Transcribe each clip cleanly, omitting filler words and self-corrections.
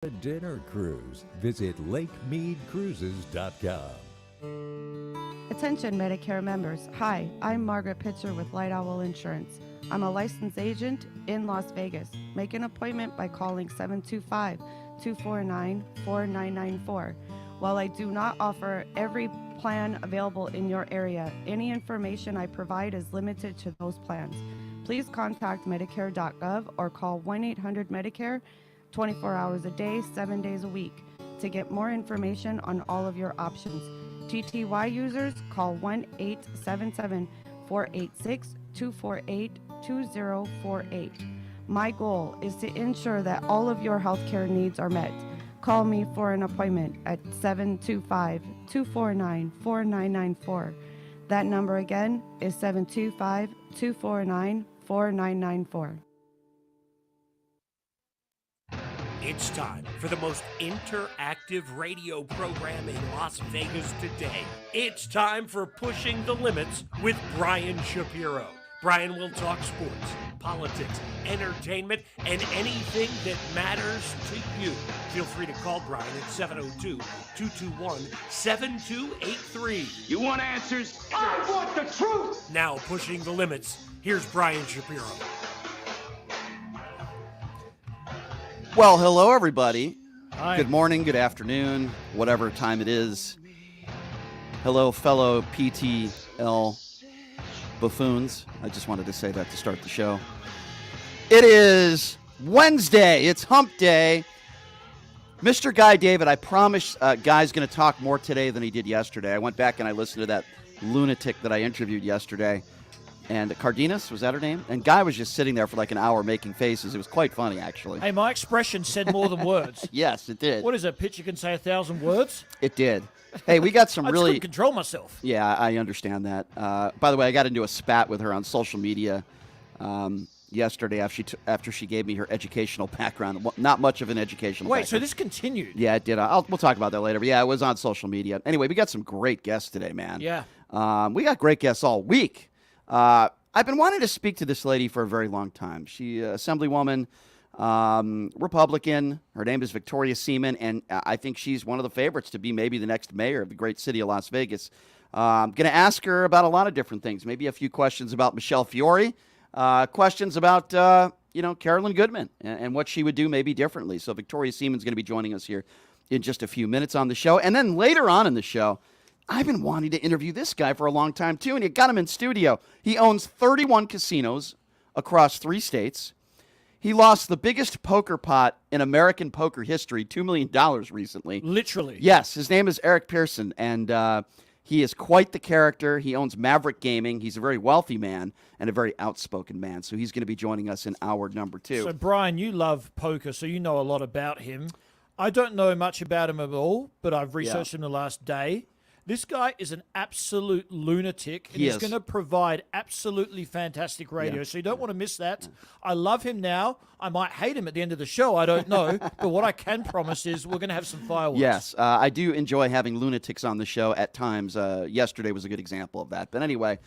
A dinner cruise. Visit LakeMeadCruises.com. Attention Medicare members. Hi, I'm Margaret Pitcher with Light Owl Insurance. I'm a licensed agent in Las Vegas. Make an appointment by calling 725-249-4994. While I do not offer every plan available in your area, any information I provide is limited to those plans. Please contact Medicare.gov or call 1-800-MEDICARE 24 hours a day, 7 days a week to get more information on all of your options. TTY users, call 1-877-486-248-2048. My goal is to ensure that all of your healthcare needs are met. Call me for an appointment at 725-249-4994. That number again is 725-249-4994. It's time for the most interactive radio program in Las Vegas today. It's time for Pushing the Limits with Brian Shapiro. Brian will talk sports, politics, entertainment, and anything that matters to you. Feel free to call Brian at 702-221-7283. You want answers? I want the truth! Now, Pushing the Limits, here's Brian Shapiro. Well, hello, everybody. Hi. Good morning, good afternoon, whatever time it is. Hello, fellow PTL buffoons. I just wanted to say that to start the show. It is Wednesday. It's hump day. Mr. Guy David, I promise Guy's going to talk more today than he did yesterday. I went back and I listened to that lunatic that I interviewed yesterday. And Cardenas, was that her name? And Guy was just sitting there for like an hour making faces. It was quite funny, actually. Hey, my expression said more than words. Yes, it did. What is a picture can say 1,000 words? It did. Hey, we got some I really... just couldn't control myself. Yeah, I understand that. By the way, I got into a spat with her on social media yesterday after she gave me her educational background. Not much of an educational Wait, background. so this continued? Yeah, it did. We'll talk about that later. But yeah, it was on social media. Anyway, we got some great guests today, man. Yeah. We got great guests all week. I've been wanting to speak to this lady for a very long time. She's Assemblywoman, Republican. Her name is Victoria Seaman, and I think she's one of the favorites to be maybe the next mayor of the great city of Las Vegas. I'm going to ask her about a lot of different things. Maybe a few questions about Michelle Fiore, questions about Carolyn Goodman and what she would do maybe differently. So Victoria Seaman's going to be joining us here in just a few minutes on the show. And then later on in the show, I've been wanting to interview this guy for a long time, too, and you got him in studio. He owns 31 casinos across 3 states. He lost the biggest poker pot in American poker history, $2 million recently. Literally. Yes, his name is Eric Persson, and he is quite the character. He owns Maverick Gaming. He's a very wealthy man and a very outspoken man, so he's going to be joining us in hour number 2. So, Brian, you love poker, so you know a lot about him. I don't know much about him at all, but I've researched him the last day. This guy is an absolute lunatic, and he's going to provide absolutely fantastic radio, so you don't want to miss that. I love him now. I might hate him at the end of the show. I don't know. But what I can promise is we're going to have some fireworks. Yes, I do enjoy having lunatics on the show at times. Yesterday was a good example of that. But anyway,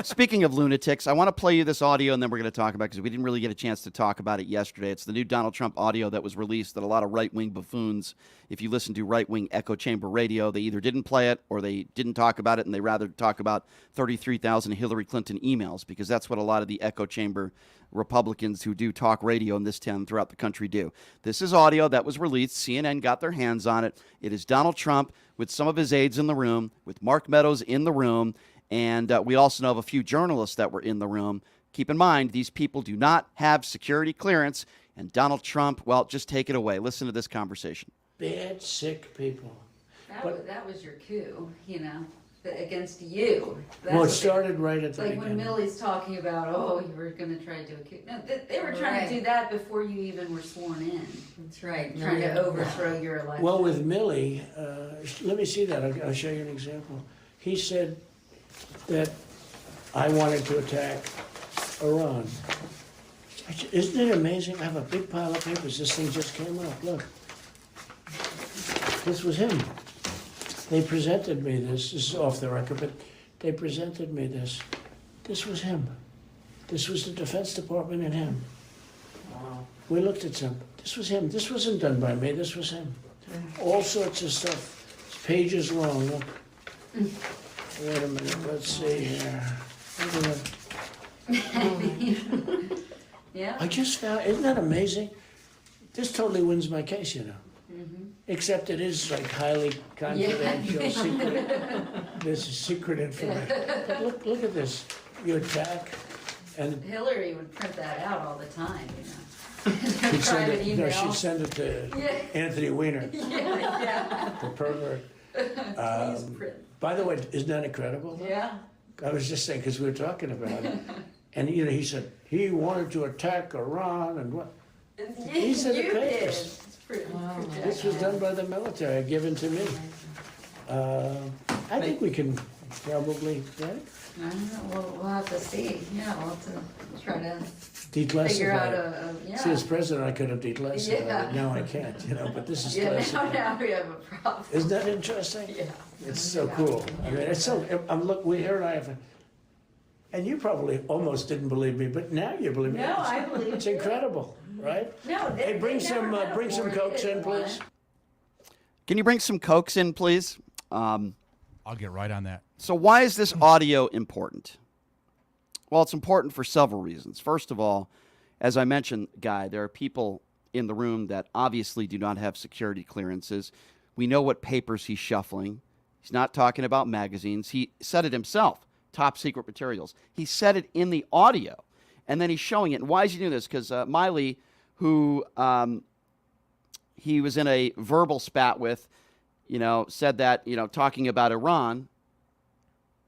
speaking of lunatics, I want to play you this audio, and then we're going to talk about it because we didn't really get a chance to talk about it yesterday. It's the new Donald Trump audio that was released that a lot of right-wing buffoons, if you listen to right-wing echo chamber radio, they either didn't play it or they didn't talk about it, and they rather talk about 33,000 Hillary Clinton emails, because that's what a lot of the echo chamber Republicans who do talk radio in this town throughout the country do. This is audio that was released. CNN got their hands on it. It is Donald Trump with some of his aides in the room, with Mark Meadows in the room, and we also know of a few journalists that were in the room. Keep in mind, these people do not have security clearance, and Donald Trump, well, just take it away. Listen to this conversation. Bad, sick people. That was your coup, against you. Well, it started right at the like beginning. when Millie's talking about, you were going to try to do a coup. No, they were trying to do that before you even were sworn in. That's right. Trying to overthrow your election. Well, with Millie, let me see that. I'll show you an example. He said that I wanted to attack Iran. Isn't it amazing? I have a big pile of papers. This thing just came up. Look. This was him. They presented me this. This is off the record, but they presented me this. This was him. This was the Defense Department and him. We looked at some. This was him. This wasn't done by me. This was him. All sorts of stuff. It's pages long. Look. Wait a minute. Let's see here. Look at that. Yeah. I just found. Isn't that amazing? This totally wins my case, you know. Except it is like highly confidential, secret. This is secret information. But look at this. You attack, and Hillary would print that out all the time, you know. she'd send Private it. email. No, she'd send it to Anthony Weiner, Yeah. the pervert. Please print. By the way, isn't that incredible? Yeah. I was just saying because we were talking about it, and you know, he said he wanted to attack Iran and what. These are the You did. papers. It's pretty This was done by the military, given to me. I think we can probably, right? I don't know, we'll have to see. Yeah, we'll have to try to Declassify. figure out it. yeah. See, as president, I could have declassified Yeah. it. Now I can't, you know, but this is Yeah, classified. now we have a problem. Isn't that interesting? Yeah. It's so cool. I mean, it's so, we here and I have, and you probably almost didn't believe me, but now you believe me. No, I believe It's you. incredible, right? No, Hey, bring some Cokes in, please. Can you bring some Cokes in, please? I'll get right on that. So why is this audio important? Well, it's important for several reasons. First of all, as I mentioned, Guy, there are people in the room that obviously do not have security clearances. We know what papers he's shuffling. He's not talking about magazines. He said it himself, top secret materials. He said it in the audio, and then he's showing it. And why is he doing this? Because Miley, who he was in a verbal spat with, said that, talking about Iran,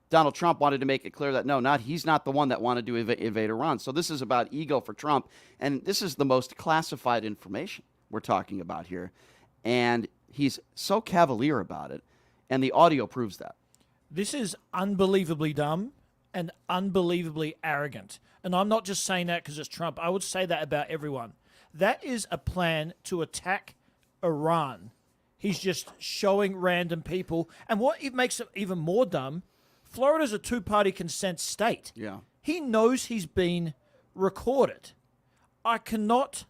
Donald Trump wanted to make it clear that he's not the one that wanted to invade Iran. So this is about ego for Trump, and this is the most classified information we're talking about here. And he's so cavalier about it, and the audio proves that. This is unbelievably dumb and unbelievably arrogant. And I'm not just saying that because it's Trump. I would say that about everyone. That is a plan to attack Iran. He's just showing random people. And what makes it even more dumb, Florida's a two-party consent state. Yeah. He knows he's been recorded. I cannot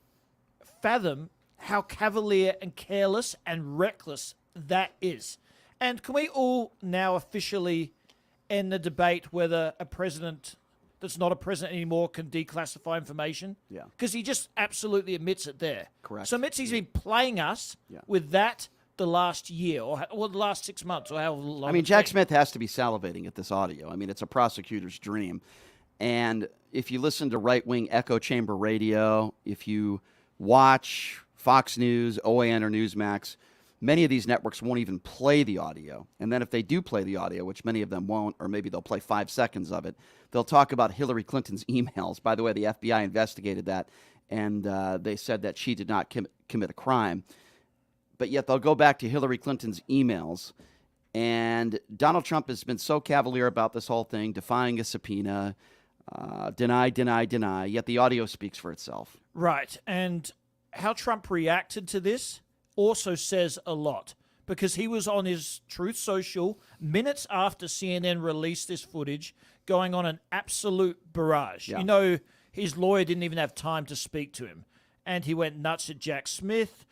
fathom how cavalier and careless and reckless that is. And can we all now officially end the debate whether a president that's not a president anymore can declassify information? Yeah. Because he just absolutely admits it there. Correct. So admits he's been playing us with that the last year or the last 6 months or however long. I mean, it's Jack been. Smith has to be salivating at this audio. I mean, it's a prosecutor's dream. And if you listen to right-wing echo chamber radio, if you watch Fox News, OAN, or Newsmax, many of these networks won't even play the audio. And then if they do play the audio, which many of them won't, or maybe they'll play 5 seconds of it, they'll talk about Hillary Clinton's emails. By the way, the FBI investigated that, and they said that she did not commit a crime. But yet they'll go back to Hillary Clinton's emails. And Donald Trump has been so cavalier about this whole thing, defying a subpoena, deny, yet the audio speaks for itself. Right. And how Trump reacted to this also says a lot, because he was on his Truth Social minutes after CNN released this footage, going on an absolute barrage. Yeah. His lawyer didn't even have time to speak to him. And he went nuts at Jack Smith.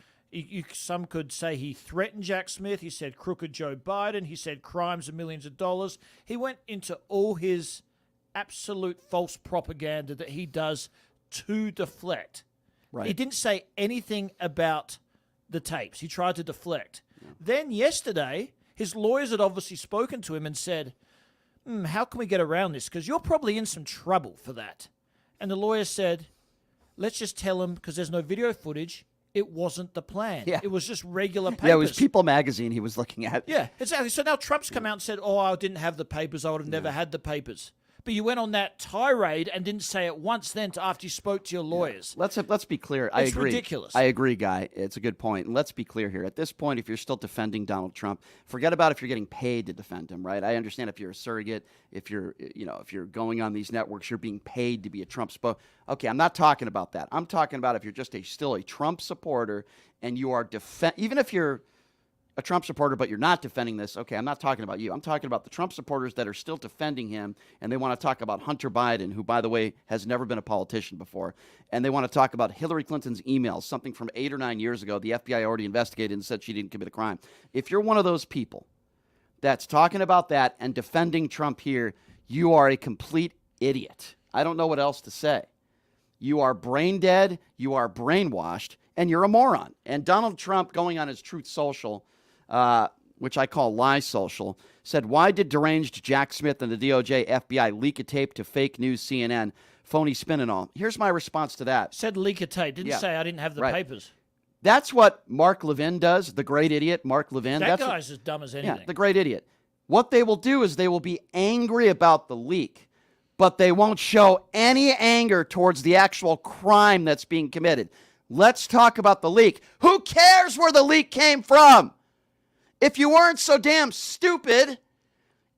Some could say he threatened Jack Smith. He said crooked Joe Biden. He said crimes of millions of dollars. He went into all his absolute false propaganda that he does to deflect. Right. He didn't say anything about the tapes. He tried to deflect. Yeah. Then yesterday, his lawyers had obviously spoken to him and said, how can we get around this? Because you're probably in some trouble for that. And the lawyer said, let's just tell him, because there's no video footage, it wasn't the plan. Yeah. It was just regular papers. Yeah, it was People magazine he was looking at. Yeah, exactly. So now Trump's come out and said, I didn't have the papers. I would have never had the papers. But you went on that tirade and didn't say it once then after you spoke to your lawyers. Yeah. Let's be clear. I It's agree. ridiculous. I agree, Guy. It's a good point. And let's be clear here. At this point, if you're still defending Donald Trump, forget about if you're getting paid to defend him, right? I understand if you're a surrogate, if you're going on these networks, you're being paid to be a Trump spokesman. Okay, I'm not talking about that. I'm talking about if you're just still a Trump supporter and you are even if you're a Trump supporter, but you're not defending this, okay, I'm not talking about you. I'm talking about the Trump supporters that are still defending him, and they want to talk about Hunter Biden, who, by the way, has never been a politician before, and they want to talk about Hillary Clinton's emails, something from 8 or 9 years ago. The FBI already investigated and said she didn't commit a crime. If you're one of those people that's talking about that and defending Trump here, you are a complete idiot. I don't know what else to say. You are brain dead, you are brainwashed, and you're a moron. And Donald Trump, going on his Truth Social, which I call Lie Social, said, why did deranged Jack Smith and the DOJ FBI leak a tape to fake news CNN? Phony spin and all. Here's my response to that. Said leak a tape. Didn't say I didn't have the papers. That's what Mark Levin does, the great idiot, Mark Levin. That guy's as dumb as anything. Yeah, the great idiot. What they will do is they will be angry about the leak, but they won't show any anger towards the actual crime that's being committed. Let's talk about the leak. Who cares where the leak came from? If you weren't so damn stupid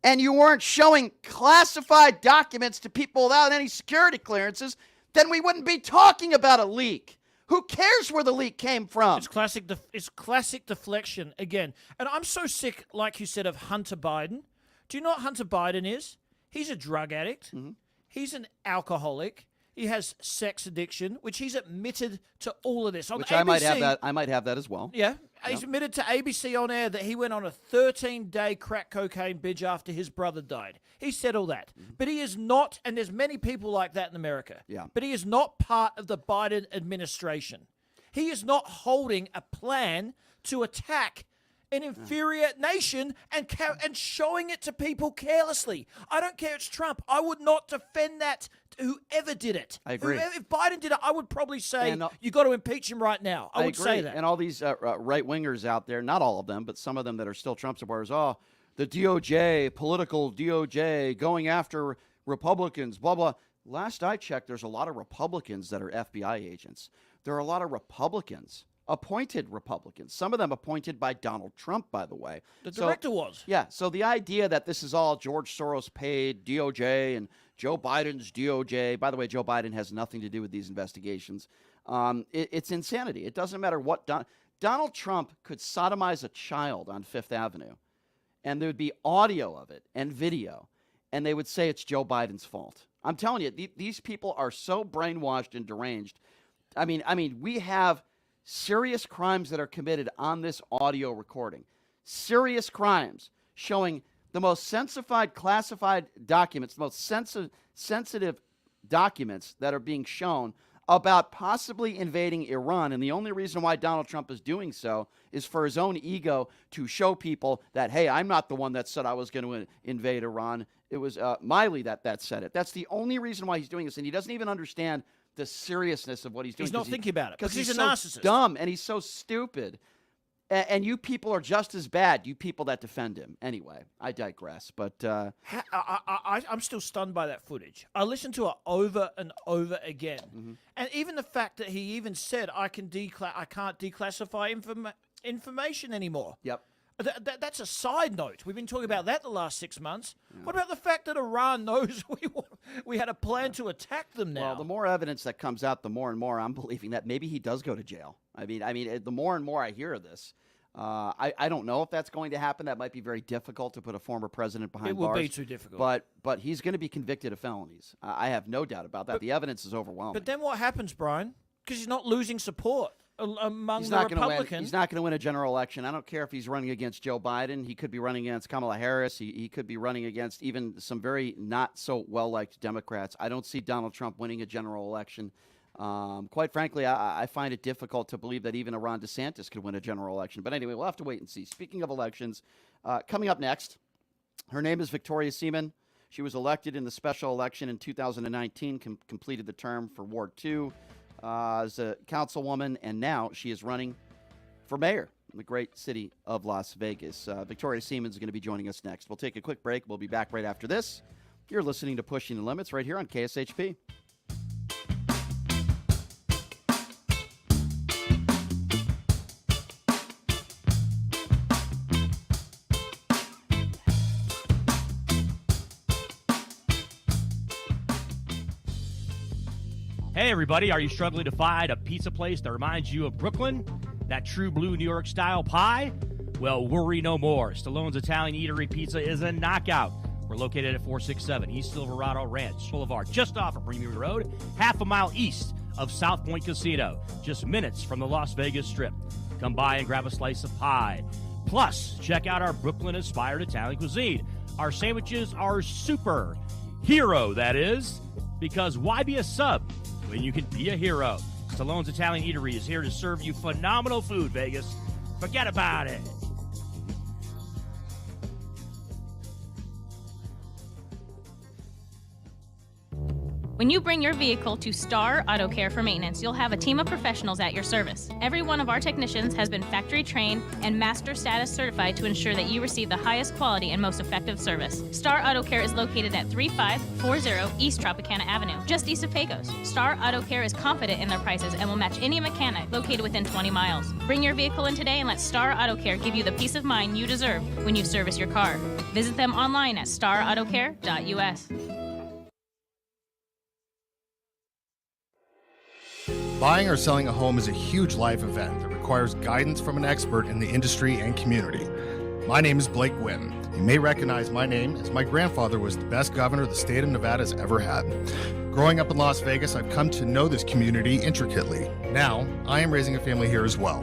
and you weren't showing classified documents to people without any security clearances, then we wouldn't be talking about a leak. Who cares where the leak came from? It's classic deflection again. And I'm so sick, like you said, of Hunter Biden. Do you know what Hunter Biden is? He's a drug addict. Mm-hmm. He's an alcoholic. He has sex addiction, which he's admitted to all of this. On which ABC, I might have that as well. Yeah. He's admitted to ABC on air that he went on a 13-day crack cocaine binge after his brother died. He said all that. Mm-hmm. But he is not, and there's many people like that in America, but he is not part of the Biden administration. He is not holding a plan to attack an inferior nation and showing it to people carelessly. I don't care it's Trump. I would not defend that to whoever did it. I agree. If Biden did it, I would probably say you got to impeach him right now. I would agree. say that. And all these right-wingers out there, not all of them, but some of them that are still Trump supporters, the DOJ, political DOJ, going after Republicans, blah, blah. Last I checked, there's a lot of Republicans that are FBI agents. There are a lot of Republicans, appointed Republicans, some of them appointed by Donald Trump, by the way. The director was. Yeah, so the idea that this is all George Soros paid DOJ and Joe Biden's DOJ, by the way, Joe Biden has nothing to do with these investigations. It's insanity. It doesn't matter what Donald Trump could sodomize a child on Fifth Avenue, and there would be audio of it and video, and they would say it's Joe Biden's fault. I'm telling you, these people are so brainwashed and deranged. I mean, we have serious crimes that are committed on this audio recording. Serious crimes showing the most classified documents, the most sensitive documents that are being shown about possibly invading Iran. And the only reason why Donald Trump is doing so is for his own ego to show people that, hey, I'm not the one that said I was going to invade Iran. It was Miley that said it. That's the only reason why he's doing this. And he doesn't even understand the seriousness of what he's doing. He's not thinking about it because he's a so narcissist. Dumb, and he's so stupid. And you people are just as bad, you people that defend him. Anyway, I digress. But I'm still stunned by that footage. I listened to it over and over again. Mm-hmm. And even the fact that he even said, I can't declassify information anymore. Yep. That's a side note. We've been talking about that the last 6 months. Yeah. What about the fact that Iran knows we had a plan to attack them now? Well, the more evidence that comes out, the more and more I'm believing that maybe he does go to jail. I mean, the more and more I hear of this, I don't know if that's going to happen. That might be very difficult to put a former president behind bars. It will be too difficult. But he's going to be convicted of felonies. I have no doubt about that. The evidence is overwhelming. But then what happens, Brian? Because he's not losing support among the Republicans. He's not going to win a general election. I don't care if he's running against Joe Biden. He could be running against Kamala Harris. He could be running against even some very not so well-liked Democrats. I don't see Donald Trump winning a general election. Quite frankly, I find it difficult to believe that even a Ron DeSantis could win a general election. But anyway, we'll have to wait and see. Speaking of elections, coming up next, her name is Victoria Seaman. She was elected in the special election in 2019, completed the term for Ward 2 as a councilwoman, and now she is running for mayor in the great city of Las Vegas. Victoria Seaman is going to be joining us next. We'll take a quick break. We'll be back right after this. You're listening to Pushing the Limits right here on KSHP. Hey everybody, are you struggling to find a pizza place that reminds you of Brooklyn? That true blue New York style pie? Well, worry no more. Stallone's Italian Eatery Pizza is a knockout. We're located at 467 East Silverado Ranch Boulevard, just off of Premier Road, half a mile east of South Point Casino, just minutes from the Las Vegas Strip. Come by and grab a slice of pie. Plus, check out our Brooklyn-inspired Italian cuisine. Our sandwiches are super. Hero, that is. Because why be a sub when you can be a hero? Stallone's Italian Eatery is here to serve you phenomenal food, Vegas. Forget about it. When you bring your vehicle to Star Auto Care for maintenance, you'll have a team of professionals at your service. Every one of our technicians has been factory trained and master status certified to ensure that you receive the highest quality and most effective service. Star Auto Care is located at 3540 East Tropicana Avenue, just east of Pecos. Star Auto Care is confident in their prices and will match any mechanic located within 20 miles. Bring your vehicle in today and let Star Auto Care give you the peace of mind you deserve when you service your car. Visit them online at starautocare.us. Buying or selling a home is a huge life event that requires guidance from an expert in the industry and community. My name is Blake Wynn. You may recognize my name as my grandfather was the best governor the state of Nevada has ever had. Growing up in Las Vegas, I've come to know this community intricately. Now, I am raising a family here as well,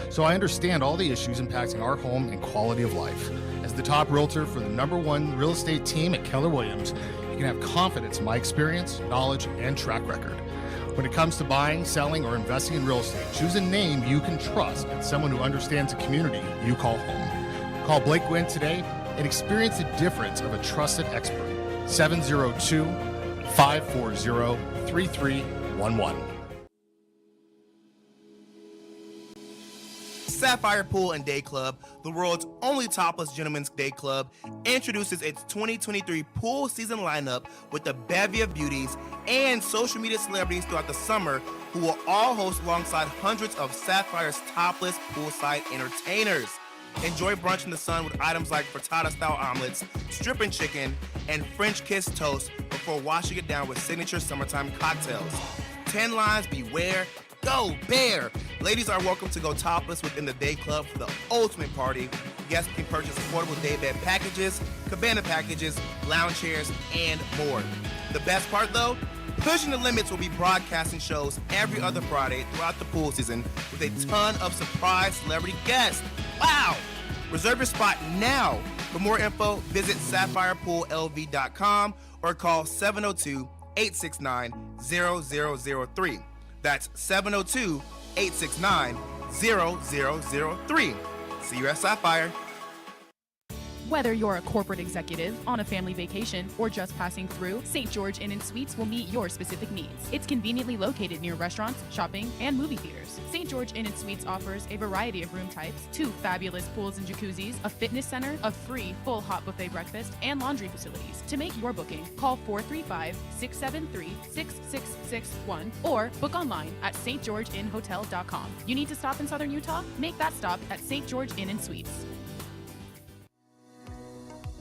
so I understand all the issues impacting our home and quality of life. As the top realtor for the #1 real estate team at Keller Williams, you can have confidence in my experience, knowledge, and track record. When it comes to buying, selling, or investing in real estate, choose a name you can trust and someone who understands the community you call home. Call Blake Wynn today and experience the difference of a trusted expert. 702-540-3311. Sapphire Pool and Day Club, the world's only topless gentlemen's day club, introduces its 2023 pool season lineup with a bevy of beauties and social media celebrities throughout the summer who will all host alongside hundreds of Sapphire's topless poolside entertainers. Enjoy brunch in the sun with items like frittata-style omelets, stripping chicken, and French kiss toast before washing it down with signature summertime cocktails. 10 lines beware. Go Bear! Ladies are welcome to go topless within the day club for the ultimate party. Guests can purchase affordable day bed packages, cabana packages, lounge chairs, and more. The best part though? Pushing the Limits will be broadcasting shows every other Friday throughout the pool season with a ton of surprise celebrity guests. Wow! Reserve your spot now. For more info, visit sapphirepoolLV.com or call 702-869-0003. That's 702-869-0003. See you at Sapphire. Whether you're a corporate executive, on a family vacation, or just passing through, St. George Inn & Suites will meet your specific needs. It's conveniently located near restaurants, shopping, and movie theaters. St. George Inn & Suites offers a variety of room types, 2 fabulous pools and jacuzzis, a fitness center, a free full hot buffet breakfast, and laundry facilities. To make your booking, call 435-673-6661 or book online at stgeorgeinnhotel.com. You need to stop in Southern Utah? Make that stop at St. George Inn & Suites.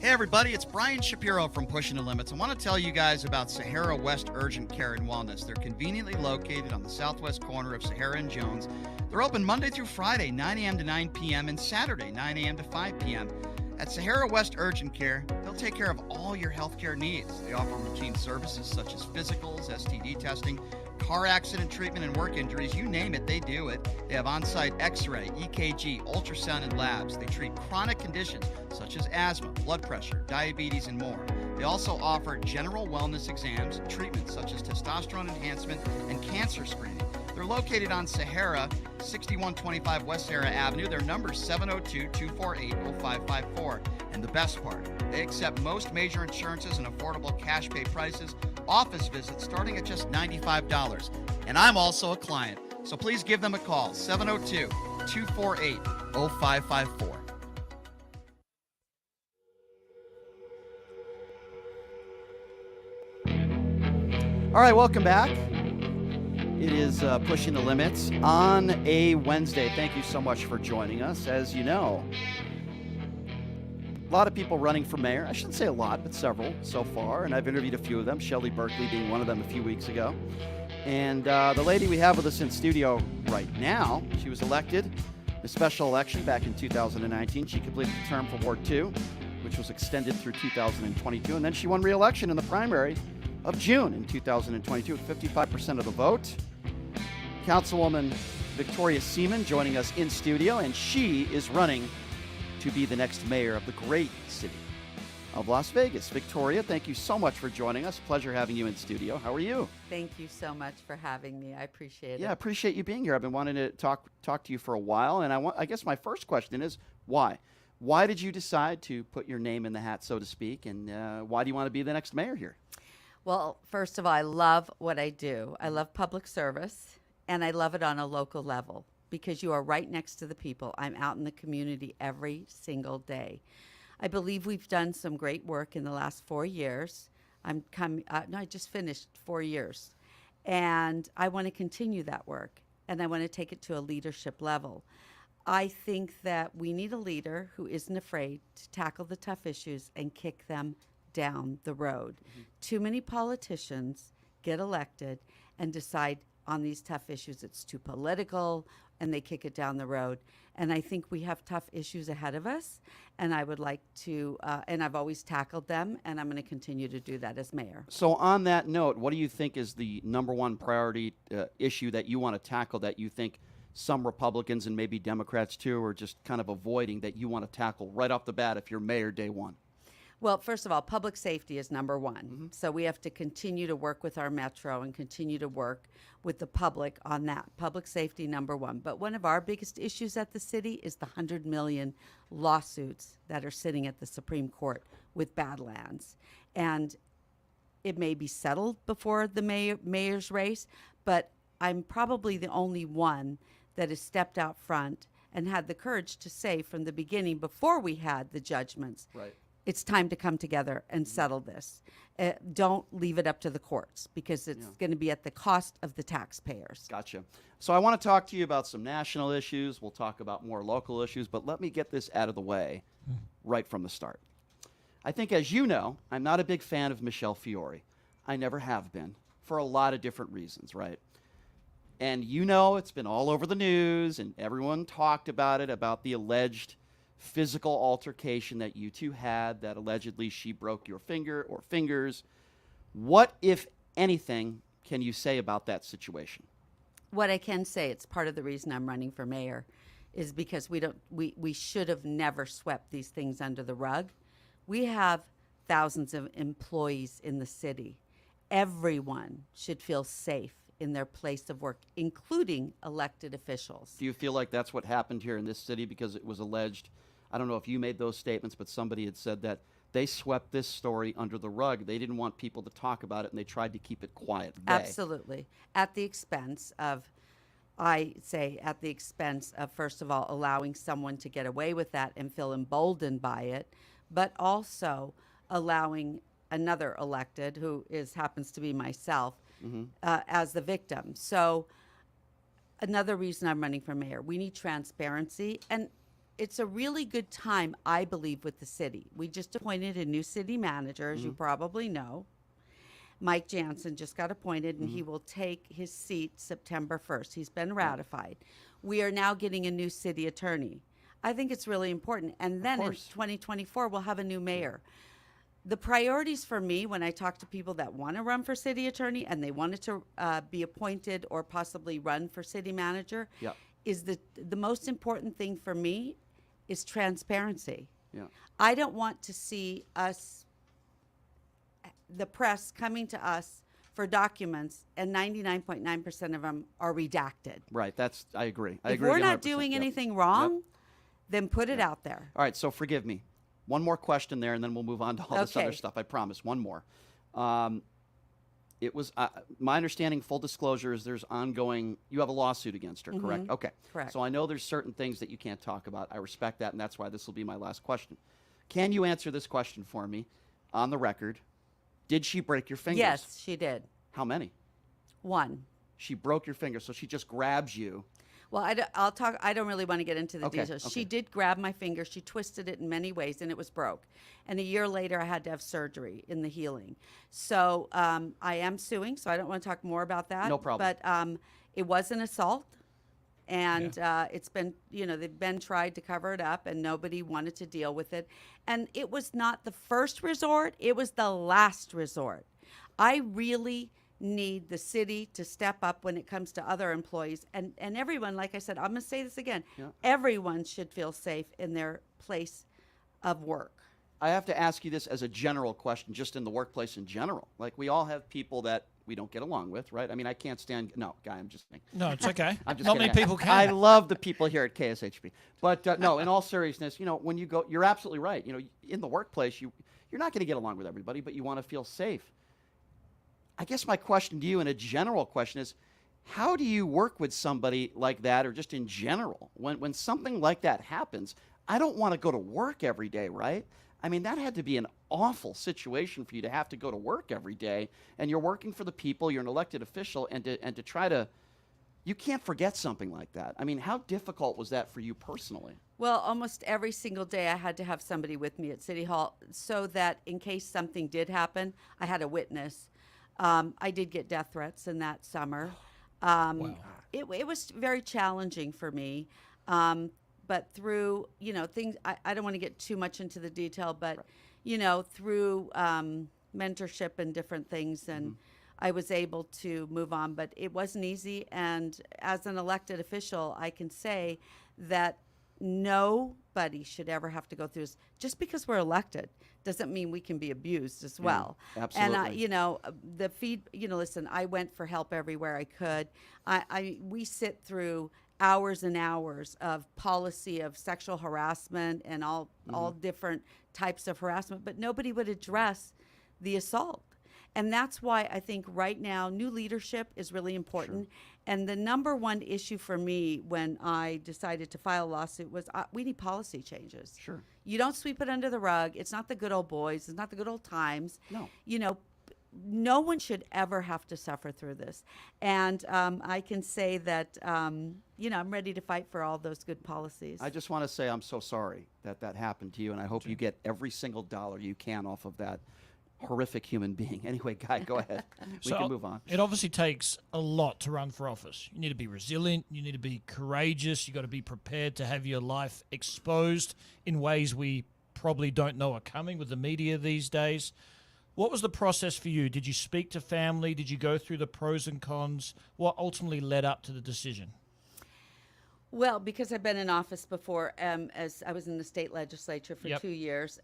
Hey everybody, it's Brian Shapiro from Pushing the Limits. I want to tell you guys about Sahara West Urgent Care and Wellness. They're conveniently located on the southwest corner of Sahara and Jones. They're open Monday through Friday, 9 a.m. to 9 p.m. and Saturday, 9 a.m. to 5 p.m. At Sahara West Urgent Care, they'll take care of all your healthcare needs. They offer routine services such as physicals, STD testing, car accident treatment, and work injuries. You name it, they do it. They have on-site x-ray, EKG, ultrasound, and labs. They treat chronic conditions such as asthma, blood pressure, diabetes, and more. They also offer general wellness exams, treatments such as testosterone enhancement and cancer screening. They're located on Sahara, 6125 West Sahara Avenue. Their number is 702-248-0554. And the best part, they accept most major insurances and affordable cash pay prices, office visits starting at just $95. And I'm also a client, so please give them a call, 702-248-0554. All right, welcome back. It is Pushing the Limits on a Wednesday. Thank you so much for joining us. As you know, a lot of people running for mayor. I shouldn't say a lot, but several so far. And I've interviewed a few of them, Shelley Berkeley being one of them a few weeks ago. And the lady we have with us in studio right now, she was elected the special election back in 2019. She completed the term for Ward 2, which was extended through 2022. And then she won re-election in the primary of June in 2022 with 55% of the vote. Councilwoman Victoria Seaman joining us in studio, and she is running to be the next mayor of the great city of Las Vegas. Victoria, thank you so much for joining us. Pleasure having you in studio. How are you? Thank you so much for having me. I appreciate it. Yeah, I appreciate you being here. I've been wanting to talk to you for a while, and I guess my first question is why? Why did you decide to put your name in the hat, so to speak, and why do you want to be the next mayor here? Well, first of all, I love what I do. I love public service, and I love it on a local level because you are right next to the people. I'm out in the community every single day. I believe we've done some great work in the last 4 years. I just finished 4 years. And I want to continue that work, and I want to take it to a leadership level. I think that we need a leader who isn't afraid to tackle the tough issues and kick them down the road. Mm-hmm. Too many politicians get elected and decide on these tough issues it's too political, and they kick it down the road. And I think we have tough issues ahead of us, and I would like to, and I've always tackled them, and I'm going to continue to do that as mayor. So on that note, what do you think is the number one priority issue that you want to tackle that you think some Republicans and maybe Democrats too are just kind of avoiding that you want to tackle right off the bat if you're mayor day one? Well, first of all, public safety is number one. Mm-hmm. So we have to continue to work with our metro and continue to work with the public on that. Public safety, number one. But one of our biggest issues at the city is the 100 million lawsuits that are sitting at the Supreme Court with Badlands. And it may be settled before the mayor's race, but I'm probably the only one that has stepped out front and had the courage to say from the beginning, before we had the judgments, right, it's time to come together and settle this. Don't leave it up to the courts because it's going to be at the cost of the taxpayers. Gotcha. So I want to talk to you about some national issues. We'll talk about more local issues, but let me get this out of the way right from the start. I think, as you know, I'm not a big fan of Michelle Fiore. I never have been for a lot of different reasons, right? And you know it's been all over the news, and everyone talked about it, about the alleged physical altercation that you two had, that allegedly she broke your finger or fingers. What, if anything, can you say about that situation? What I can say, it's part of the reason I'm running for mayor, is because we should have never swept these things under the rug. We have thousands of employees in the city. Everyone should feel safe in their place of work, including elected officials. Do you feel like that's what happened here in this city because it was alleged? I don't know if you made those statements, but somebody had said that they swept this story under the rug. They didn't want people to talk about it, and they tried to keep it quiet. Absolutely. At the expense of, first of all, allowing someone to get away with that and feel emboldened by it, but also allowing another elected, who happens to be myself, as the victim. So another reason I'm running for mayor, we need transparency, and it's a really good time, I believe, with the city. We just appointed a new city manager, as you probably know. Mike Jansen just got appointed, and he will take his seat September 1st. He's been ratified. We are now getting a new city attorney. I think it's really important. And then in 2024, we'll have a new mayor. The priorities for me, when I talk to people that want to run for city attorney and they wanted to be appointed or possibly run for city manager, is the most important thing for me is transparency. Yeah. I don't want to see us, the press, coming to us for documents, and 99.9% of them are redacted. Right. I agree. If we're not doing anything wrong, then put it out there. All right. So forgive me. One more question there, and then we'll move on to all this other stuff. I promise. One more. It was my understanding, full disclosure, is there's ongoing, you have a lawsuit against her, correct? Okay. Correct. So I know there's certain things that you can't talk about. I respect that, and that's why this will be my last question. Can you answer this question for me on the record? Did she break your fingers? Yes, she did. How many? One. She broke your finger, so she just grabs you. Well, I don't really want to get into the details. Okay. She did grab my finger. She twisted it in many ways, and it was broke. And a year later, I had to have surgery in the healing. So I am suing, so I don't want to talk more about that. No problem. But it was an assault, And it's been, they've been tried to cover it up, and nobody wanted to deal with it. And it was not the first resort, it was the last resort. I really need the city to step up when it comes to other employees. And everyone, like I said, I'm going to say this again, everyone should feel safe in their place of work. I have to ask you this as a general question, just in the workplace in general. Like, we all have people that we don't get along with, right? I mean, I can't stand, no, Guy, I'm just kidding. No, it's okay. I'm just Not kidding. many people can. I love the people here at KSHP. But no, in all seriousness, when you go, you're absolutely right. In the workplace, you're not going to get along with everybody, but you want to feel safe. I guess my question to you, and a general question, is how do you work with somebody like that, or just in general? When something like that happens, I don't want to go to work every day, right? I mean, that had to be an awful situation for you to have to go to work every day, and you're working for the people, you're an elected official, and to try to, you can't forget something like that. I mean, how difficult was that for you personally? Well, almost every single day I had to have somebody with me at City Hall so that in case something did happen, I had a witness. I did get death threats in that summer. Wow. It was very challenging for me. But through, things, I don't want to get too much into the detail, but, through mentorship and different things, and I was able to move on. But it wasn't easy. And as an elected official, I can say that nobody should ever have to go through this. Just because we're elected doesn't mean we can be abused as well. Absolutely. And listen, I went for help everywhere I could. We sit through hours and hours of policy of sexual harassment and all different types of harassment, but nobody would address the assault. And that's why I think right now new leadership is really important. Sure. And the number one issue for me when I decided to file a lawsuit was we need policy changes. Sure. You don't sweep it under the rug. It's not the good old boys. It's not the good old times. No. No one should ever have to suffer through this. And I can say that, I'm ready to fight for all those good policies. I just want to say I'm so sorry that happened to you, and I hope you get every single dollar you can off of that horrific human being. Anyway, Guy, go ahead. We can move on. It obviously takes a lot to run for office. You need to be resilient. You need to be courageous. You got to be prepared to have your life exposed in ways we probably don't know are coming with the media these days. What was the process for you? Did you speak to family? Did you go through the pros and cons? What ultimately led up to the decision? Well, because I've been in office before, as I was in the state legislature for 2 years,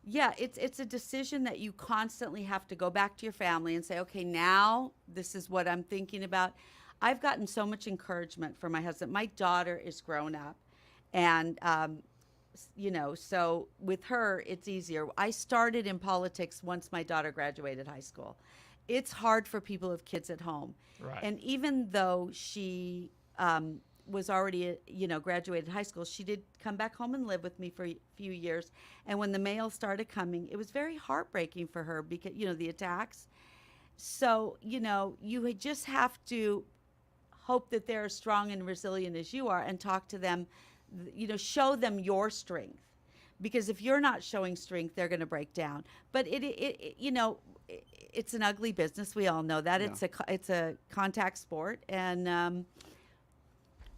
it's a decision that you constantly have to go back to your family and say, okay, now this is what I'm thinking about. I've gotten so much encouragement from my husband. My daughter is grown up, and so with her, it's easier. I started in politics once my daughter graduated high school. It's hard for people with kids at home. Right. And even though she was already, graduated high school, she did come back home and live with me for a few years. And when the mail started coming, it was very heartbreaking for her because, the attacks. So, you just have to hope that they're as strong and resilient as you are and talk to them, show them your strength. Because if you're not showing strength, they're going to break down. But it's an ugly business. We all know that. Yeah. It's a contact sport. And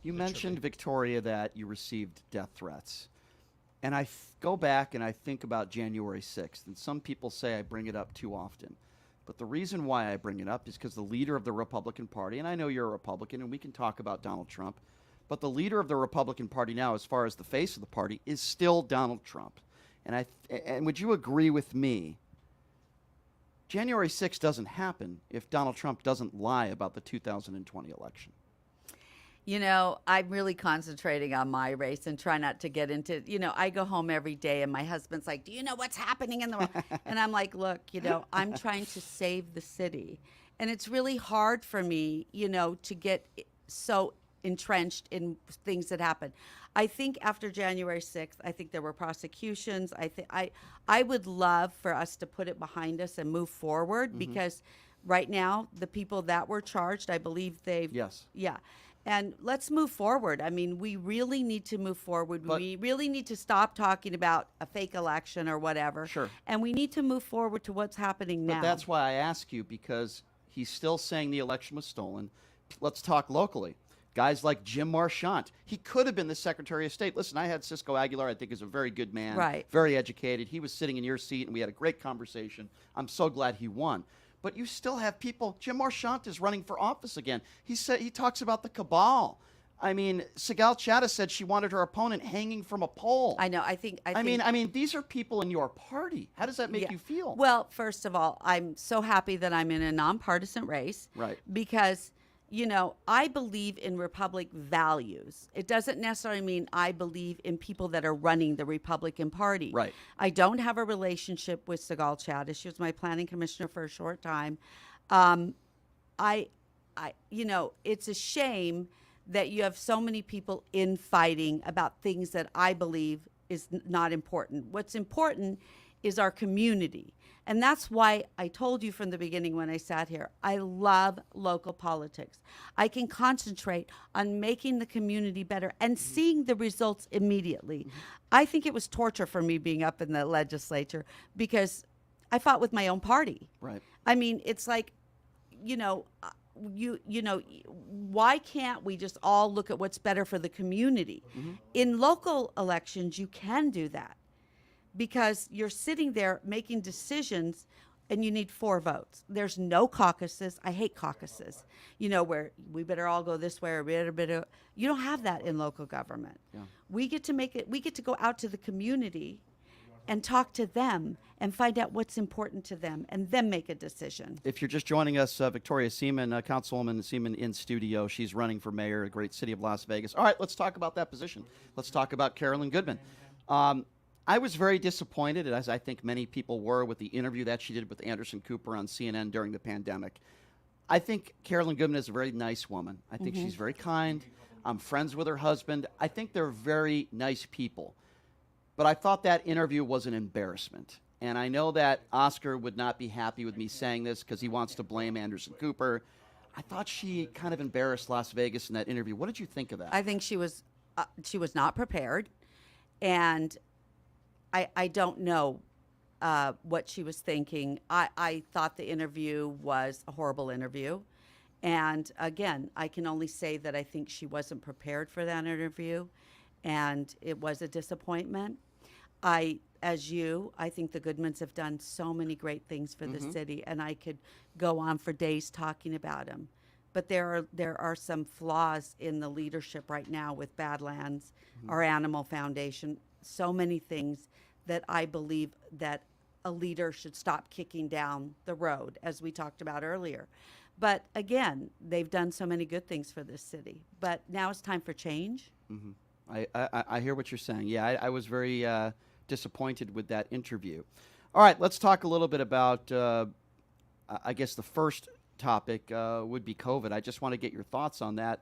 you mentioned, Victoria, that you received death threats. And I go back and I think about January 6th. And some people say I bring it up too often. But the reason why I bring it up is because the leader of the Republican Party, and I know you're a Republican and we can talk about Donald Trump, but the leader of the Republican Party now, as far as the face of the party, is still Donald Trump. And would you agree with me? January 6th doesn't happen if Donald Trump doesn't lie about the 2020 election. I'm really concentrating on my race and try not to get into, I go home every day and my husband's like, do you know what's happening in the world? And I'm like, look, I'm trying to save the city. And it's really hard for me, to get so entrenched in things that happen. I think after January 6th, I think there were prosecutions. I would love for us to put it behind us and move forward because right now the people that were charged, I believe they've and let's move forward. I mean, we really need to move forward. We really need to stop talking about a fake election or whatever. Sure. And we need to move forward to what's happening now. But that's why I ask you, because he's still saying the election was stolen. Let's talk locally. Guys like Jim Marchant. He could have been the Secretary of State. Listen, I had Cisco Aguilar. I think is a very good man. Right. Very educated. He was sitting in your seat, and we had a great conversation. I'm so glad he won. But you still have people. Jim Marchant is running for office again. He talks about the cabal. I mean, Sigal Chattah said she wanted her opponent hanging from a pole. I know. I think. I mean, these are people in your party. How does that make you feel? Well, first of all, I'm so happy that I'm in a nonpartisan race. Right. Because, I believe in Republic values. It doesn't necessarily mean I believe in people that are running the Republican Party. Right. I don't have a relationship with Sigal Chattah. She was my planning commissioner for a short time. It's a shame that you have so many people infighting about things that I believe is not important. What's important is our community. And that's why I told you from the beginning when I sat here, I love local politics. I can concentrate on making the community better and seeing the results immediately. I think it was torture for me being up in the legislature because I fought with my own party. Right. I mean, it's like, why can't we just all look at what's better for the community? In local elections, you can do that because you're sitting there making decisions and you need 4 votes. There's no caucuses. I hate caucuses, where we better all go this way or better. You don't have that in local government. Yeah. We get to go out to the community and talk to them and find out what's important to them and then make a decision. If you're just joining us, Victoria Seaman, Councilwoman Seaman in studio. She's running for mayor of the great city of Las Vegas. All right, let's talk about that position. Let's talk about Carolyn Goodman. I was very disappointed, as I think many people were, with the interview that she did with Anderson Cooper on CNN during the pandemic. I think Carolyn Goodman is a very nice woman. I think she's very kind. I'm friends with her husband. I think they're very nice people. But I thought that interview was an embarrassment. And I know that Oscar would not be happy with me saying this because he wants to blame Anderson Cooper. I thought she kind of embarrassed Las Vegas in that interview. What did you think of that? I think she was not prepared. And I don't know what she was thinking. I thought the interview was a horrible interview. And again, I can only say that I think she wasn't prepared for that interview. And it was a disappointment. I think the Goodmans have done so many great things for the city, and I could go on for days talking about them. But there are some flaws in the leadership right now with Badlands, our Animal Foundation, so many things that I believe that a leader should stop kicking down the road, as we talked about earlier. But again, they've done so many good things for this city. But now it's time for change. I hear what you're saying. Yeah, I was very disappointed with that interview. All right, let's talk a little bit about, I guess the first topic would be COVID. I just want to get your thoughts on that.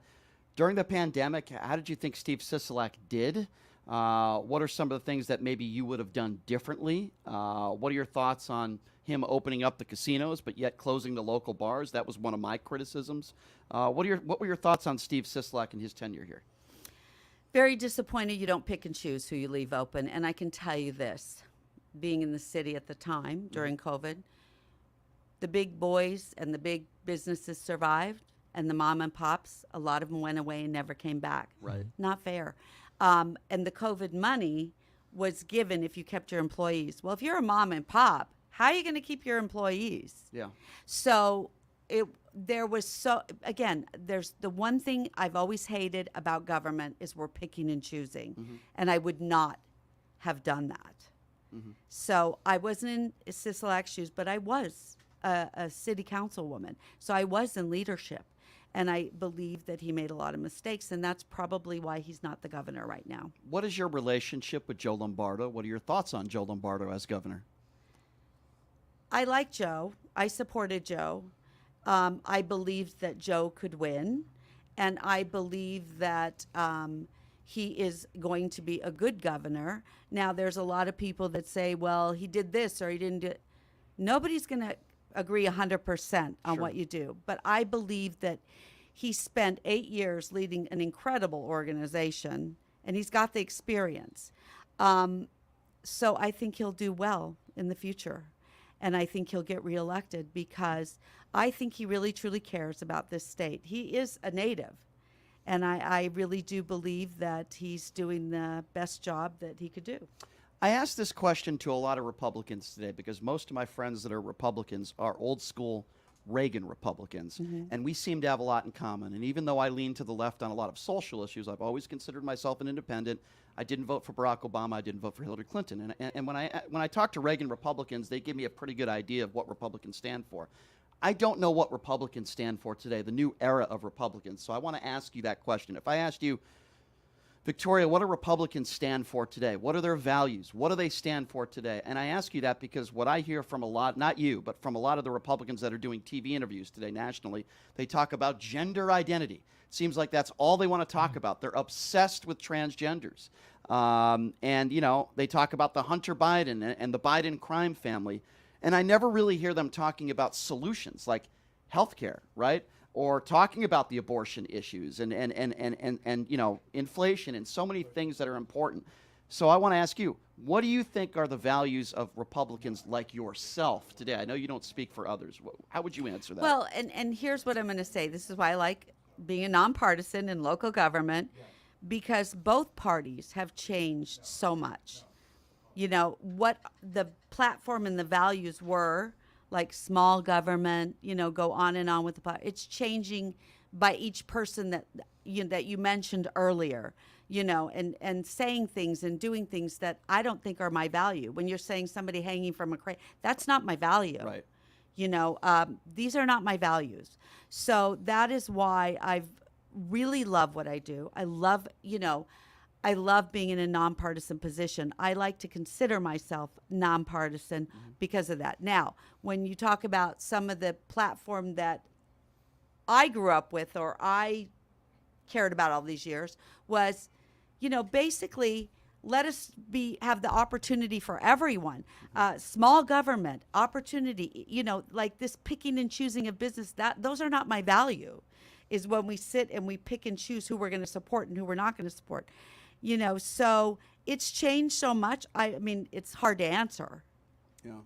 During the pandemic, how did you think Steve Sisolak did? What are some of the things that maybe you would have done differently? What are your thoughts on him opening up the casinos but yet closing the local bars? That was one of my criticisms. What were your thoughts on Steve Sisolak and his tenure here? Very disappointed you don't pick and choose who you leave open. And I can tell you this, being in the city at the time during COVID, the big boys and the big businesses survived, and the mom and pops, a lot of them went away and never came back. Right. Not fair. And the COVID money was given if you kept your employees. Well, if you're a mom and pop, how are you going to keep your employees? Yeah. So there's the one thing I've always hated about government is we're picking and choosing. And I would not have done that. So I wasn't in Sisolak's shoes, but I was a city councilwoman. So I was in leadership. And I believe that he made a lot of mistakes, and that's probably why he's not the governor right now. What is your relationship with Joe Lombardo? What are your thoughts on Joe Lombardo as governor? I like Joe. I supported Joe. I believed that Joe could win, and I believe that he is going to be a good governor. Now, there's a lot of people that say, well, he did this or he didn't do it. Nobody's going to agree 100% on what you do. But I believe that he spent 8 years leading an incredible organization, and he's got the experience. So I think he'll do well in the future. And I think he'll get reelected because I think he really, truly cares about this state. He is a native. And I really do believe that he's doing the best job that he could do. I asked this question to a lot of Republicans today because most of my friends that are Republicans are old school Reagan Republicans, and we seem to have a lot in common. And even though I lean to the left on a lot of social issues, I've always considered myself an independent. I didn't vote for Barack Obama. I didn't vote for Hillary Clinton. And when I talk to Reagan Republicans, they give me a pretty good idea of what Republicans stand for. I don't know what Republicans stand for today, the new era of Republicans. So I want to ask you that question. If I asked you, Victoria, what do Republicans stand for today? What are their values? What do they stand for today? And I ask you that because what I hear from a lot, not you, but from a lot of the Republicans that are doing TV interviews today nationally, they talk about gender identity. It seems like that's all they want to talk about. They're obsessed with transgenders. And, you know, they talk about the Hunter Biden and the Biden crime family. And I never really hear them talking about solutions like healthcare, right? Or talking about the abortion issues and you know, inflation and so many things that are important. So I want to ask you, what do you think are the values of Republicans like yourself today? I know you don't speak for others. How would you answer that? Well, and here's what I'm going to say. This is why I like being a nonpartisan in local government, because both parties have changed so much. You know, what the platform and the values were, like small government, you know, go on and on with it's changing by each person that you mentioned earlier, you know, and saying things and doing things that I don't think are my value. When you're saying somebody hanging from a crane, that's not my value. Right. You know, these are not my values. So that is why I've really love what I do. I love, you know, I love being in a nonpartisan position. I like to consider myself nonpartisan because of that. Now, when you talk about some of the platform that I grew up with or I cared about all these years was, you know, basically let us have the opportunity for everyone. Small government, opportunity, you know, like this picking and choosing of business, those are not my value, is when we sit and we pick and choose who we're going to support and who we're not going to support. You know, so it's changed so much. I mean, it's hard to answer,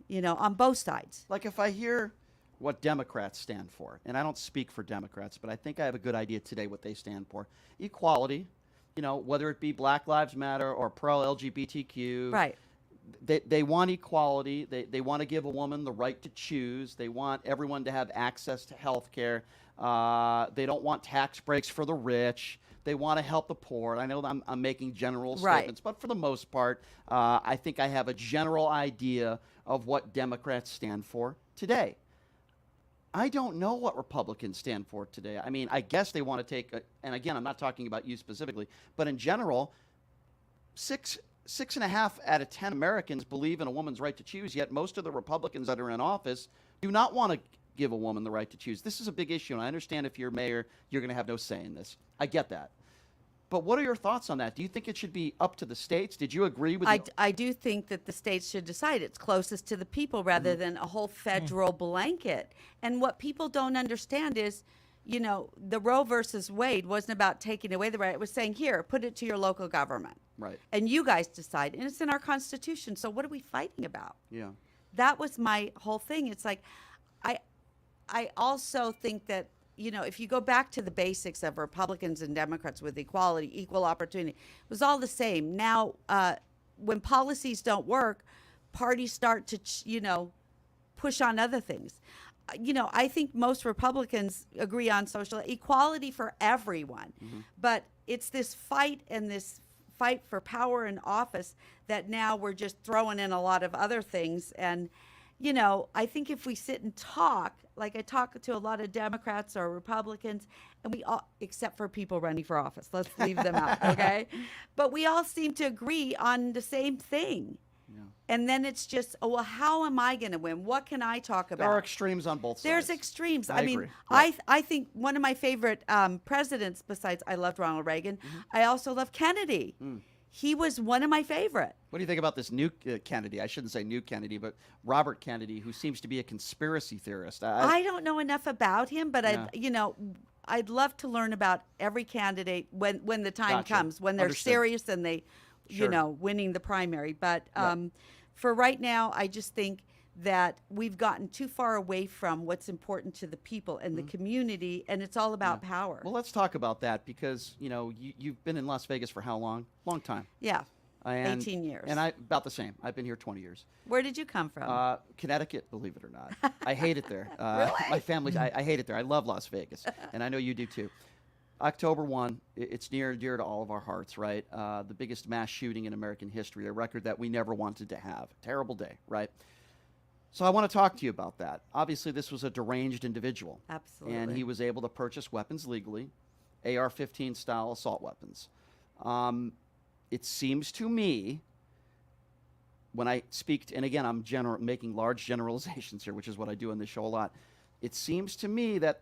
you know, on both sides. Like if I hear what Democrats stand for, and I don't speak for Democrats, but I think I have a good idea today what they stand for. Equality, you know, whether it be Black Lives Matter or pro-LGBTQ. Right. They want equality. They want to give a woman the right to choose. They want everyone to have access to health care. They don't want tax breaks for the rich. They want to help the poor. I know I'm making general statements, but for the most part, I think I have a general idea of what Democrats stand for today. I don't know what Republicans stand for today. I mean, I guess they want to take, and again, I'm not talking about you specifically, but in general, 6.5 out of 10 Americans believe in a woman's right to choose, yet most of the Republicans that are in office do not want to give a woman the right to choose. This is a big issue, and I understand if you're mayor, you're going to have no say in this. I get that. But what are your thoughts on that? Do you think it should be up to the states? Did you agree with I do think that the states should decide. It's closest to the people rather than a whole federal blanket. And what people don't understand is, you know, the Roe versus Wade wasn't about taking away the right. It was saying, here, put it to your local government. Right. And you guys decide. And it's in our Constitution. So what are we fighting about? Yeah. That was my whole thing. It's like, I also think that, you know, if you go back to the basics of Republicans and Democrats with equality, equal opportunity, it was all the same. Now, when policies don't work, parties start to, you know, push on other things. You know, I think most Republicans agree on social equality for everyone, but it's this fight and this fight for power and office that now we're just throwing in a lot of other things. And, you know, I think if we sit and talk, like I talk to a lot of Democrats or Republicans, and we all, except for people running for office, let's leave them out, okay? But we all seem to agree on the same thing. Yeah. And then it's just, oh, well, how am I going to win? What can I talk about? There are extremes on both sides. There's extremes. I mean, agree. Yeah. I think one of my favorite presidents, besides I loved Ronald Reagan, I also love Kennedy. He was one of my favorite. What do you think about this new Kennedy? I shouldn't say new Kennedy, but Robert Kennedy, who seems to be a conspiracy theorist. I don't know enough about him, but I'd love to learn about every candidate when the time comes, when they're serious and they, you know, winning the primary. But for right now, I just think that we've gotten too far away from what's important to the people and the community, and it's all about power. Well, let's talk about that because, you've been in Las Vegas for how long? Long time. Yeah, And, 18 years. And I about the same. I've been here 20 years. Where did you come from? Connecticut, believe it or not. I hate it there. Really? My family, I hate it there. I love Las Vegas, and I know you do too. October 1, it's near and dear to all of our hearts, right? The biggest mass shooting in American history, a record that we never wanted to have. Terrible day, right? So I want to talk to you about that. Obviously, this was a deranged individual. Absolutely. And he was able to purchase weapons legally, AR-15 style assault weapons. It seems to me, when I speak, and again, I'm making large generalizations here, which is what I do on this show a lot. It seems to me that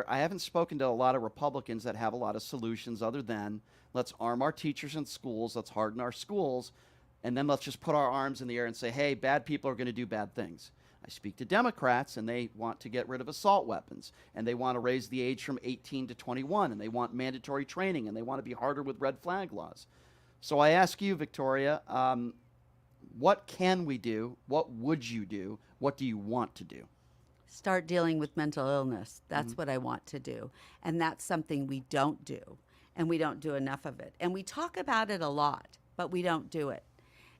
I haven't spoken to a lot of Republicans that have a lot of solutions other than let's arm our teachers in schools, let's harden our schools, and then let's just put our arms in the air and say, hey, bad people are going to do bad things. I speak to Democrats, and they want to get rid of assault weapons, and they want to raise the age from 18 to 21, and they want mandatory training, and they want to be harder with red flag laws. So I ask you, Victoria, what can we do? What would you do? What do you want to do? Start dealing with mental illness. That's what I want to do. And that's something we don't do, and we don't do enough of it. And we talk about it a lot, but we don't do it.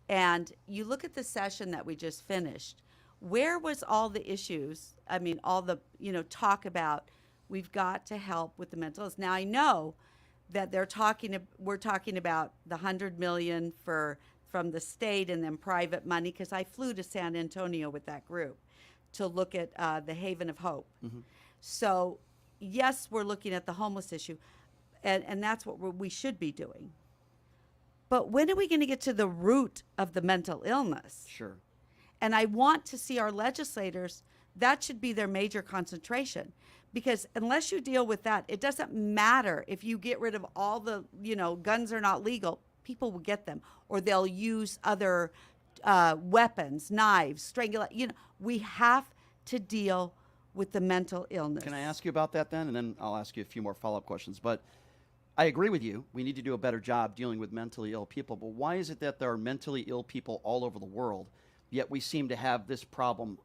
And you look at the session that we just finished. Where was all the issues? I mean, all the, talk about we've got to help with the mental illness. Now, I know that we're talking about the $100 million from the state and then private money, because I flew to San Antonio with that group to look at the Haven of Hope. So, yes, we're looking at the homeless issue, and that's what we should be doing. But when are we going to get to the root of the mental illness? Sure. And I want to see our legislators, that should be their major concentration. Because unless you deal with that, it doesn't matter if you get rid of all the, guns are not legal, people will get them. Or they'll use other weapons, knives, strangulation. We have to deal with the mental illness. Can I ask you about that then? And then I'll ask you a few more follow-up questions. But I agree with you. We need to do a better job dealing with mentally ill people. But why is it that there are mentally ill people all over the world, yet we seem to have this problem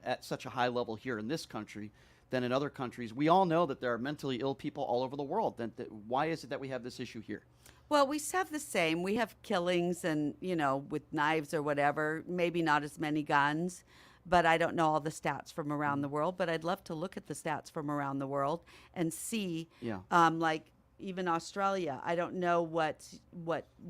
at such a high level here in this country than in other countries? We all know that there are mentally ill people all over the world. Then why is it that we have this issue here? Well, we have the same. We have killings and, with knives or whatever, maybe not as many guns, but I don't know all the stats from around the world. But I'd love to look at the stats from around the world and see, like, even Australia. I don't know what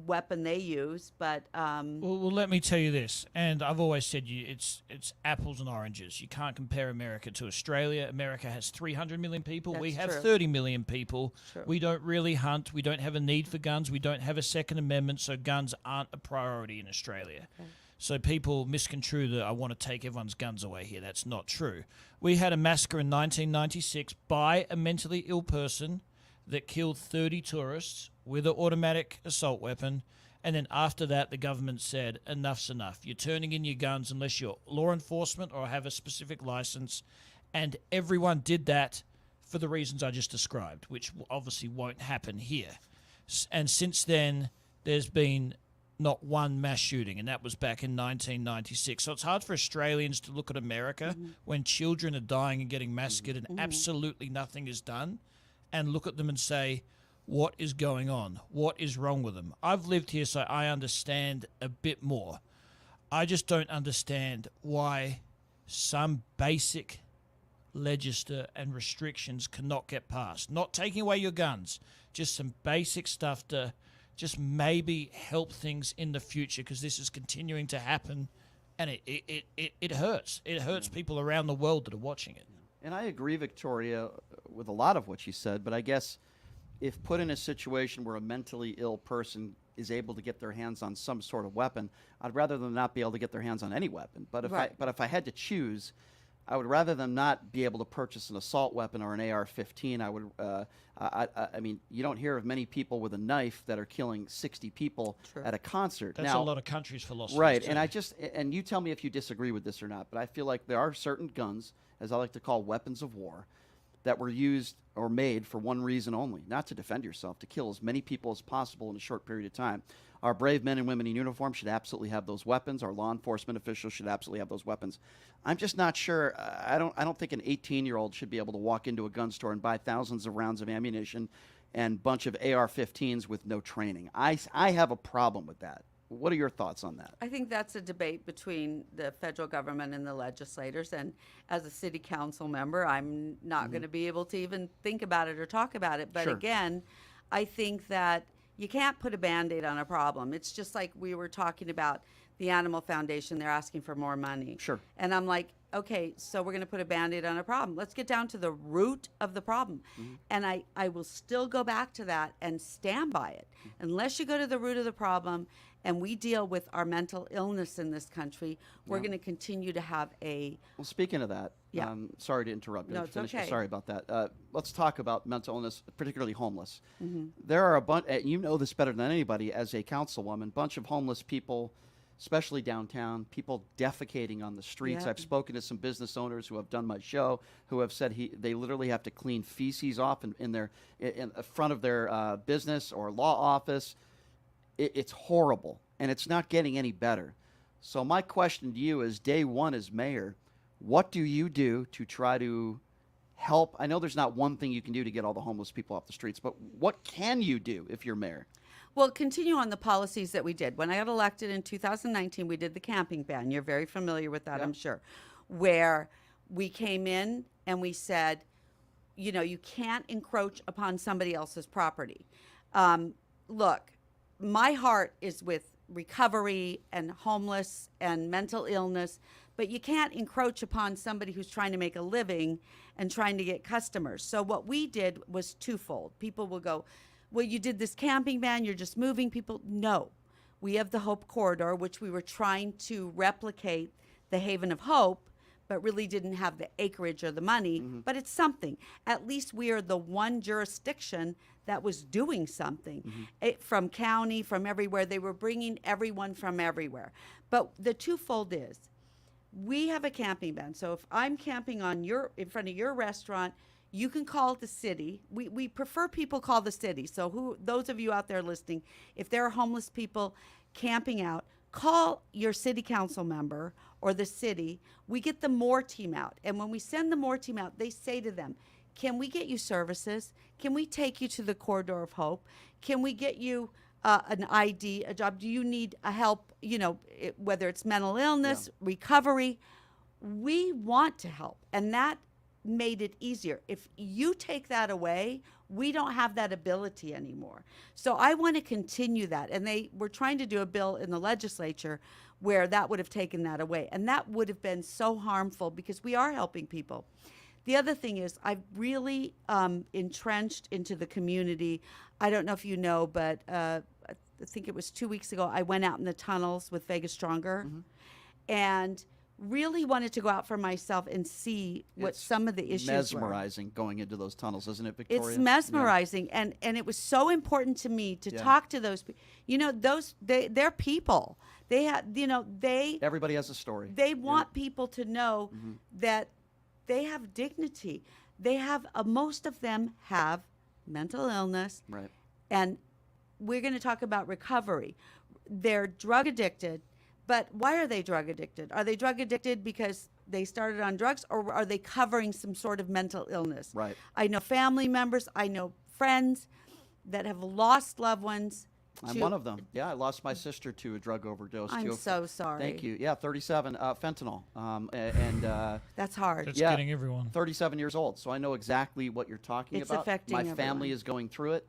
weapon they use, but well, let me tell you this, and I've always said it's apples and oranges. You can't compare America to Australia. America has 300 million people. We have 30 million people. True. We don't really hunt. We don't have a need for guns. We don't have a Second Amendment, so guns aren't a priority in Australia. Okay. So people misconstrue that I want to take everyone's guns away here. That's not true. We had a massacre in 1996 by a mentally ill person that killed 30 tourists with an automatic assault weapon. And then after that, the government said, enough's enough. You're turning in your guns unless you're law enforcement or have a specific license. And everyone did that for the reasons I just described, which obviously won't happen here. And since then, there's been not one mass shooting, and that was back in 1996. So it's hard for Australians to look at America when children are dying and getting massacred and absolutely nothing is done, and look at them and say, what is going on? What is wrong with them? I've lived here, so I understand a bit more. I just don't understand why some basic legislation and restrictions cannot get passed. Not taking away your guns, just some basic stuff to just maybe help things in the future, because this is continuing to happen, and it hurts. It hurts people around the world that are watching it. And I agree, Victoria, with a lot of what she said, but I guess if put in a situation where a mentally ill person is able to get their hands on some sort of weapon, I'd rather them not be able to get their hands on any weapon. But if I had to choose, I would rather them not be able to purchase an assault weapon or an AR-15. I mean, you don't hear of many people with a knife that are killing 60 people at a concert. That's now, a lot of countries' philosophy. Right, and you tell me if you disagree with this or not, but I feel like there are certain guns, as I like to call weapons of war, that were used or made for one reason only, not to defend yourself, to kill as many people as possible in a short period of time. Our brave men and women in uniform should absolutely have those weapons. Our law enforcement officials should absolutely have those weapons. I'm just not sure. I don't think an 18-year-old should be able to walk into a gun store and buy thousands of rounds of ammunition and a bunch of AR-15s with no training. I have a problem with that. What are your thoughts on that? I think that's a debate between the federal government and the legislators. And as a city council member, I'm not going to be able to even think about it or talk about it. But again, I think that you can't put a Band-Aid on a problem. It's just like we were talking about the Animal Foundation. They're asking for more money. Sure. And I'm like, okay, so we're going to put a Band-Aid on a problem. Let's get down to the root of the problem. And I will still go back to that and stand by it. Unless you go to the root of the problem and we deal with our mental illness in this country, we're going to continue to have a... Well, speaking of that, sorry to interrupt. No, it's okay. Sorry about that. Let's talk about mental illness, particularly homeless. There are a bunch, you know this better than anybody as a councilwoman, bunch of homeless people, especially downtown, people defecating on the streets. I've spoken to some business owners who have done my show, who have said they literally have to clean feces off in front of their business or law office. It's horrible, and it's not getting any better. So my question to you is, day one as mayor, what do you do to try to help? I know there's not one thing you can do to get all the homeless people off the streets, but what can you do if you're mayor? Well, continue on the policies that we did. When I got elected in 2019, we did the camping ban. You're very familiar with that, I'm sure, where we came in and we said, you know, you can't encroach upon somebody else's property. Look, my heart is with recovery and homeless and mental illness, but you can't encroach upon somebody who's trying to make a living and trying to get customers. So what we did was twofold. People will go, well, you did this camping ban, you're just moving people. No, we have the Hope Corridor, which we were trying to replicate the Haven of Hope, but really didn't have the acreage or the money, but it's something. At least we are the one jurisdiction that was doing something. From county, from everywhere, they were bringing everyone from everywhere. But the twofold is, we have a camping ban. So if I'm camping in front of your restaurant, you can call the city. We prefer people call the city. So those of you out there listening, if there are homeless people camping out, call your city council member or the city. We get the MORE team out. And when we send the MORE team out, they say to them, can we get you services? Can we take you to the Corridor of Hope? Can we get you an ID, a job? Do you need a help, whether it's mental illness, recovery? We want to help. And that made it easier. If you take that away, we don't have that ability anymore. So I want to continue that. And they were trying to do a bill in the legislature where that would have taken that away. And that would have been so harmful because we are helping people. The other thing is I've really entrenched into the community. I don't know if you know, but I think it was 2 weeks ago, I went out in the tunnels with Vegas Stronger and really wanted to go out for myself and see what some of the issues mesmerizing going into those tunnels, isn't it, Victoria? It's mesmerizing, and it was so important to me to talk to those people. They're people. They have, everybody has a story. They want people to know that they have dignity. They have, most of them have mental illness. Right. And we're going to talk about recovery. They're drug addicted. But why are they drug addicted? Are they drug addicted because they started on drugs, or are they covering some sort of mental illness? Right. I know family members, I know friends that have lost loved ones. I'm one of them. Yeah, I lost my sister to a drug overdose. I'm so sorry. Thank you. Yeah, 37, fentanyl. That's hard. That's getting everyone. 37 years old. So I know exactly what you're talking about. It's affecting my everyone. family is going through it.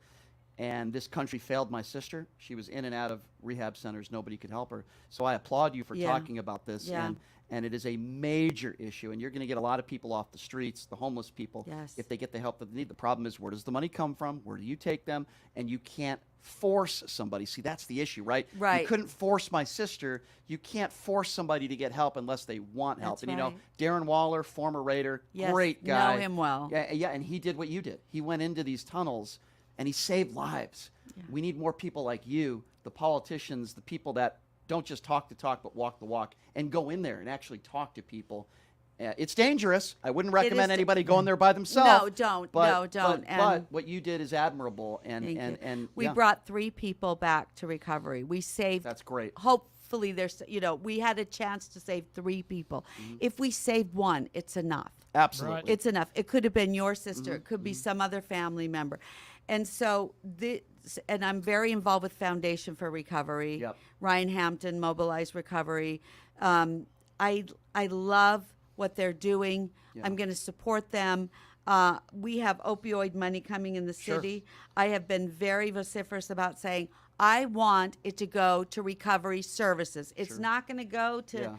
And this country failed my sister. She was in and out of rehab centers. Nobody could help her. So I applaud you for talking about this. Yeah. And it is a major issue. And you're going to get a lot of people off the streets, the homeless people, if they get the help that they need. The problem is, where does the money come from? Where do you take them? And you can't force somebody. See, that's the issue, right? Right. You couldn't force my sister. You can't force somebody to get help unless they want help. That's And right. Darren Waller, former Raider, Yes, great guy. know him well. Yeah, and he did what you did. He went into these tunnels and he saved lives. Yeah. We need more people like you, the politicians, the people that don't just talk the talk but walk the walk, and go in there and actually talk to people It's dangerous. I wouldn't recommend is anybody going there by themselves. No, don't. But, No, don't. But what you did is admirable. And we yeah. brought 3 people back to recovery. We saved. That's great. Hopefully, we had a chance to save 3 people. If we save 1, it's enough. Absolutely. Right. It's enough. It could have been your sister. It could be some other family member. And so, and I'm very involved with Foundation for Recovery. Yep. Ryan Hampton, Mobilize Recovery. I love what they're doing. Yeah. I'm going to support them. We have opioid money coming in the city. I have been very vociferous about saying, I want it to go to recovery services. It's not going to go to,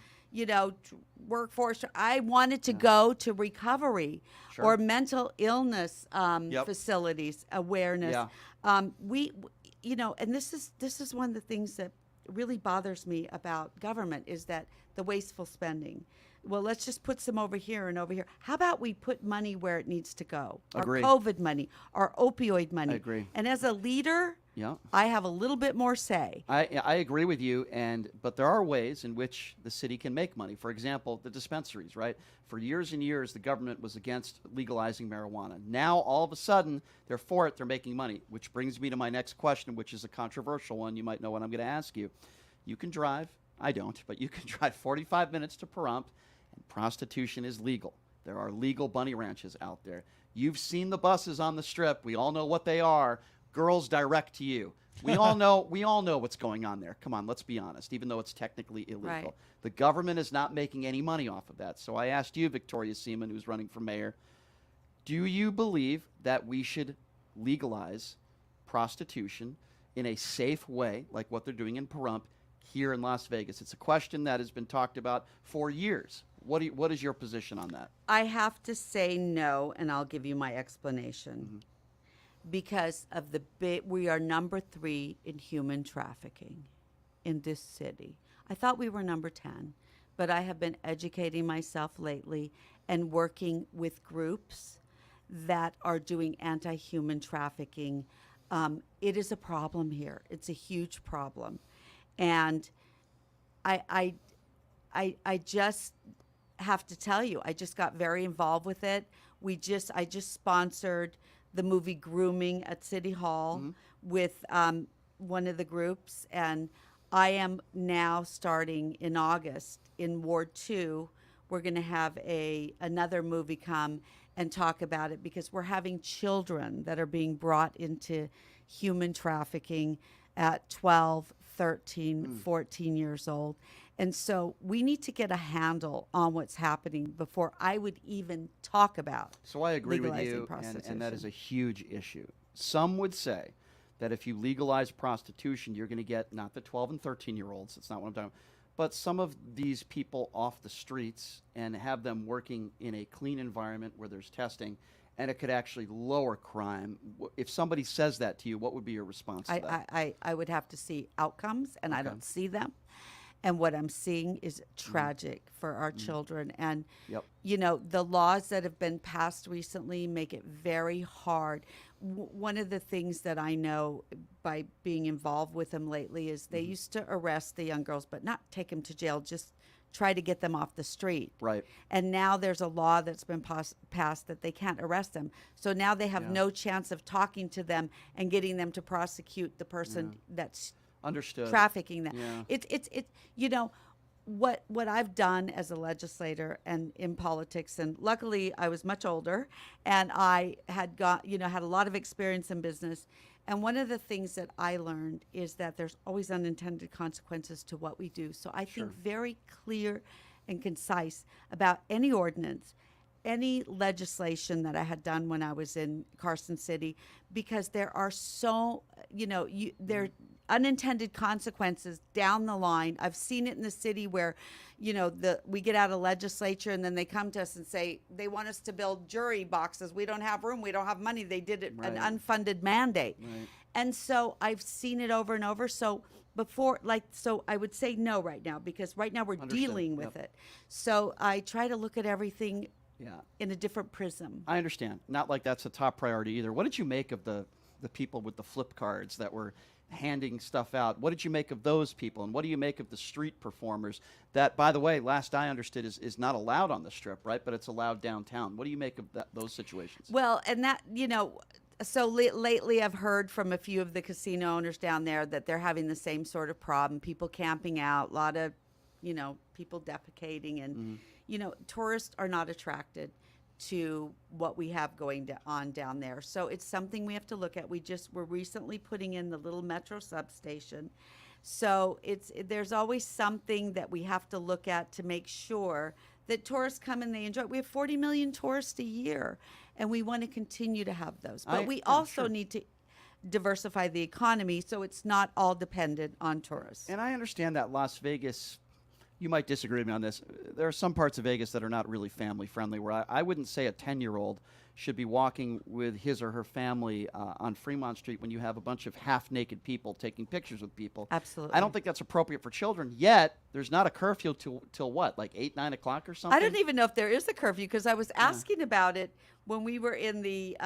workforce. I want it to go to recovery or mental illness facilities, awareness. Yeah. And this is one of the things that really bothers me about government is that the wasteful spending. Well, let's just put some over here and over here. How about we put money where it needs to go? Agree. Our COVID money, our opioid money. I agree. And as a leader, I have a little bit more say. I agree with you, but there are ways in which the city can make money. For example, the dispensaries, right? For years and years, the government was against legalizing marijuana. Now, all of a sudden, they're for it. They're making money, which brings me to my next question, which is a controversial one. You might know what I'm going to ask you. You can drive. I don't, but you can drive 45 minutes to Pahrump, and prostitution is legal. There are legal bunny ranches out there. You've seen the buses on the strip. We all know what they are. Girls direct to you. We all know what's going on there. Come on, let's be honest, even though it's technically illegal. Right. The government is not making any money off of that. So I asked you, Victoria Seaman, who's running for mayor, do you believe that we should legalize prostitution in a safe way, like what they're doing in Pahrump, here in Las Vegas? It's a question that has been talked about for years. What is your position on that? I have to say no, and I'll give you my explanation. Because of we are number 3 in human trafficking in this city. I thought we were number 10, but I have been educating myself lately and working with groups that are doing anti-human trafficking. It is a problem here. It's a huge problem. And I just have to tell you, I just got very involved with it. I just sponsored the movie Grooming at City Hall with one of the groups, and I am now starting in August in Ward 2. We're going to have another movie come and talk about it because we're having children that are being brought into human trafficking at 12, 13, 14 years old. And so we need to get a handle on what's happening before I would even talk about. So I agree with legalizing you, prostitution. and that is a huge issue. Some would say that if you legalize prostitution, you're going to get not the 12 and 13-year-olds, that's not what I'm talking about, but some of these people off the streets and have them working in a clean environment where there's testing, and it could actually lower crime. If somebody says that to you, what would be your response to that? I would have to see outcomes, and I don't see them. And what I'm seeing is tragic for our children. And, the laws that have been passed recently make it very hard. One of the things that I know by being involved with them lately is they used to arrest the young girls, but not take them to jail, just try to get them off the street. Right. And now there's a law that's been passed that they can't arrest them. So now they have no chance of talking to them and getting them to prosecute the person that's understood trafficking them. Yeah. It's what I've done as a legislator and in politics, and luckily I was much older and I had had a lot of experience in business. And one of the things that I learned is that there's always unintended consequences to what we do. So I think very clear and concise about any ordinance, any legislation that I had done when I was in Carson City, because there are there are unintended consequences down the line. I've seen it in the city where, we get out of legislature and then they come to us and say they want us to build jury boxes. We don't have room. We don't have money. They did it an unfunded mandate. Right. And so I've seen it over and over. So I would say no right now, because right now we're dealing with it. So I try to look at everything in a different prism. I understand. Not like that's a top priority either. What did you make of the people with the flip cards that were handing stuff out. What did you make of those people, and what do you make of the street performers that, by the way, last I understood, is not allowed on the Strip, right? But it's allowed downtown. What do you make of those situations? Well, and that, so lately I've heard from a few of the casino owners down there that they're having the same sort of problem. People camping out, a lot of, people defecating, and, tourists are not attracted to what we have going on down there. So it's something we have to look at. We're recently putting in the little metro substation. So there's always something that we have to look at to make sure that tourists come and they enjoy it. We have 40 million tourists a year, and we want to continue to have those. But we also need to diversify the economy so it's not all dependent on tourists. And I understand that Las Vegas, you might disagree with me on this. There are some parts of Vegas that are not really family friendly, where I wouldn't say a 10-year-old should be walking with his or her family on Fremont Street when you have a bunch of half-naked people taking pictures with people. Absolutely. I don't think that's appropriate for children, yet there's not a curfew till what, like 8, 9 o'clock or something? I don't even know if there is a curfew, because I was asking about it when we were in the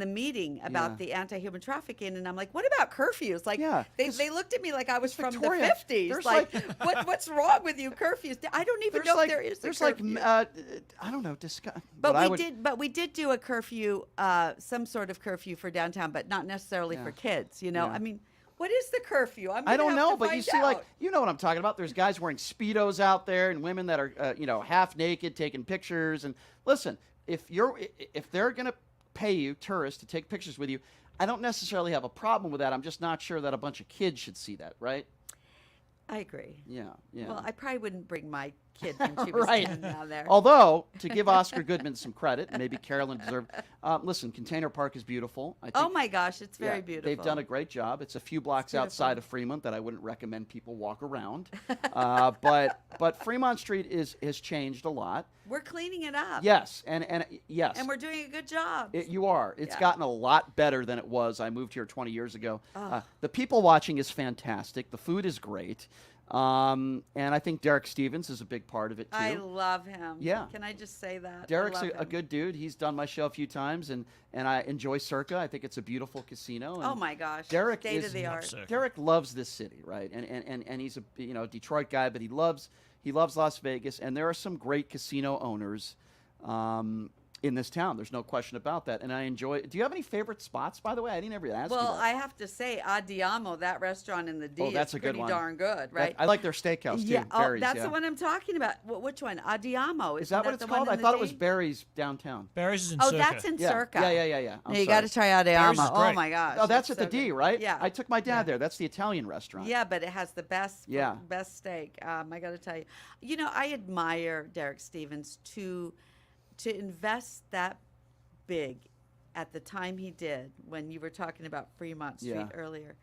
meeting about the anti-human trafficking, and I'm like, what about curfews? Like, they looked at me like I was from Victoria, the 50s. Like, what's wrong with you, curfews? I don't even know if there is a curfew. I don't know. But we did do a curfew, some sort of curfew for downtown, but not necessarily for kids. I mean, what is the curfew? I don't know, but you see, like, you know what I'm talking about. There's guys wearing Speedos out there and women that are, half naked taking pictures. And listen, if they're gonna pay you, tourists, to take pictures with you, I don't necessarily have a problem with that. I'm just not sure that a bunch of kids should see that, right? I agree. Yeah. Well, I probably wouldn't bring my kid when she was standing down there. Although, to give Oscar Goodman some credit, maybe Carolyn deserved. Listen, Container Park is beautiful. I think, oh my gosh, it's very beautiful. They've done a great job. It's a few blocks outside of Fremont that I wouldn't recommend people walk around. But Fremont Street has changed a lot. We're cleaning it up. Yes, and yes. And we're doing a good job. You are. It's gotten a lot better than it was. I moved here 20 years ago. The people watching is fantastic. The food is great. And I think Derek Stevens is a big part of it, too. I love him. Yeah. Can I just say that? Derek's a good dude. He's done my show a few times, and I enjoy Circa. I think it's a beautiful casino. And oh, my gosh. Derek State of the art. Derek loves this city, right? And he's a Detroit guy, but he loves Las Vegas, and there are some great casino owners in this town. There's no question about that, and I enjoy it. Do you have any favorite spots, by the way? I didn't ever ask you Well, that. I have to say, Adiamo, that restaurant in the D, that's is a good pretty one. darn good, right? I like their steakhouse, too. Yeah, Barry's, that's the one I'm talking about. Which one? Adiamo. Is that what it's called? I thought it was Barry's downtown. Barry's is in Oh, Circa. that's in Circa. Yeah. No, you got to try Adiamo. Oh, my gosh. Oh, that's at so the D, good. right? Yeah. I took my dad there. That's the Italian restaurant. Yeah, but it has the best steak. I got to tell you. I admire Derek Stevens to invest that big at the time he did when you were talking about Fremont Street earlier.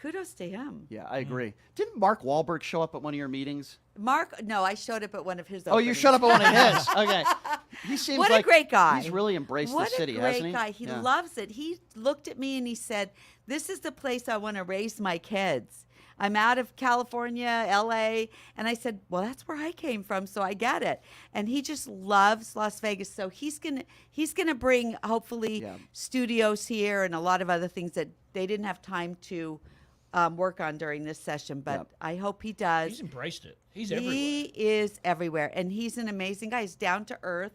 Kudos to him. Yeah, I agree. Didn't Mark Wahlberg show up at one of your meetings? No, I showed up at one of his openings. Oh, you showed up at one of his. Okay. He seems what like a great guy. He's really embraced the city, hasn't he? What a great guy. He loves it. He looked at me and he said, "This is the place I want to raise my kids. I'm out of California, LA." And I said, "Well, that's where I came from, so I get it." And he just loves Las Vegas. So he's gonna bring, hopefully, studios here and a lot of other things that they didn't have time to work on during this session. But I hope he does. He's embraced it. He's everywhere. He is everywhere. And he's an amazing guy. He's down to earth.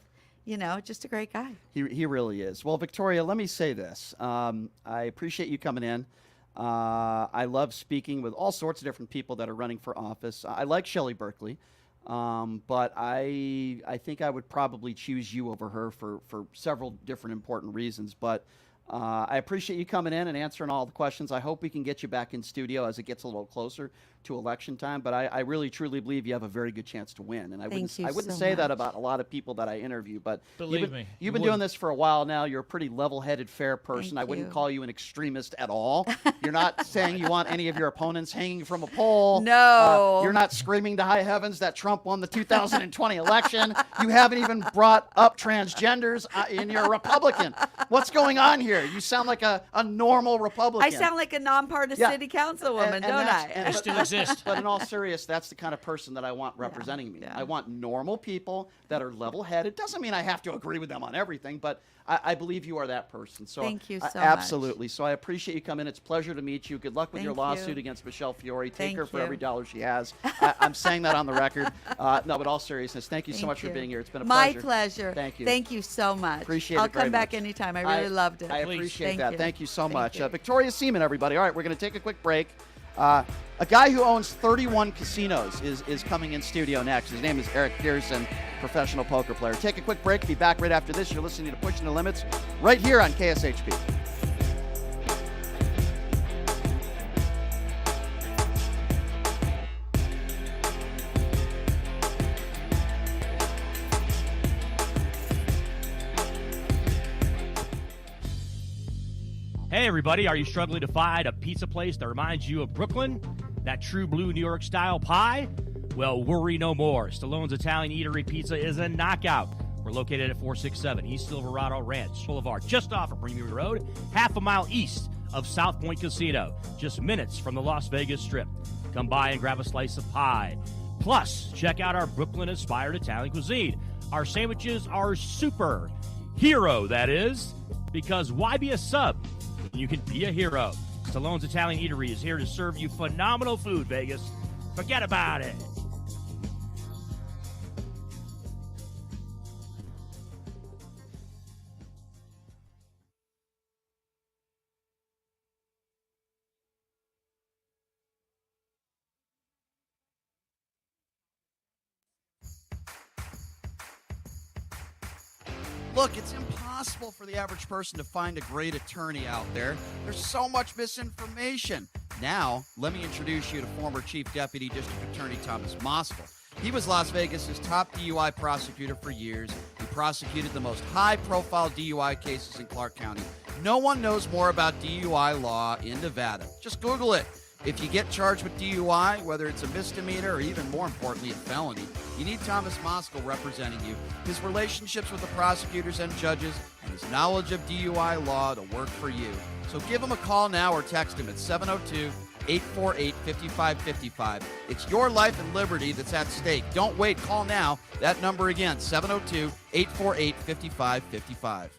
Just a great guy. He really is. Well, Victoria, let me say this. I appreciate you coming in. I love speaking with all sorts of different people that are running for office. I like Shelley Berkeley, but I think I would probably choose you over her for several different important reasons. But I appreciate you coming in and answering all the questions. I hope we can get you back in studio as it gets a little closer to election time. But I really, truly believe you have a very good chance to win. And I wouldn't say that about a lot of people that I interview. But believe me, you've been doing this for a while now. You're a pretty level-headed, fair person. I wouldn't call you an extremist at all. You're not saying you want any of your opponents hanging from a pole. No. You're not screaming to high heavens that Trump won the 2020 election. You haven't even brought up transgenders, and you're a Republican. What's going on here? You sound like a normal Republican. I sound like a nonpartisan city councilwoman, don't I? They still exist exist. But in all seriousness, that's the kind of person that I want representing me. I want normal people that are level-headed. Doesn't mean I have to agree with them on everything, but I believe you are that person. So thank you so much. Absolutely. So I appreciate you coming. It's a pleasure to meet you. Good luck with your Thank lawsuit you. against Michelle Fiore. Take Thank her for you. every dollar she has. I'm saying that on the record. No, but all seriousness, thank you so much for being here. It's been a My pleasure. pleasure. Thank you. Thank you so much. Appreciate I'll it very come back much. anytime. I really loved it. I appreciate Thank that. you. Thank you so much. you. Victoria Seaman, everybody. All right, we're going to take a quick break. A guy who owns 31 casinos is coming in studio next. His name is Eric Persson, professional poker player. Take a quick break. Be back right after this. You're listening to Pushing the Limits right here on KSHP. Hey, everybody, are you struggling to find a pizza place that reminds you of Brooklyn? That true blue New York style pie? Well, worry no more. Stallone's Italian Eatery Pizza is a knockout. We're located at 467 East Silverado Ranch Boulevard, just off of Premium Road, half a mile east of South Point Casino, just minutes from the Las Vegas Strip. Come by and grab a slice of pie. Plus, check out our Brooklyn-inspired Italian cuisine. Our sandwiches are super. Hero, that is. Because why be a sub? You can be a hero. Stallone's Italian Eatery is here to serve you phenomenal food, Vegas. Forget about it. Look, it's impossible for the average person to find a great attorney out there. There's so much misinformation. Now, let me introduce you to former Chief Deputy District Attorney Thomas Moskal. He was Las Vegas's top DUI prosecutor for years. He prosecuted the most high-profile DUI cases in Clark County. No one knows more about DUI law in Nevada. Just Google it. If you get charged with DUI, whether it's a misdemeanor or even more importantly, a felony, you need Thomas Moskal representing you. His relationships with the prosecutors and judges and his knowledge of DUI law to work for you. So give him a call now or text him at 702-848-5555. It's your life and liberty that's at stake. Don't wait. Call now. That number again, 702-848-5555.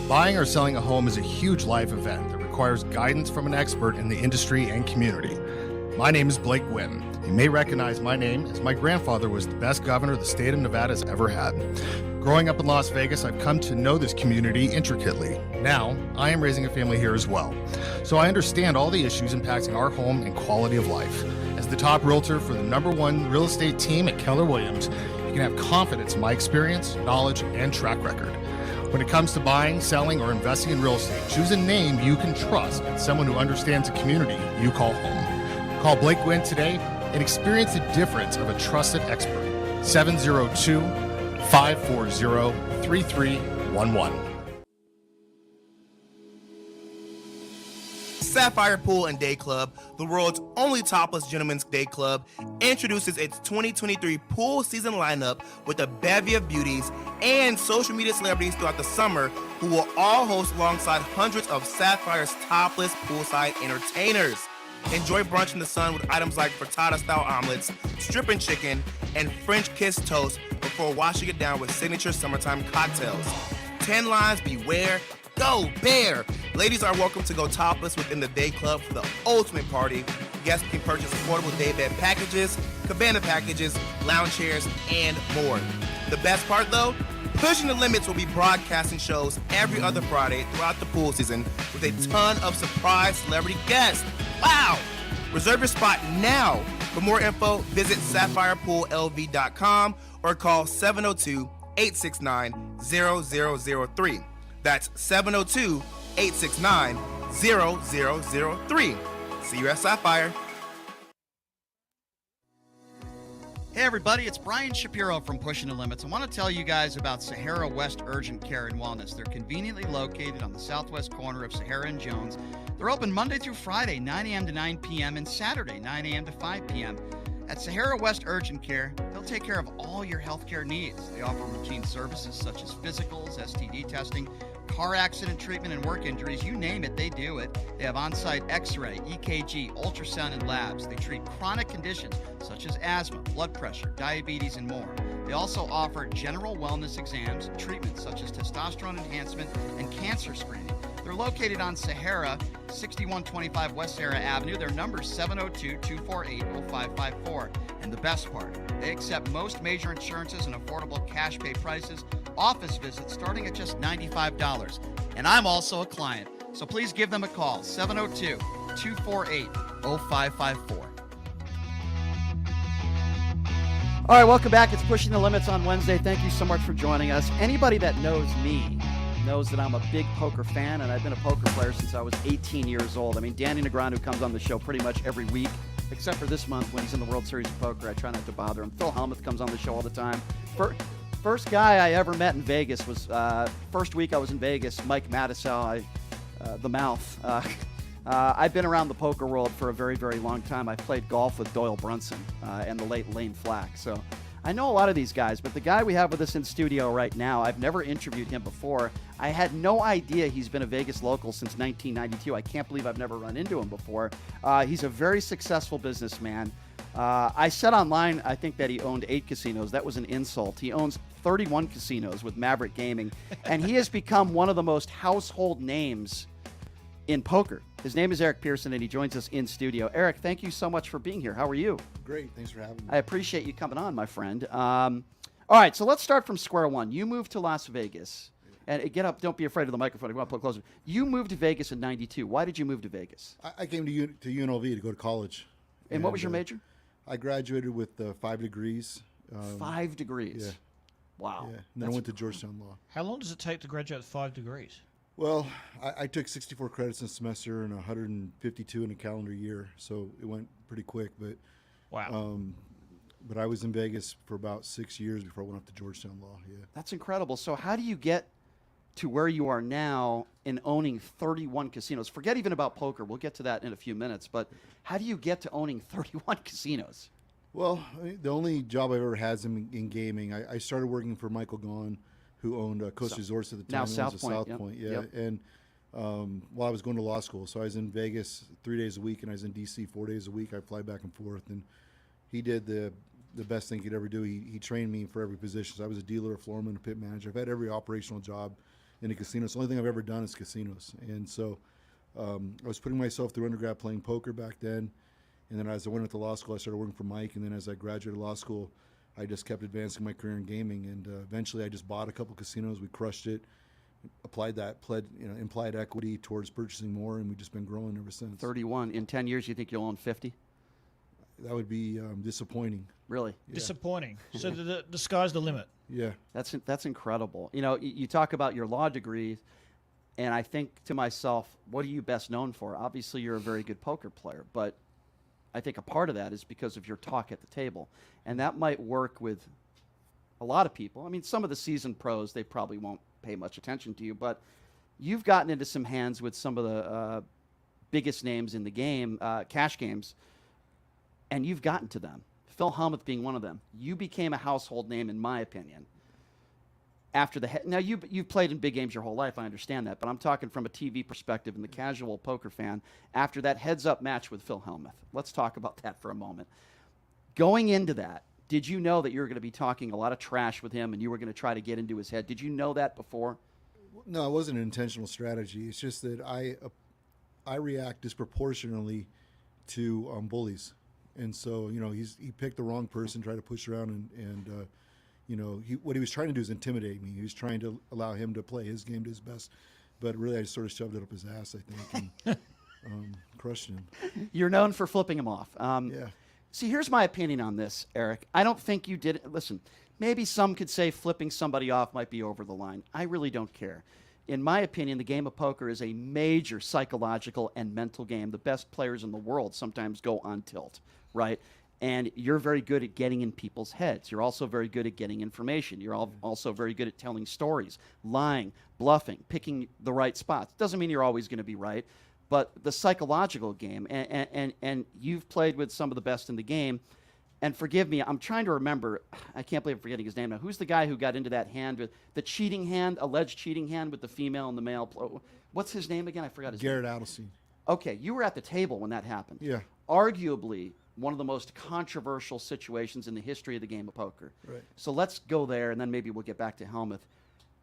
Buying or selling a home is a huge life event that requires guidance from an expert in the industry and community. My name is Blake Wynn. You may recognize my name as my grandfather was the best governor the state of Nevada has ever had. Growing up in Las Vegas, I've come to know this community intricately. Now, I am raising a family here as well, so I understand all the issues impacting our home and quality of life. As the top realtor for the #1 real estate team at Keller Williams, you can have confidence in my experience, knowledge, and track record. When it comes to buying, selling, or investing in real estate, choose a name you can trust and someone who understands the community you call home. Call Blake Wynn today and experience the difference of a trusted expert. 702-540-3311. Sapphire Pool and Day Club, the world's only topless gentlemen's day club, introduces its 2023 pool season lineup with a bevy of beauties and social media celebrities throughout the summer who will all host alongside hundreds of Sapphire's topless poolside entertainers. Enjoy brunch in the sun with items like frittata-style omelets, stripping chicken, and French kiss toast before washing it down with signature summertime cocktails. 10 lines beware. Go Bear! Ladies are welcome to go topless within the day club for the ultimate party. Guests can purchase affordable day bed packages, cabana packages, lounge chairs, and more. The best part though? Pushing the Limits will be broadcasting shows every other Friday throughout the pool season with a ton of surprise celebrity guests. Wow! Reserve your spot now. For more info, visit sapphirepoolLV.com or call 702-869-0003. That's 702-869-0003. See you at Sapphire. Hey everybody, it's Brian Shapiro from Pushing the Limits. I want to tell you guys about Sahara West Urgent Care and Wellness. They're conveniently located on the southwest corner of Sahara and Jones. They're open Monday through Friday, 9 a.m. to 9 p.m. and Saturday, 9 a.m. to 5 p.m. At Sahara West Urgent Care, they'll take care of all your healthcare needs. They offer routine services such as physicals, STD testing, car accident treatment and work injuries, you name it, they do it. They have on-site x-ray, EKG, ultrasound, and labs. They treat chronic conditions such as asthma, blood pressure, diabetes, and more. They also offer general wellness exams, treatments such as testosterone enhancement and cancer screening. They're located on Sahara, 6125 West Sahara Avenue. Their number is 702-248-0554. And the best part, they accept most major insurances and affordable cash pay prices. Office visits starting at just $95. And I'm also a client, so please give them a call, 702-248-0554. All right, welcome back. It's Pushing the Limits on Wednesday. Thank you so much for joining us. Anybody that knows me knows that I'm a big poker fan, and I've been a poker player since I was 18 years old. I mean, Danny Negron, comes on the show pretty much every week, except for this month when he's in the World Series of Poker. I try not to bother him. Phil Hellmuth comes on the show all the time. First guy I ever met in Vegas was, first week I was in Vegas, Mike Mattisau, the Mouth. I've been around the poker world for a very, very long time. I played golf with Doyle Brunson and the late Lane Flack. So I know a lot of these guys, but the guy we have with us in studio right now, I've never interviewed him before. I had no idea he's been a Vegas local since 1992. I can't believe I've never run into him before. He's a very successful businessman. I said online, I think, that he owned 8 casinos. That was an insult. He owns 31 casinos with Maverick Gaming, and he has become one of the most household names in poker. His name is Eric Persson, and he joins us in studio. Eric, thank you so much for being here. How are you? Great. Thanks for having me. I appreciate you coming on, my friend. All right, so let's start from square one. You moved to Las Vegas. And get up. Don't be afraid of the microphone. I want to put closer. You moved to Vegas in '92. Why did you move to Vegas? I came to UNLV to go to college. And what was your major? I graduated with 5 degrees. 5 degrees? Yeah. Wow. Yeah. And then I went to Georgetown Law. How long does it take to graduate with 5 degrees? Well, I took 64 credits in a semester and 152 in a calendar year, so it went pretty quick. But wow. But I was in Vegas for about 6 years before I went up to Georgetown Law. Yeah. That's incredible. So how do you get to where you are now in owning 31 casinos? Forget even about poker. We'll get to that in a few minutes. But how do you get to owning 31 casinos? Well, the only job I've ever had is in gaming. I started working for Michael Gaughan, who owned Coast Resorts at the time. Now South Point. South Point, yeah. Yep. And while I was going to law school, so I was in Vegas 3 days a week, and I was in D.C. 4 days a week. I fly back and forth, and he did the best thing he could ever do. He trained me for every position. So I was a dealer, a floorman, a pit manager. I've had every operational job in a casino. It's the only thing I've ever done is casinos. And so I was putting myself through undergrad playing poker back then. And then as I went into law school, I started working for Mike. And then as I graduated law school, I just kept advancing my career in gaming. And eventually I just bought a couple casinos. We crushed it, applied that, implied equity towards purchasing more, and we've just been growing ever since. 31. In 10 years, you think you'll own 50? That would be disappointing. Really? Yeah. Disappointing. So the sky's the limit. Yeah. That's incredible. You know, you talk about your law degree, and I think to myself, what are you best known for? Obviously, you're a very good poker player, but I think a part of that is because of your talk at the table. And that might work with a lot of people. I mean, some of the seasoned pros, they probably won't pay much attention to you, but you've gotten into some hands with some of the biggest names in the game, cash games, and you've gotten to them. Phil Hellmuth being one of them. You became a household name, in my opinion. After now you've played in big games your whole life, I understand that, but I'm talking from a TV perspective and the casual poker fan. After that heads-up match with Phil Hellmuth, let's talk about that for a moment. Going into that, did you know that you were going to be talking a lot of trash with him and you were going to try to get into his head? Did you know that before? No, it wasn't an intentional strategy. It's just that I react disproportionately to bullies. And so, he picked the wrong person, tried to push around, and what he was trying to do is intimidate me. He was trying to allow him to play his game to his best. But really, I just sort of shoved it up his ass, I think, and crushed him. You're known for flipping him off. Yeah. See, here's my opinion on this, Eric. I don't think you did it. Listen, maybe some could say flipping somebody off might be over the line. I really don't care. In my opinion, the game of poker is a major psychological and mental game. The best players in the world sometimes go on tilt, right? And you're very good at getting in people's heads. You're also very good at getting information. You're also very good at telling stories, lying, bluffing, picking the right spots. Doesn't mean you're always going to be right, but the psychological game, and you've played with some of the best in the game. And forgive me, I'm trying to remember. I can't believe I'm forgetting his name now. Who's the guy who got into that hand with the cheating hand, alleged cheating hand with the female and the male? What's his name again? I forgot his Garrett name. Adelstein. Okay, you were at the table when that happened. Yeah. Arguably one of the most controversial situations in the history of the game of poker. Right. So let's go there, and then maybe we'll get back to Helmuth.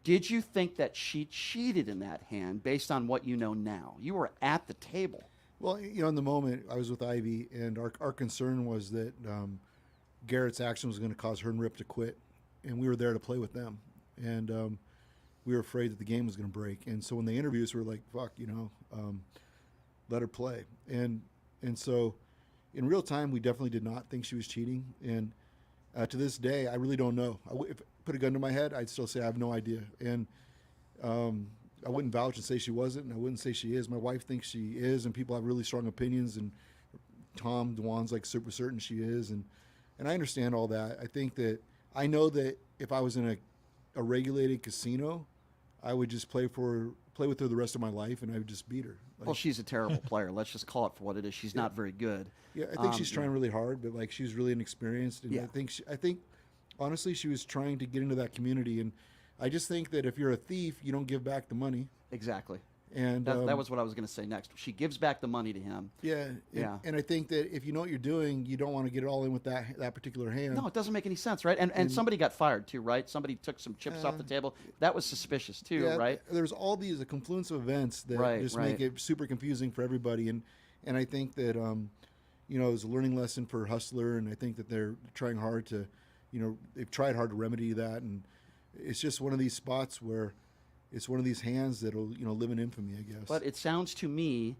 Did you think that she cheated in that hand based on what you know now? You were at the table. Well, in the moment, I was with Ivy, and our concern was that Garrett's action was going to cause her and Rip to quit, and we were there to play with them. And we were afraid that the game was going to break. And so when they interviewed us, we were like, fuck, let her play. And so in real time, we definitely did not think she was cheating. And to this day, I really don't know. If I put a gun to my head, I'd still say I have no idea. And I wouldn't vouch and say she wasn't, and I wouldn't say she is. My wife thinks she is, and people have really strong opinions. And Tom DeWan's like super certain she is, and I understand all that. I know that if I was in a regulated casino, I would just play with her the rest of my life, and I would just beat her. Well, she's a terrible player. Let's just call it for what it is. She's not very good. Yeah, I think she's trying really hard, but she's really inexperienced. And I think honestly, she was trying to get into that community, and I just think that if you're a thief, you don't give back the money. Exactly. And that was what I was going to say next. She gives back the money to him. Yeah. And I think that if you know what you're doing, you don't want to get it all in with that particular hand. No, it doesn't make any sense, right? And somebody got fired too, right? Somebody took some chips off the table. That was suspicious too, right? There's all a confluence of events that just make it super confusing for everybody. And I think that it was a learning lesson for Hustler, and I think that they're trying hard to, they've tried hard to remedy that, and it's just one of these spots where it's one of these hands that'll, live in infamy, I guess. But it sounds to me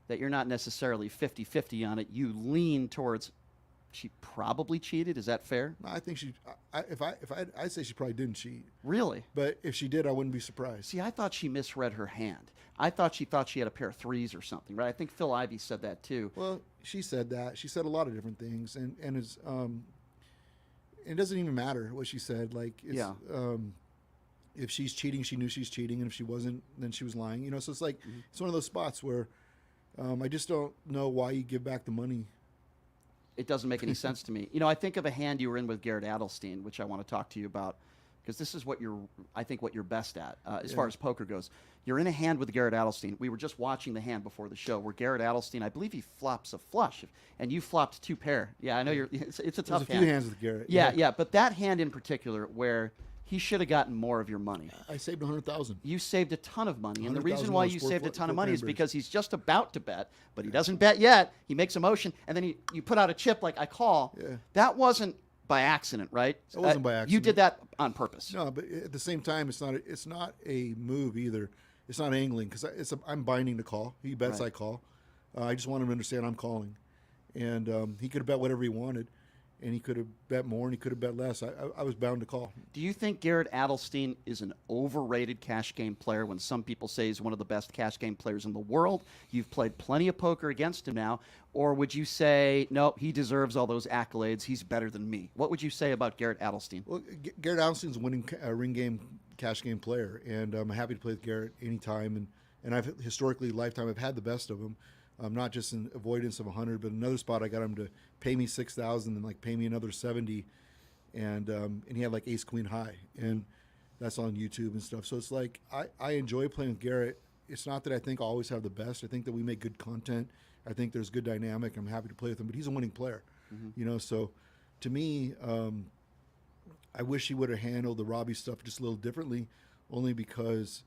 that you're not necessarily 50-50 on it. You lean towards she probably cheated. Is that fair? No, I think I'd say she probably didn't cheat. Really? But if she did, I wouldn't be surprised. See, I thought she misread her hand. I thought she had a pair of threes or something, right? I think Phil Ivey said that too. Well, she said that. She said a lot of different things, and it's it doesn't even matter what she said. If she's cheating, she knew she's cheating, and if she wasn't, then she was lying. So it's it's one of those spots where I just don't know why you give back the money. It doesn't make any sense to me. I think of a hand you were in with Garrett Adelstein, which I want to talk to you about, because this is what you're best at as far as poker goes. You're in a hand with Garrett Adelstein. We were just watching the hand before the show where Garrett Adelstein, I believe he flops a flush, and you flopped two pair. Yeah, I know it's a tough hand. There's a few hands with Garrett. Yeah, but that hand in particular where he should have gotten more of your money. I saved $100,000. You saved a ton of money, and the reason why you saved a ton of money is because he's just about to bet, but he doesn't bet yet. He makes a motion, and then you put out a chip like I call. Yeah. That wasn't by accident, right? It wasn't by accident. You did that on purpose. No, but at the same time, it's not a move either. It's not angling because I'm binding to call. He bets, I call. I just want him to understand I'm calling, and he could have bet whatever he wanted. And he could have bet more, and he could have bet less. I was bound to call. Do you think Garrett Adelstein is an overrated cash game player when some people say he's one of the best cash game players in the world? You've played plenty of poker against him now. Or would you say, no, he deserves all those accolades. He's better than me. What would you say about Garrett Adelstein? Well, Garrett Adelstein's a winning ring game, cash game player, and I'm happy to play with Garrett anytime. And I've historically, lifetime, I've had the best of him. Not just in avoidance of 100, but another spot I got him to pay me 6,000 and pay me another 70, and he had ace queen high, and that's on YouTube and stuff. So it's I enjoy playing with Garrett. It's not that I think I always have the best. I think that we make good content. I think there's good dynamic. I'm happy to play with him, but he's a winning player, So to me, I wish he would have handled the Robbie stuff just a little differently, only because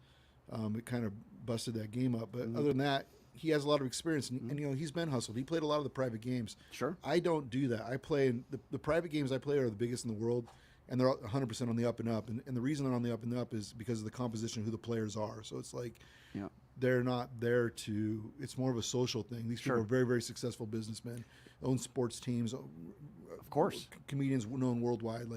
it kind of busted that game up. But other than that, he has a lot of experience, and he's been hustled. He played a lot of the private games. Sure. I don't do that. I play the private games I play are the biggest in the world, and they're 100% on the up and up. And the reason they're on the up and up is because of the composition of who the players are. So it's they're not there to. It's more of a social thing. These people are very, very successful businessmen, own sports teams. Of course, comedians known worldwide.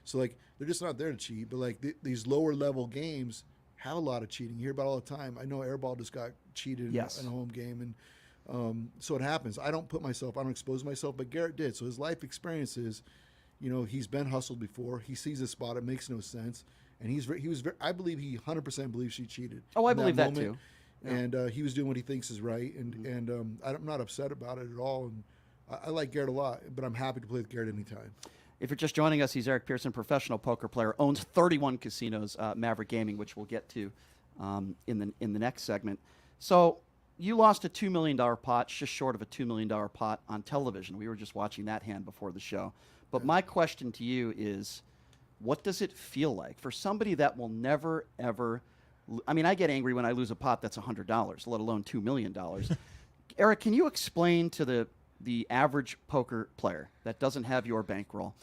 So they're just not there to cheat. But these lower level games have a lot of cheating. You hear about it all the time. I know Airball just got cheated in a home game, and so it happens. I don't expose myself, but Garrett did. So his life experience is, he's been hustled before. He sees a spot, it makes no sense, and I believe he 100% believes she cheated. Oh, I believe that too. Yeah. And he was doing what he thinks is right, and I'm not upset about it at all. I like Garrett a lot, but I'm happy to play with Garrett anytime. If you're just joining us, he's Eric Persson, professional poker player, owns 31 casinos, Maverick Gaming, which we'll get to in the next segment. So you lost a $2 million pot, just short of a $2 million pot on television. We were just watching that hand before the show. But my question to you is, what does it feel like for somebody that will never, ever – I mean, I get angry when I lose a pot that's $100, let alone $2 million. Eric, can you explain to the average poker player that doesn't have your bankroll,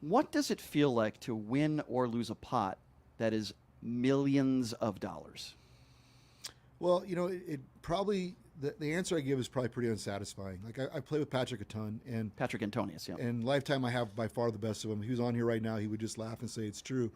what does it feel like to win or lose a pot that is millions of dollars? Well, it probably the answer I give is probably pretty unsatisfying. Like I play with Patrick a ton, and Patrick Antonius, yeah. And lifetime, I have by far the best of him. If he was on here right now, he would just laugh and say it's true.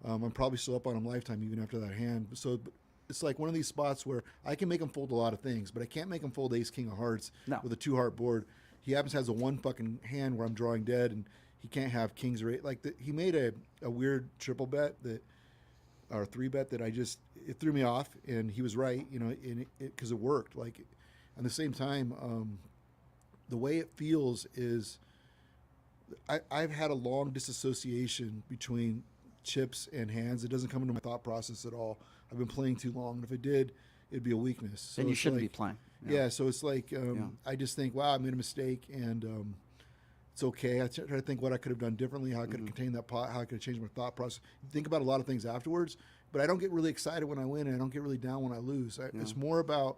I'm probably still up on him lifetime even after that hand. So it's like one of these spots where I can make him fold a lot of things, but I can't make him fold ace king of hearts with a 2-heart board. He happens to has a 1 fucking hand where I'm drawing dead, and he can't have kings or eight. Like he made a weird triple bet or 3-bet that it threw me off, and he was right, because it worked. Like at the same time, the way it feels is I've had a long disassociation between chips and hands. It doesn't come into my thought process at all. I've been playing too long, and if it did, it'd be a weakness. So then you shouldn't be playing. Yeah, so it's like I just think, wow, I made a mistake, and it's okay. I try to think what I could have done differently, how I could have contained that pot, how I could have changed my thought process. Think about a lot of things afterwards, but I don't get really excited when I win, and I don't get really down when I lose. It's more about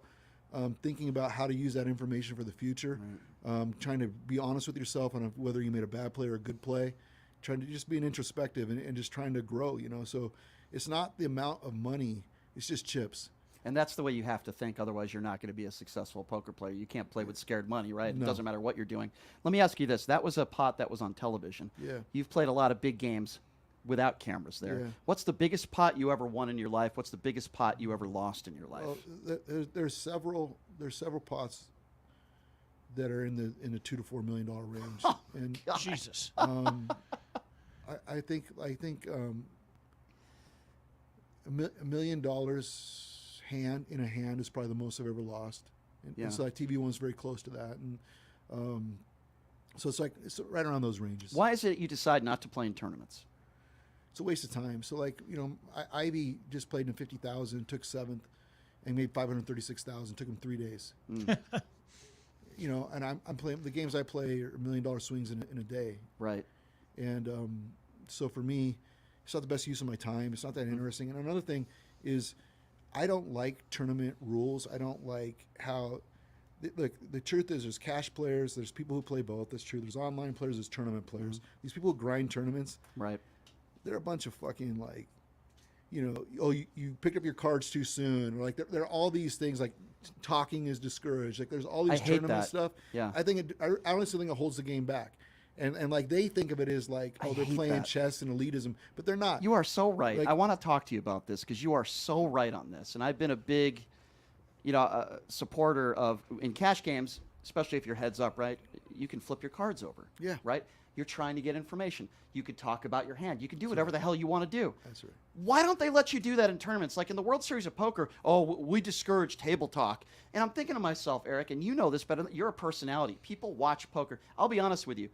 thinking about how to use that information for the future, trying to be honest with yourself on whether you made a bad play or a good play, trying to just being introspective and just trying to grow, So it's not the amount of money, it's just chips. And that's the way you have to think. Otherwise, you're not going to be a successful poker player. You can't play with scared money, right? No. It doesn't matter what you're doing. Let me ask you this. That was a pot that was on television. Yeah. You've played a lot of big games without cameras there. Yeah. What's the biggest pot you ever won in your life? What's the biggest pot you ever lost in your life? Well, there's several pots that are in the $2 to $4 million range. Oh, and God. Jesus. I think $1 million hand in a hand is probably the most I've ever lost. And so like TV one's very close to that, and so it's right around those ranges. Why is it you decide not to play in tournaments? It's a waste of time. So like Ivy just played in 50,000, took 7th, and made 536,000. Took him 3 days. And I'm playing the games I play are $1 million swings in a day. Right. And so for me, it's not the best use of my time. It's not that interesting. And another thing is, I don't like tournament rules. I don't like how. The truth is, there's cash players. There's people who play both. That's true. There's online players. There's tournament players. These people who grind tournaments. Right. They're a bunch of fucking like, you picked up your cards too soon. Or like there are all these things like talking is discouraged. Like there's all these tournament stuff. Yeah. I think I honestly think it holds the game back. And like they think of it as like, they're playing chess and elitism, but they're not. You are so right. Like, I want to talk to you about this because you are so right on this. And I've been a big, supporter of in cash games, especially if you're heads up, right? You can flip your cards over. Yeah. Right. You're trying to get information. You could talk about your hand. You can do whatever the hell you want to do. That's right. Why don't they let you do that in tournaments? Like in the World Series of Poker, we discourage table talk. And I'm thinking to myself, Eric, and you know this better. You're a personality. People watch poker. I'll be honest with you.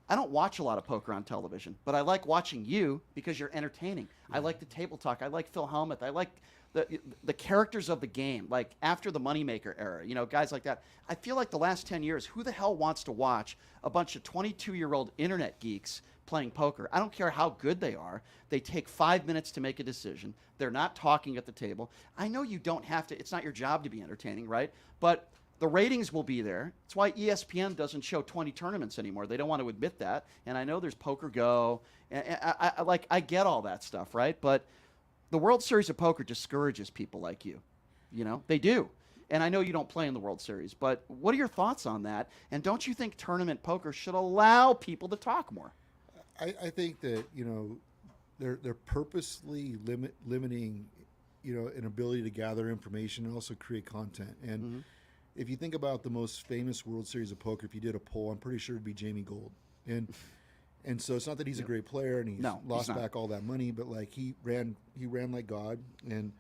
I don't watch a lot of poker on television, but I like watching you because you're entertaining. I like the table talk. I like Phil Hellmuth. I like the characters of the game, like after the Moneymaker era, guys like that. I feel like the last 10 years, who the hell wants to watch a bunch of 22-year-old internet geeks playing poker? I don't care how good they are. They take 5 minutes to make a decision. They're not talking at the table. I know you don't have to. It's not your job to be entertaining, right? But the ratings will be there. That's why ESPN doesn't show 20 tournaments anymore. They don't want to admit that. And I know there's Poker Go. And I get all that stuff, right? But the World Series of Poker discourages people like you. They do. And I know you don't play in the World Series, but what are your thoughts on that? And don't you think tournament poker should allow people to talk more? I think that, they're purposely limiting, an ability to gather information and also create content. And if you think about the most famous World Series of Poker, if you did a poll, I'm pretty sure it'd be Jamie Gold. And so it's not that he's a great player and he's lost back all that money, but like he ran like God, and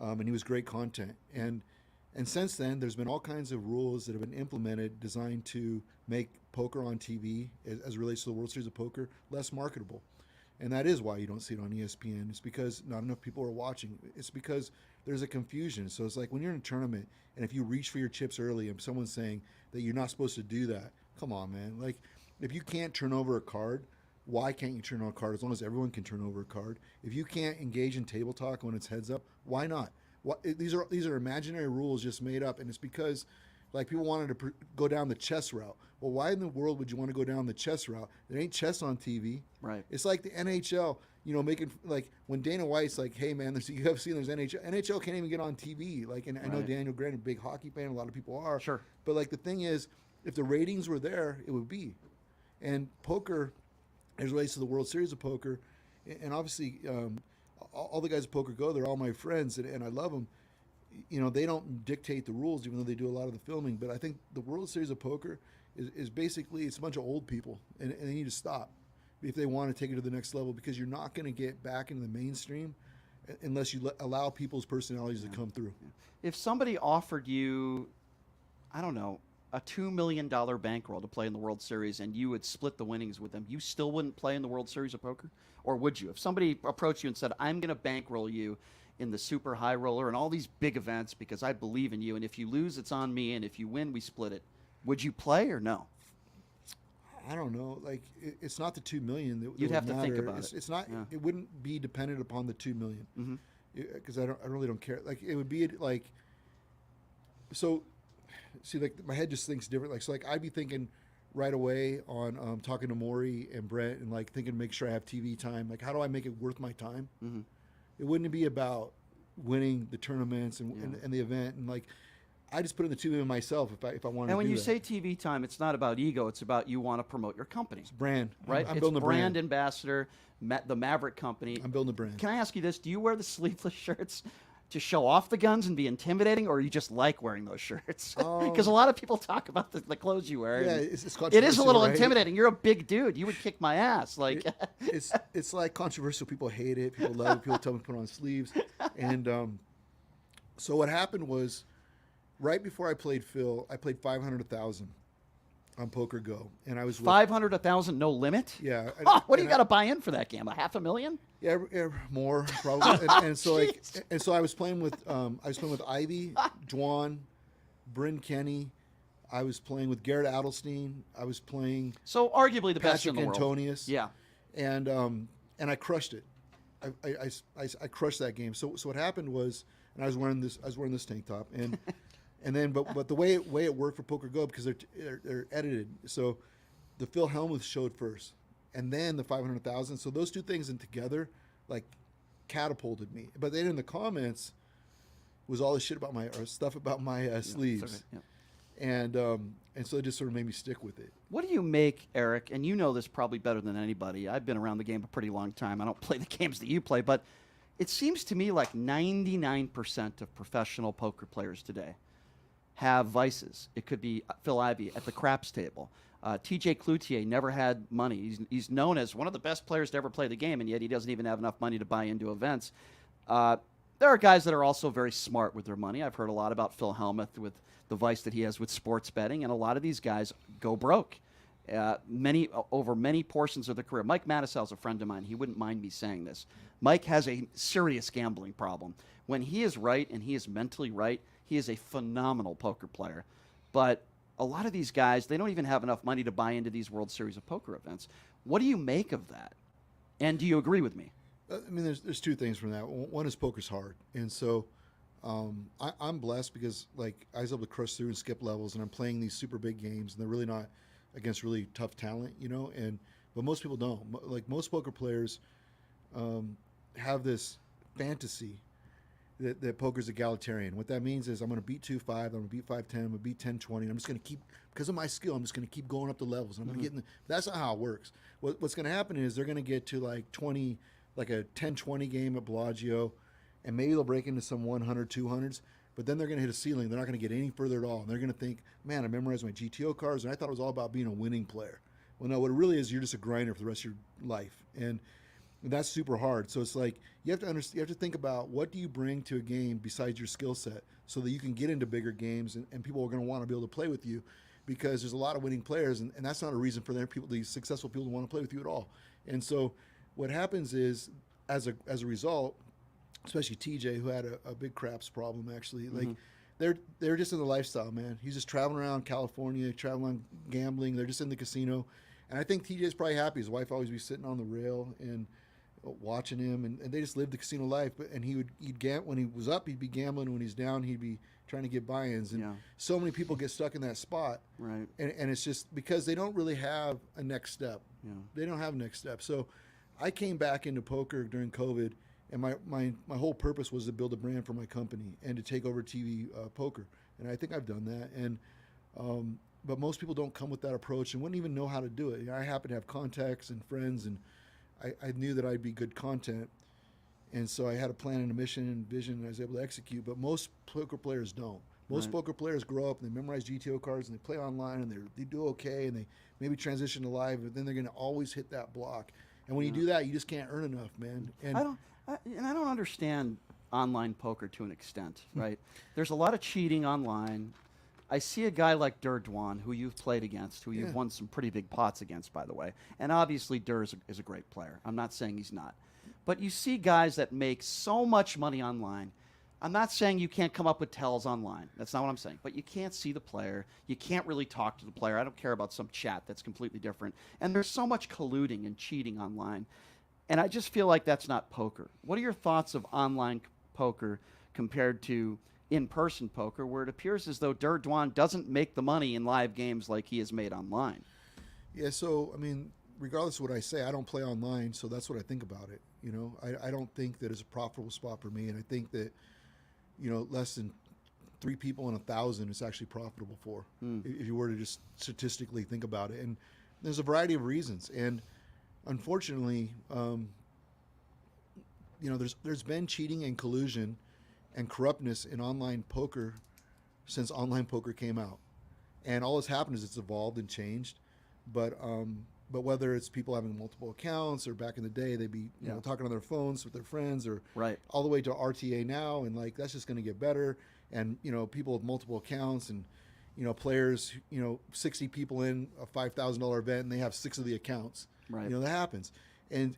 and he was great content. And And since then, there's been all kinds of rules that have been implemented designed to make poker on TV, as it relates to the World Series of Poker, less marketable. And that is why you don't see it on ESPN. It's because not enough people are watching. It's because there's a confusion. So it's like when you're in a tournament and if you reach for your chips early and someone's saying that you're not supposed to do that, come on, man. Like, if you can't turn over a card, why can't you turn over a card as long as everyone can turn over a card? If you can't engage in table talk when it's heads up, why not? These are imaginary rules just made up, and it's because like people wanted to go down the chess route. Well, why in the world would you want to go down the chess route? There ain't chess on TV. Right. It's like the NHL, making like when Dana White's like, hey man, there's UFC and there's NHL. NHL can't even get on TV. Like, and I know Daniel Grant, a big hockey fan, a lot of people are. Sure. But like the thing is, if the ratings were there, it would be. And poker, as it relates to the World Series of Poker, and obviously all the guys at Poker Go, they're all my friends, and I love them. They don't dictate the rules, even though they do a lot of the filming. But I think the World Series of Poker is basically, it's a bunch of old people, and they need to stop if they want to take it to the next level, because you're not going to get back into the mainstream unless you allow people's personalities to come through. If somebody offered you, I don't know, a $2 million bankroll to play in the World Series and you would split the winnings with them, you still wouldn't play in the World Series of Poker? Or would you? If somebody approached you and said, I'm going to bankroll you in the super high roller and all these big events because I believe in you, and if you lose, it's on me, and if you win, we split it, would you play or no? I don't know. Like, it's not the $2 million that You'd would have to think matter. about it. It's not. Yeah. It wouldn't be dependent upon the $2 million, because I really don't care. Like, it would be like. So, see, like my head just thinks different. Like, so, like I'd be thinking right away on talking to Maury and Brett and like thinking, make sure I have TV time. Like, how do I make it worth my time? It wouldn't be about winning the tournaments and the event, and like I just put in the $2 million myself if I wanted to do that. And when you say TV time, it's not about ego. It's about you want to promote your company. It's brand. Right? I'm it's building a brand brand. ambassador, the Maverick Company. I'm building a brand. Can I ask you this? Do you wear the sleeveless shirts to show off the guns and be intimidating, or you just like wearing those shirts? Because a lot of people talk about the clothes you wear. Yeah, it's it's it is a little controversial, right? intimidating. You're a big dude. You would kick my ass. Like it's like controversial. People hate it. People love it. People tell me to put on sleeves. And so what happened was, right before I played Phil, I played 500,000 on Poker Go, and I was 500, 1,000, no limit. Yeah. What do you got to buy in for that game? $500,000? Yeah, more probably. and so I was playing with Ivy, Dwan, Bryn Kenny. I was playing with Garrett Adelstein. I was playing so arguably the best in Patrick the world. Antonius. Yeah, and I crushed it. I crushed that game. So what happened was, and I was wearing this tank top, and and then but the way it worked for Poker Go, because they're edited. So the Phil Hellmuth showed first, and then the 500,000. So those two things in together like catapulted me. But then in the comments was all this shit about stuff about my sleeves. Yeah. And so it just sort of made me stick with it. What do you make, Eric? And you know this probably better than anybody. I've been around the game a pretty long time. I don't play the games that you play, but it seems to me like 99% of professional poker players today have vices. It could be Phil Ivey at the craps table. TJ Cloutier never had money. He's known as one of the best players to ever play the game, and yet he doesn't even have enough money to buy into events. There are guys that are also very smart with their money. I've heard a lot about Phil Hellmuth with the vice that he has with sports betting, and a lot of these guys go broke over many portions of their career. Mike Mattisell's a friend of mine. He wouldn't mind me saying this. Mike has a serious gambling problem. When he is right and he is mentally right, he is a phenomenal poker player. But a lot of these guys, they don't even have enough money to buy into these World Series of Poker events. What do you make of that? And do you agree with me? I mean, there's two things from that. One is poker's hard, and so I'm blessed because like I was able to crush through and skip levels, and I'm playing these super big games, and they're really not against really tough talent, but most people don't. Like most poker players have this fantasy that poker's egalitarian. What that means is I'm going to beat 2-5, I'm going to beat 5-10, I'm going to beat 10-20, and I'm just going to keep, because of my skill, I'm just going to keep going up the levels. I'm going to get that's not how it works. What's going to happen is they're going to get to like 20, like a 10-20 game at Bellagio, and maybe they'll break into some 100, 200s, but then they're going to hit a ceiling. They're not going to get any further at all. And they're going to think, man, I memorized my GTO cards, and I thought it was all about being a winning player. Well, no, what it really is, you're just a grinder for the rest of your life. And And that's super hard. So it's like you have to understand. You have to think about what do you bring to a game besides your skill set, so that you can get into bigger games and people are going to want to be able to play with you, because there's a lot of winning players, and that's not a reason for these successful people to want to play with you at all. And so what happens is, as a result, especially TJ, who had a big craps problem actually, like they're just in the lifestyle, man. He's just traveling around California, traveling, gambling. They're just in the casino, and I think TJ's probably happy. His wife always be sitting on the rail and watching him, and they just lived the casino life. And when he was up, he'd be gambling. When he's down, he'd be trying to get buy-ins. And so many people get stuck in that spot, right? And it's just because they don't really have a next step. They don't have a next step. So I came back into poker during COVID, and my whole purpose was to build a brand for my company and to take over TV poker. And I think I've done that. And but most people don't come with that approach and wouldn't even know how to do it. I happen to have contacts and friends, and I knew that I'd be good content, and so I had a plan and a mission and vision, and I was able to execute. But most poker players don't. Most poker players grow up and they memorize GTO cards and they play online and they do okay and they maybe transition to live, but then they're going to always hit that block. And when you do that, you just can't earn enough, man. And I don't understand online poker to an extent, right? There's a lot of cheating online. I see a guy like Dwan, who you've played against, who you've won some pretty big pots against, by the way. And obviously, is a great player. I'm not saying he's not. But you see guys that make so much money online. I'm not saying you can't come up with tells online. That's not what I'm saying. But you can't see the player. You can't really talk to the player. I don't care about some chat that's completely different. And there's so much colluding and cheating online. And I just feel like that's not poker. What are your thoughts of online poker compared to in-person poker, where it appears as though Dwan doesn't make the money in live games like he has made online? Yeah, so, I mean, regardless of what I say, I don't play online, so that's what I think about it. You know, I don't think that it's a profitable spot for me, and I think that, you know, less than 3 people in 1,000 is actually profitable for, if you were to just statistically think about it. And there's a variety of reasons, and unfortunately, you know, there's been cheating and collusion and corruptness in online poker since online poker came out, and all that's happened is it's evolved and changed. But whether it's people having multiple accounts, or back in the day they'd be you know talking on their phones with their friends, or all the way to RTA now, and like that's just going to get better. And you know, people with multiple accounts, and you know, players, you know, 60 people in a $5,000 event and they have 6 of the accounts. You know, that happens, and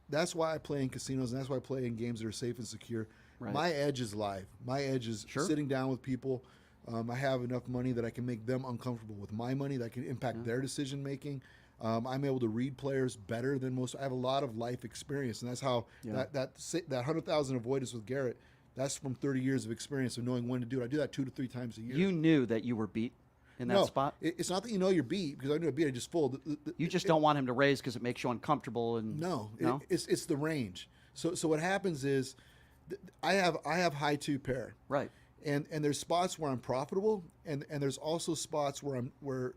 that's why I play in casinos, and that's why I play in games that are safe and secure. My edge is live. My edge is sitting down with people. I have enough money that I can make them uncomfortable with my money, that can impact their decision making. I'm able to read players better than most. I have a lot of life experience, and that's how that 100,000 avoidance with Garrett. That's from 30 years of experience of knowing when to do it. I do that 2 to 3 times a year. You knew that you were beat in that spot? It's not that you know you're beat, because I knew I beat. I just fold. You just don't want him to raise because it makes you uncomfortable. And it's the range. So what happens is, I have high 2 pair. Right. And there's spots where I'm profitable, and there's also spots where or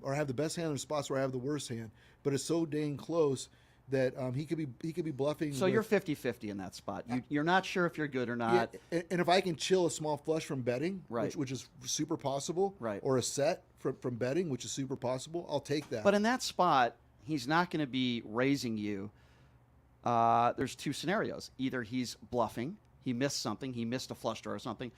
I have the best hand, and there's spots where I have the worst hand. But it's so dang close that he could be bluffing. So you're 50-50 in that spot. You're not sure if you're good or not. Yeah, and if I can chill a small flush from betting, which is super possible, or a set from betting, which is super possible, I'll take that. But in that spot, he's not going to be raising you. There's 2 scenarios. Either he's bluffing, he missed something, he missed a flush draw or something,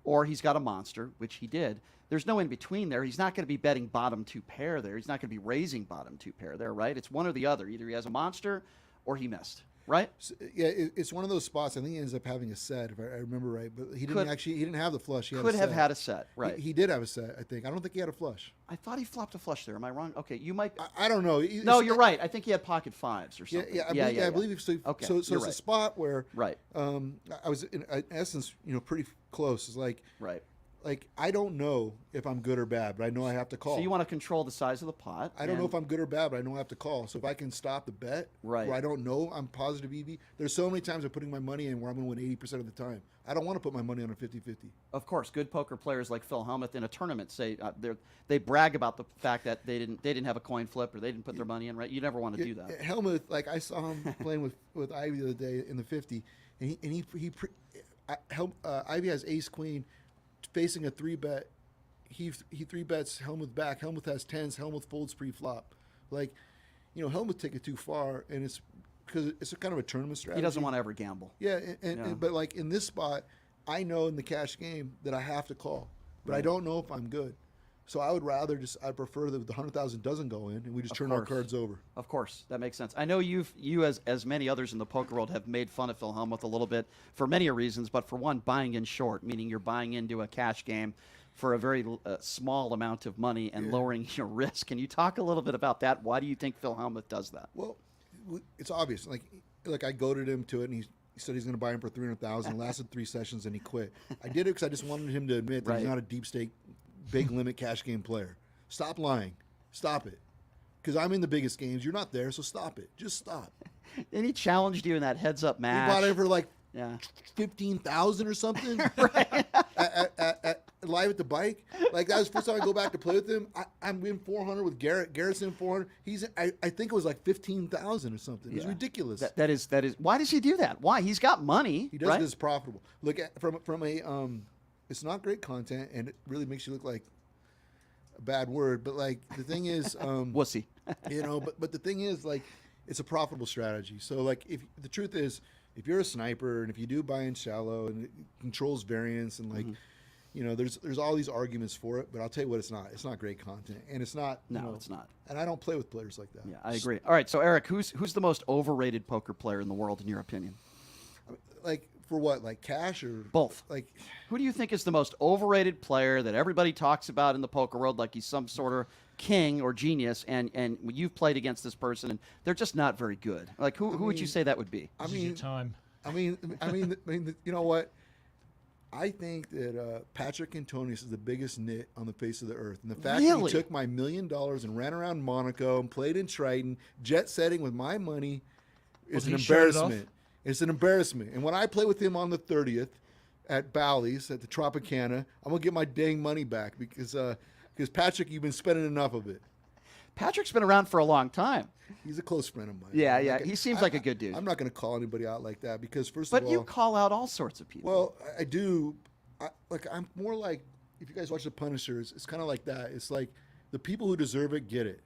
or he's got a monster, which he did. There's no in between there. He's not going to be betting bottom 2 pair there. He's not going to be raising bottom 2 pair there, right? It's one or the other. Either he has a monster or he missed, right? So, yeah, it's one of those spots. I think he ends up having a set, if I remember right. But he didn't have the flush. He could have had a set, right? He did have a set, I think. I don't think he had a flush. I thought he flopped a flush there. Am I wrong? Okay, you might. I don't know. No, you're right. I think he had pocket 5s or something. I believe so. Okay, so it's a spot where I was in essence, pretty close. It's like like I don't know if I'm good or bad, but I know I have to call. So you want to control the size of the pot. I don't know if I'm good or bad, but I know I have to call. So if I can stop the bet, where I don't know I'm positive EV, there's so many times I'm putting my money in where I'm going to win 80% of the time. I don't want to put my money on a 50-50. Of course, good poker players like Phil Hellmuth in a tournament say they brag about the fact that they didn't have a coin flip or they didn't put their money in. Right? You never want to do that. Hellmuth, like I saw him playing with Ivy the other day in the 50, and Ivy has ace queen facing a 3-bet. He 3-bets Hellmuth back. Hellmuth has 10s. Hellmuth folds pre-flop. Like, Hellmuth take it too far, and because it's a kind of a tournament strategy. He doesn't want to ever gamble. Yeah, but like in this spot, I know in the cash game that I have to call, but I Right. don't know if I'm good. So I would rather I prefer that the 100,000 doesn't go in and we just turn our cards over. Of course, that makes sense. I know you as many others in the poker world have made fun of Phil Hellmuth a little bit for many reasons, but for one, buying in short, meaning you're buying into a cash game for a very small amount of money and lowering your risk. Can you talk a little bit about that? Why do you think Phil Hellmuth does that? Well, it's obvious. Like I goaded him to it, and he said he's going to buy him for 300,000. Lasted 3 sessions, and he quit. I did it because I just wanted him to admit that he's not a deep stake, big limit cash game player. Stop lying. Stop it. Because I'm in the biggest games. You're not there, so stop it. Just stop. And he challenged you in that heads-up match. He bought it for like 15,000 or something. at live at the bike. Like that was the first time I go back to play with him. I'm in 400 with Garrett. Garrett's in 400. I think it was like 15,000 or something. It was ridiculous. That is. Why does he do that? Why? He's got money. He does right? this profitable. Look at from a it's not great content, and it really makes you look like a bad word. But like the thing is, wussy. But the thing is, like, it's a profitable strategy. So like, if the truth is, if you're a sniper and if you do buy in shallow and it controls variance and like. There's all these arguments for it, but I'll tell you what, it's not. It's not great content, and it's not. It's not. And I don't play with players like that. Yeah, I agree. All right, so Eric, who's the most overrated poker player in the world, in your opinion? Like for what? Like cash or both? Like, who do you think is the most overrated player that everybody talks about in the poker world, like he's some sort of king or genius, and you've played against this person, and they're just not very good? Like, who would you say that would be? This is your time. I mean, you know what? I think that Patrick Antonius is the biggest nit on the face of the earth. And the fact that he took my $1 million and ran around Monaco and played in Triton, jet setting with my money, is an embarrassment. It's an embarrassment. And when I play with him on the 30th at Bally's, at the Tropicana, I'm going to get my dang money back because Patrick, you've been spending enough of it. Patrick's been around for a long time. He's a close friend of mine. Yeah. He seems like a good dude. I'm not going to call anybody out like that because of all... But you call out all sorts of people. Well, I do. I'm more like, if you guys watch The Punishers, it's kind of like that. It's like the people who deserve it get it,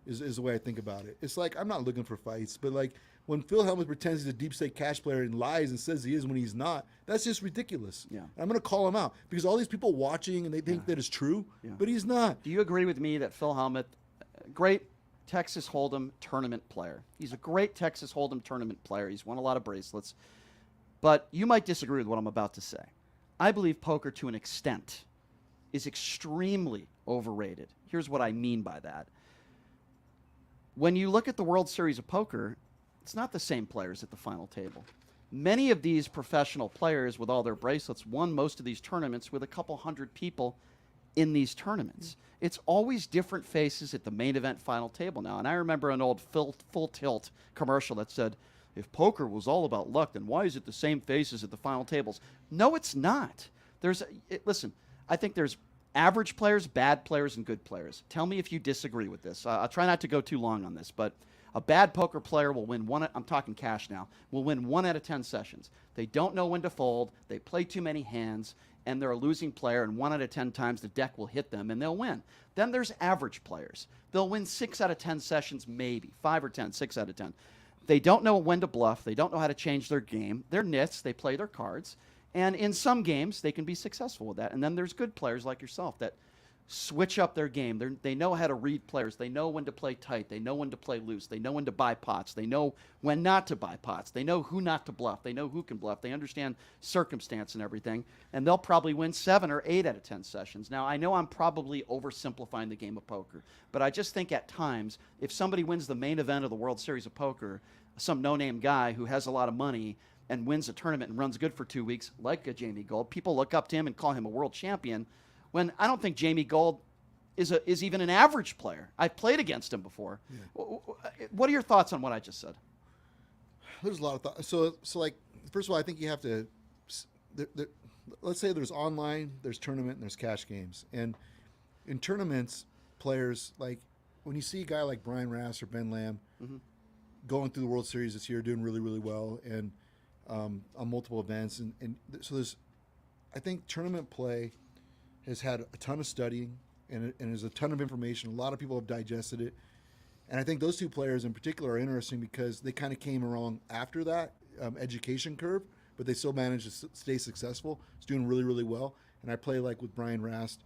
is the way I think about it. It's like, I'm not looking for fights, but like when Phil Hellmuth pretends he's a deep stake cash player and lies and says he is when he's not, that's just ridiculous. Yeah. And I'm going to call him out because all these people watching and they think that it's true, but he's not. Do you agree with me that Phil Hellmuth, great Texas Hold'em tournament player. He's a great Texas Hold'em tournament player. He's won a lot of bracelets. But you might disagree with what I'm about to say. I believe poker, to an extent, is extremely overrated. Here's what I mean by that. When you look at the World Series of Poker, it's not the same players at the final table. Many of these professional players with all their bracelets won most of these tournaments with a couple hundred people in these tournaments. It's always different faces at the main event final table now. And I remember an old Full Tilt commercial that said, if poker was all about luck, then why is it the same faces at the final tables? No, it's not. Listen, I think there's average players, bad players, and good players. Tell me if you disagree with this. I'll try not to go too long on this, but a bad poker player will win I'm talking cash now, will win 1 out of 10 sessions. They don't know when to fold, they play too many hands, and they're a losing player, and 1 out of 10 times the deck will hit them, and they'll win. Then there's average players. They'll win 6 out of 10 sessions, maybe. 5 or 10, 6 out of 10. They don't know when to bluff. They don't know how to change their game. They're nits. They play their cards. And in some games, they can be successful with that. And then there's good players like yourself that switch up their game. They know how to read players. They know when to play tight. They know when to play loose. They know when to buy pots. They know when not to buy pots. They know who not to bluff. They know who can bluff. They understand circumstance and everything. And they'll probably win 7 or 8 out of 10 sessions. Now, I know I'm probably oversimplifying the game of poker, but I just think at times, if somebody wins the main event of the World Series of Poker, some no-name guy who has a lot of money and wins a tournament and runs good for 2 weeks, like a Jamie Gold, people look up to him and call him a world champion, when I don't think Jamie Gold is even an average player. I've played against him before. Yeah. What are your thoughts on what I just said? There's a lot of thoughts. So like, first of all, I think you have to, let's say there's online, there's tournament, and there's cash games. And in tournaments, players, like when you see a guy like Brian Rass or Ben Lamb going through the World Series this year, doing really, really well, and on multiple events. And so I think tournament play has had a ton of studying and there's a ton of information. A lot of people have digested it. And I think those two players in particular are interesting because they kind of came along after that education curve, but they still managed to stay successful. It's doing really, really well. And I play like with Brian Rast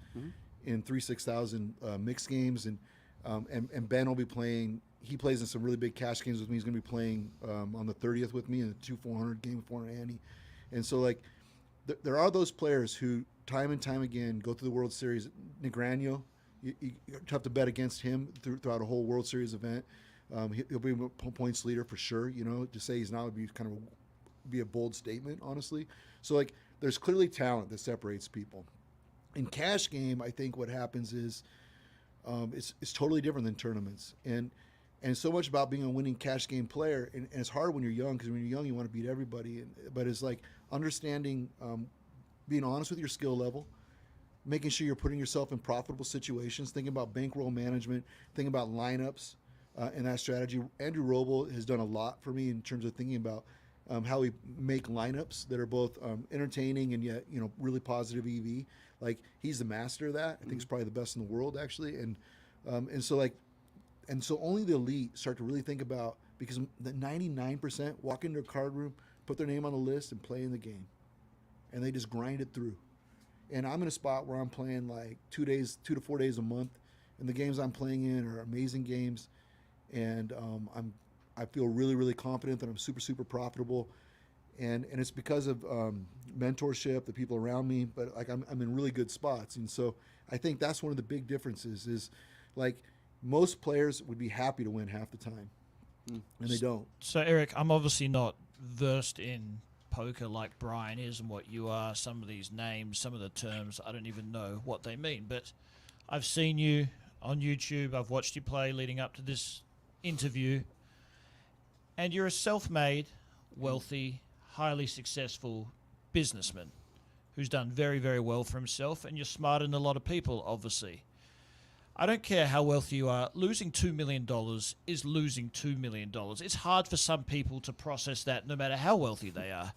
in 3-6,000 mixed games, and Ben will be playing. He plays in some really big cash games with me. He's going to be playing on the 30th with me in a 2-400 game with Andy. And so like there are those players who time and time again go through the World Series. Negreanu, you have to bet against him throughout a whole World Series event. He'll be a points leader for sure. To say he's not would be kind of be a bold statement, honestly. So like, there's clearly talent that separates people. In cash game, I think what happens is it's totally different than tournaments, and so much about being a winning cash game player. And it's hard when you're young, because when you're young, you want to beat everybody. But it's like understanding, being honest with your skill level, making sure you're putting yourself in profitable situations, thinking about bankroll management, thinking about lineups, and that strategy. Andrew Roble has done a lot for me in terms of thinking about how we make lineups that are both entertaining and yet really positive EV. Like, he's the master of that. I think he's probably the best in the world, actually. And so only the elite start to really think about, because the 99% walk into a card room, put their name on the list, and play in the game, and they just grind it through. And I'm in a spot where I'm playing like 2 to 4 days a month, and the games I'm playing in are amazing games, and I feel really, really confident that I'm super, super profitable, and it's because of mentorship, the people around me. But like, I'm in really good spots, and so I think that's one of the big differences. Is like, most players would be happy to win half the time, and they don't. So Eric, I'm obviously not versed in poker like Brian is and what you are. Some of these names, some of the terms, I don't even know what they mean. But I've seen you on YouTube. I've watched you play leading up to this interview. And you're a self-made, wealthy, highly successful businessman who's done very, very well for himself, and you're smarter than a lot of people, obviously. I don't care how wealthy you are, losing $2 million is losing $2 million. It's hard for some people to process that no matter how wealthy they are.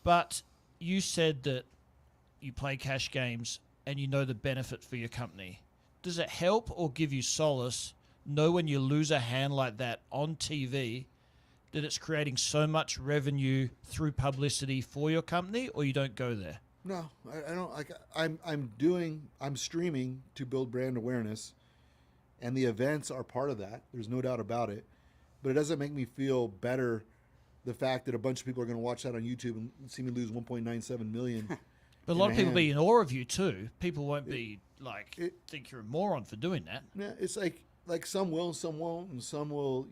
But you said that you play cash games and you know the benefit for your company. Does it help or give you solace know when you lose a hand like that on TV that it's creating so much revenue through publicity for your company, or you don't go there? No, I don't. Like, I'm streaming to build brand awareness, and the events are part of that. There's no doubt about it. But it doesn't make me feel better, the fact that a bunch of people are going to watch that on YouTube and see me lose 1.97 million. But a lot of people be in awe of you too. People won't be think you're a moron for doing that. Yeah, it's like some will, some won't, and some will.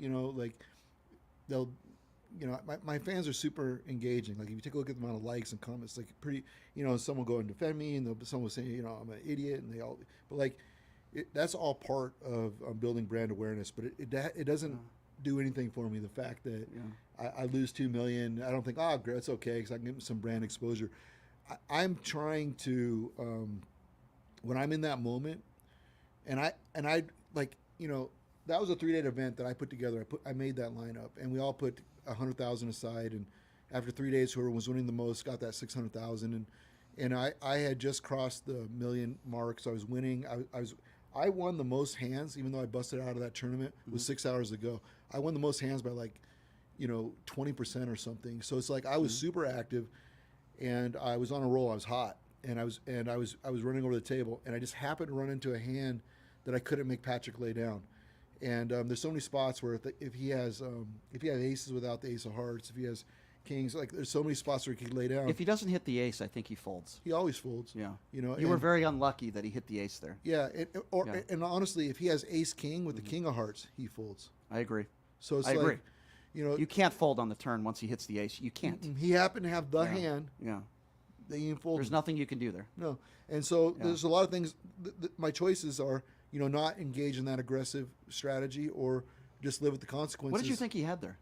They'll. My fans are super engaging. Like, if you take a look at the amount of likes and comments, like, pretty, some will go and defend me, and some will say, I'm an idiot, and they all, but like, that's all part of building brand awareness. But it doesn't do anything for me. The fact that I lose 2 million, I don't think, great, it's okay, because I can get some brand exposure. I'm trying to, when I'm in that moment, and I like, that was a 3-day event that I put together. I made that lineup, and we all put 100,000 aside, and after 3 days, whoever was winning the most got that 600,000, and I had just crossed the million mark, so I was winning. I won the most hands, even though I busted out of that tournament with 6 hours to go. I won the most hands by 20% or something. So it's like, I was super active, and I was on a roll. I was hot, and I was running over the table, and I just happened to run into a hand that I couldn't make Patrick lay down. And there's so many spots where if he has aces without the ace of hearts, if he has kings, like, there's so many spots where he could lay down. If he doesn't hit the ace, I think he folds. He always folds. Yeah. You were very unlucky that he hit the ace there. Yeah. And honestly, if he has ace king with the king of hearts, he folds. I agree. So it's agree. You can't fold on the turn once he hits the ace. You can't. He happened to have the hand. Yeah. That he folded. There's nothing you can do there. No. And so there's a lot of things. My choices are, not engage in that aggressive strategy, or just live with the consequences. What did you think he had there?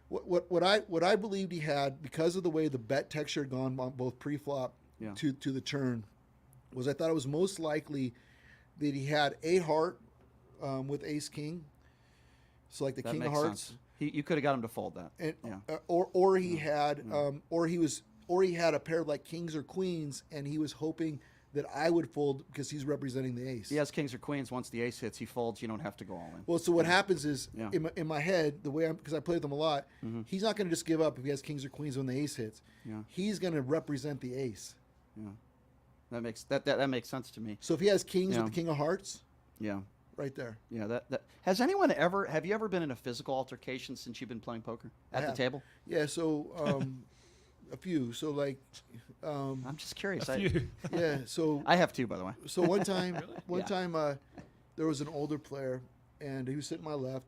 What I believed he had, because of the way the bet texture had gone on both pre-flop to the turn, was I thought it was most likely that he had a heart with ace king. So like the king of hearts. Sense. You could have got him to fold that. And, or he had or he had a pair of like kings or queens, and he was hoping that I would fold because he's representing the ace. He has kings or queens. Once the ace hits, he folds. You don't have to go all in. Well, so what happens is, Yeah. in my head, the way because I play with him a lot, he's not going to just give up if he has kings or queens when the ace hits. Yeah. He's going to represent the ace. Yeah. That makes sense to me. So if he has kings Yeah. with the king of hearts, Yeah. right there. Yeah, that has have you ever been in a physical altercation since you've been playing poker I at the have. table? Yeah, so a few. So like I'm just curious. yeah, so I have two, by the way. So one time Yeah. there was an older player and he was sitting to my left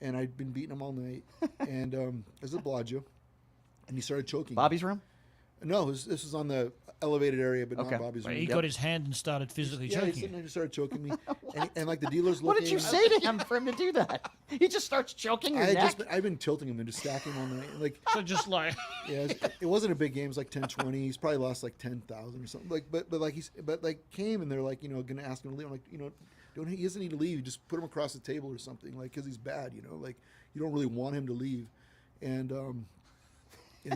and I'd been beating him all night and it was at Bellagio and he started choking. Bobby's room? No, this was on the elevated area, but Okay. not Bobby's Wait, room. he got his hand and started physically Yeah, he's choking sitting you. there and started choking me, and like the dealer's looking. What did you say to him for him to do that? He just starts choking your neck. I've been tilting him and just stacking him all night. Like So just like yeah, it wasn't a big game. It was like 10-20. He's probably lost like 10,000 or something. Like but came and they're like gonna ask him to leave. I'm like he doesn't need to leave. You just put him across the table or something like because he's bad. Like you don't really want him to leave, and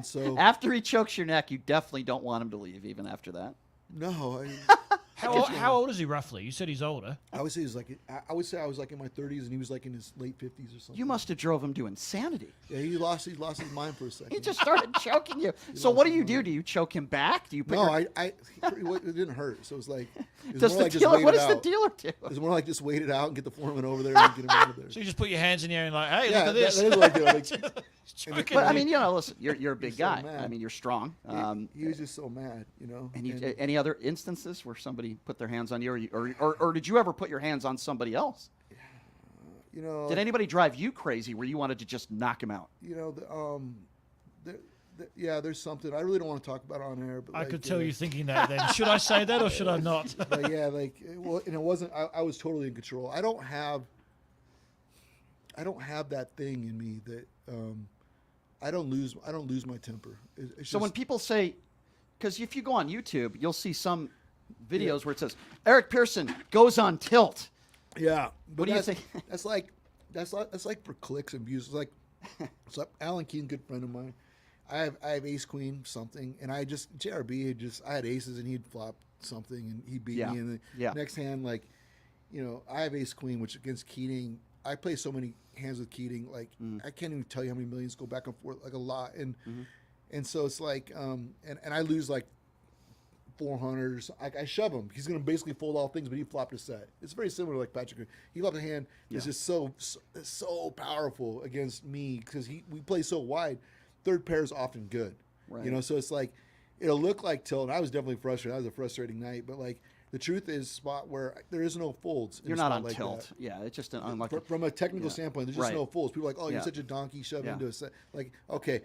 so After he chokes your neck, you definitely don't want him to leave. Even after that. no. how old is he roughly? You said he's older. I would say I would say I was like in my 30s and he was like in his late 50s or something. You must have drove him to insanity. Yeah, he lost his mind for a second. He just started choking you. So what do you do? Do you choke him back? Do you put No, your... it didn't hurt. So it was like, it was Does more the like just dealer, wait what it does the out. dealer do? It was more like just wait it out and get the foreman over there and get him out of there. So you just put your hands in the air and like, hey, Yeah, look at this. that is what I do. Like, Choking But I me. mean, listen, you're a big He's so guy. mad. I mean, you're strong. he was just so mad, And any other instances where somebody put their hands on you, or did you ever put your hands on somebody else? Did anybody drive you crazy where you wanted to just knock him out? There's something I really don't want to talk about on air. But I could tell you thinking that then. Should I say that or should I not? But yeah, and it wasn't. I was totally in control. I don't have that thing in me that I don't lose my temper. So when people say, because if you go on YouTube, you'll see some videos where it says Eric Persson goes on tilt. Yeah. What do you think? That's like for clicks and views. It's like so Alan Keene, good friend of mine. I have ace queen something, and I had aces and he'd flop something and he beat me. And the next hand, I have ace queen, which against Keating, I play so many hands with Keating, I can't even tell you how many millions go back and forth, like a lot. And so it's like, and I lose like 400 or something. I shove him. He's going to basically fold all things, but he flopped a set. It's very similar to like Patrick. He flopped a hand that's just so powerful against me because we play so wide. Third pair is often good. Right. So it's like, it'll look like tilt. And I was definitely frustrated. That was a frustrating night. But like, the truth is, spot where there is no folds. You're not on tilt. That. Yeah, it's just an unlucky. From a technical standpoint, there's just no folds. People are like, oh, you're such a donkey, shove into a set. Like, okay,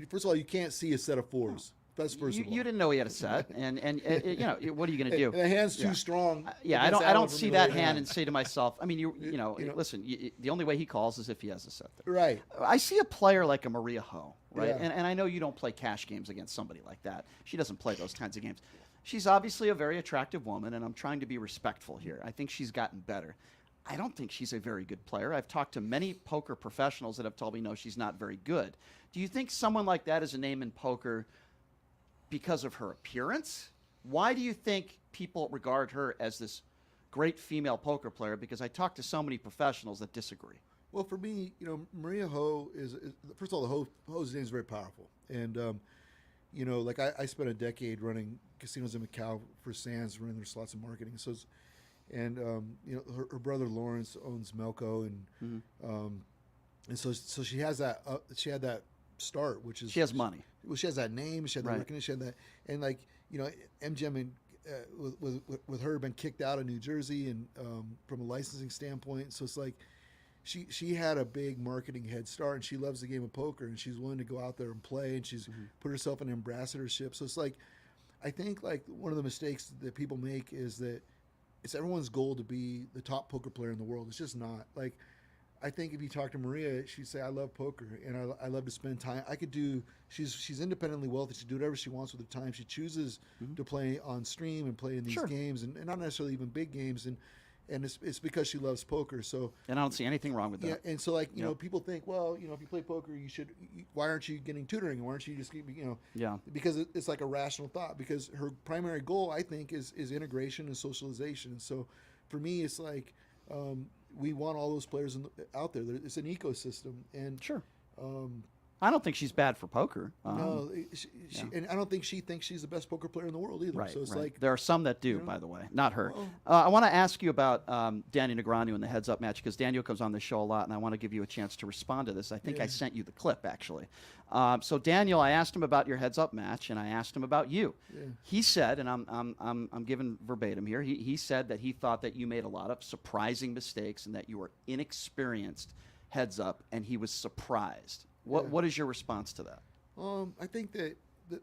first of all, you can't see a set of fours. That's first of all. You didn't know he had a set, and what are you going to do? And the hand's too strong. Yeah, I don't see that hand and say to myself, I mean, listen, the only way he calls is if he has a set there. Right. I see a player like a Maria Ho, right? Yeah. And I know you don't play cash games against somebody like that. She doesn't play those kinds of games. She's obviously a very attractive woman, and I'm trying to be respectful here. I think she's gotten better. I don't think she's a very good player. I've talked to many poker professionals that have told me, no, she's not very good. Do you think someone like that is a name in poker because of her appearance? Why do you think people regard her as this great female poker player? Because I talk to so many professionals that disagree. Well, for me, Maria Ho is first of all, the Ho's name is very powerful. And, like I spent a decade running casinos in Macau for Sands, running their slots and marketing. So, her brother Lawrence owns Melco, and so she has that. She had that start, which is she has money. Well, she has that name. She had the recognition. She had that, and MGM and with her been kicked out of New Jersey and from a licensing standpoint. So it's like she had a big marketing head start, and she loves the game of poker, and she's willing to go out there and play, and she's put herself in ambassadorship. So it's like, I think like one of the mistakes that people make is that it's everyone's goal to be the top poker player in the world. It's just not. Like, I think if you talk to Maria, she'd say, I love poker and I love to spend time. She's independently wealthy. She can do whatever she wants with her time. She chooses to play on stream and play in these games and not necessarily even big games. and it's because she loves poker. So and I don't see anything wrong with that. Yeah, and so like you know, people think, well, you know, if you play poker, why aren't you getting tutoring? Why aren't you just Yeah. Because it's like a rational thought. Because her primary goal, I think, is integration and socialization. So for me, it's like we want all those players out there. It's an ecosystem, and sure. I don't think she's bad for poker. No, and I don't think she thinks she's the best poker player in the world either. Right, So it's right. like there are some that do, by the way, not her. Well, I want to ask you about Daniel Negreanu in the heads-up match because Daniel comes on the show a lot, and I want to give you a chance to respond to this. I think I sent you the clip actually. So Daniel, I asked him about your heads-up match, and I asked him about you. Yeah. He said, and I'm giving verbatim here. He said that he thought that you made a lot of surprising mistakes and that you were inexperienced heads-up, and he was surprised. What is your response to that? I think that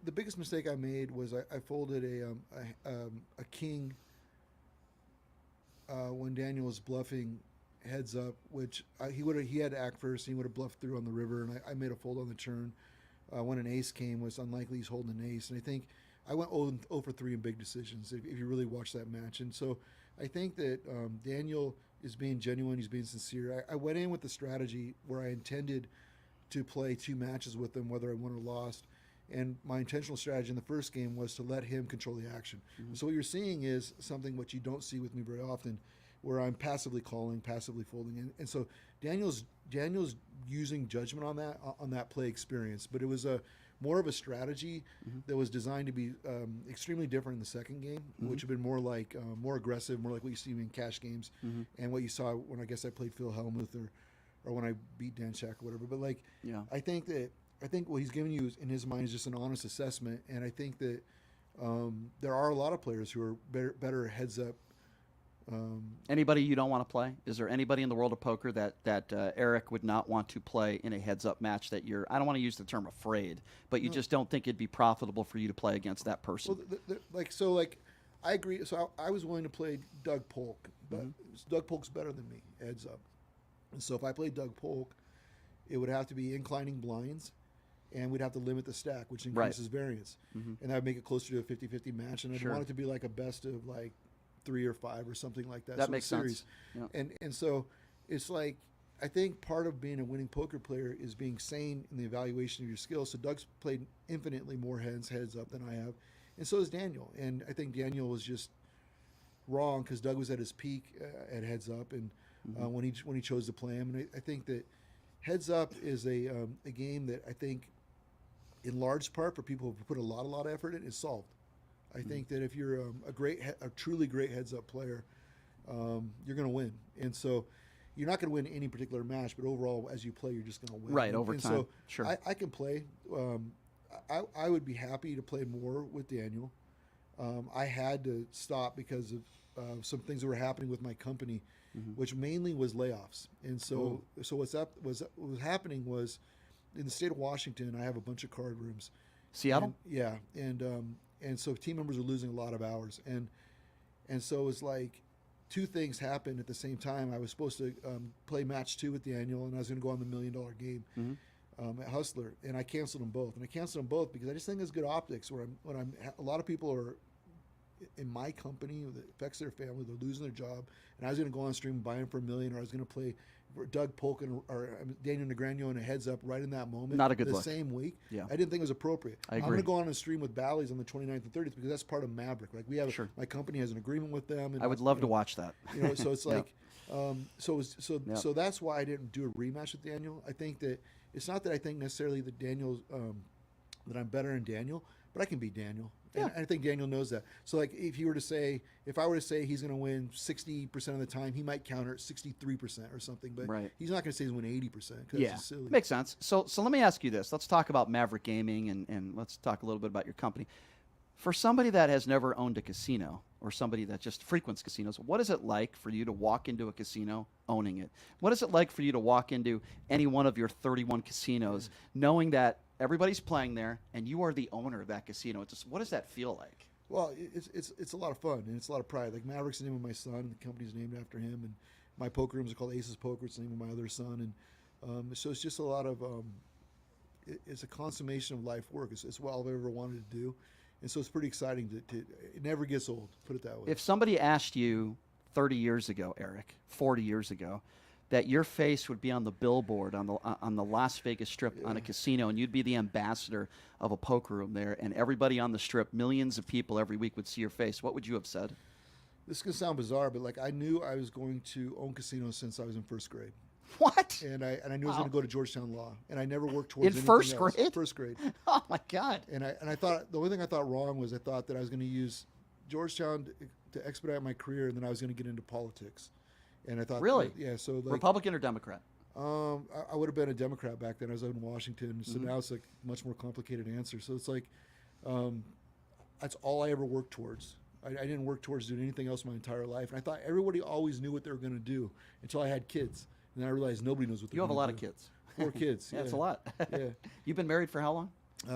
the biggest mistake I made was I folded a king when Daniel was bluffing heads up, which he had to act first. And he would have bluffed through on the river, and I made a fold on the turn. When an ace came, was unlikely he's holding an ace, and I think I went 0 for 3 in big decisions. If you really watch that match, and so I think that Daniel is being genuine. He's being sincere. I went in with the strategy where I intended to play 2 matches with him, whether I won or lost. And my intentional strategy in the first game was to let him control the action. Mm-hmm. So what you're seeing is something which you don't see with me very often, where I'm passively calling, passively folding. And so Daniel's using judgment on that play experience, but it was more of a strategy that was designed to be extremely different in the second game, which would have been more like more aggressive, more like what you see in cash games, and what you saw when I played Phil Hellmuth or when I beat Dan Shack or whatever. But like, I think what he's giving you in his mind is just an honest assessment, and I think that there are a lot of players who are better heads up. Anybody you don't want to play? Is there anybody in the world of poker that Eric would not want to play in a heads-up match that I don't want to use the term afraid, but you just don't think it'd be profitable for you to play against that person? Well, I agree. So I was willing to play Doug Polk, but Doug Polk's better than me, heads up. And so if I played Doug Polk, it would have to be inclining blinds, and we'd have to limit the stack, which increases variance. And that would make it closer to a 50-50 match, and I'd want it to be like a best of 3 or 5 or something like that. That makes sense. Yeah. And so it's like, I think part of being a winning poker player is being sane in the evaluation of your skills. So Doug's played infinitely more heads up than I have, and so is Daniel. And I think Daniel was just wrong because Doug was at his peak at heads up, and when he chose to play him. And I think that heads up is a game that I think, in large part, for people who put a lot of effort in, is solved. I think that if you're a truly great heads-up player, you're going to win. And so you're not going to win any particular match, but overall, as you play, you're just going to win. Right, over time. So sure. I can play. I would be happy to play more with Daniel. I had to stop because of some things that were happening with my company, which mainly was layoffs. And so what was happening was, in the state of Washington, I have a bunch of card rooms. Seattle? And so team members are losing a lot of hours, and so it was like 2 things happened at the same time. I was supposed to play match 2 with Daniel, and I was going to go on the $1 Million game at Hustler, and I canceled them both. And I canceled them both because I just think it's good optics. A lot of people are in my company that affects their family, they're losing their job, and I was going to go on stream and buy them for $1 million, or I was going to play Doug Polk or Daniel Negreanu in a heads up right in that moment. Not a good the look. same week. Yeah. I didn't think it was appropriate. I agree. I'm going to go on a stream with Bally's on the 29th and 30th because that's part of Maverick. Like we have, my company has an agreement with them. And I would love to watch that. So it's like, so that's why I didn't do a rematch with Daniel. I think that it's not that I think necessarily that Daniel's that I'm better than Daniel, but I can beat Daniel. And I think Daniel knows that. So like if I were to say he's going to win 60% of the time, he might counter at 63% or something, but he's not going to say he's going to win 80% because it's silly. Makes sense. So let me ask you this. Let's talk about Maverick Gaming and let's talk a little bit about your company. For somebody that has never owned a casino or somebody that just frequents casinos, what is it like for you to walk into a casino owning it? What is it like for you to walk into any one of your 31 casinos knowing that everybody's playing there and you are the owner of that casino? What does that feel like? Well, it's a lot of fun and it's a lot of pride. Like Maverick's the name of my son, and the company's named after him, and my poker rooms are called Aces Poker. It's the name of my other son, and so it's just a lot of it's a consummation of life work. It's what I've ever wanted to do, and so it's pretty exciting. It never gets old. Put it that way. If somebody asked you 30 years ago, Eric, 40 years ago, that your face would be on the billboard on the Las Vegas Strip on a casino, and you'd be the ambassador of a poker room there, and everybody on the Strip, millions of people every week would see your face, what would you have said? This could sound bizarre, but like I knew I was going to own casinos since I was in first grade. What? And I knew I was going to go to Georgetown Law, and I never worked towards in anything first else. grade. First grade. Oh my God! And I thought the only thing I thought wrong was I thought that I was going to use Georgetown to expedite my career, and then I was going to get into politics. And I thought, really, yeah. So like, Republican or Democrat? I would have been a Democrat back then. I was in Washington, so now it's like a much more complicated answer. So it's like, that's all I ever worked towards. I didn't work towards doing anything else my entire life. And I thought everybody always knew what they were going to do until I had kids. And then I realized nobody knows what they're going to do. You have a lot of kids. 4 kids. Yeah, that's a lot. Yeah. You've been married for how long?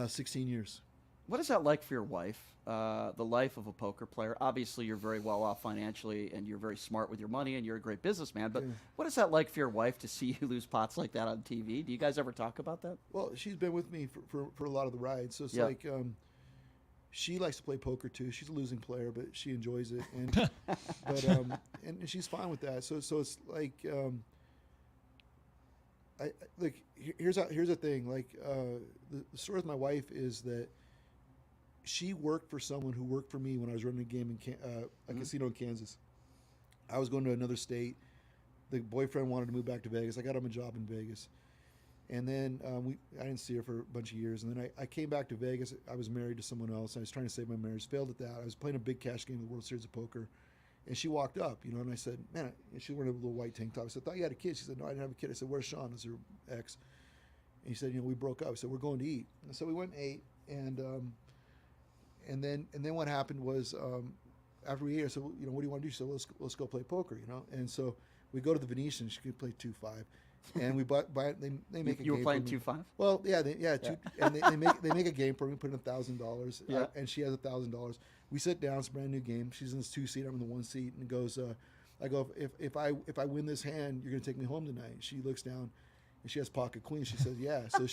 16 years. What is that like for your wife, the life of a poker player? Obviously, you're very well off financially, and you're very smart with your money, and you're a great businessman. But what is that like for your wife to see you lose pots like that on TV? Do you guys ever talk about that? Well, she's been with me for a lot of the rides. So it's like she likes to play poker too. She's a losing player, but she enjoys it, and and she's fine with that. So it's like here's the thing. Like the story with my wife is that she worked for someone who worked for me when I was running a game in a casino in Kansas. I was going to another state. The boyfriend wanted to move back to Vegas. I got him a job in Vegas. And then I didn't see her for a bunch of years. And then I came back to Vegas. I was married to someone else. I was trying to save my marriage. Failed at that. I was playing a big cash game of the World Series of Poker. And she walked up, and I said, man, and she wore a little white tank top. I said, I thought you had a kid. She said, no, I didn't have a kid. I said, where's Sean? Is her ex? And he said, we broke up. I said, we're going to eat. And so we went and ate. And then what happened was after we ate, I said, what do you want to do? She said, let's go play poker, And so we go to the Venetian. She could play 2-5. And we buy they make a game. You were playing 2-5? Well, yeah, and they make a game for me. Put in $1,000. Yeah. And she has $1,000. We sit down. It's a brand new game. She's in this 2-seat. I'm in the 1 seat. And it goes, I go, if I win this hand, you're gonna take me home tonight. She looks down, and she has pocket queen. She says, yeah. So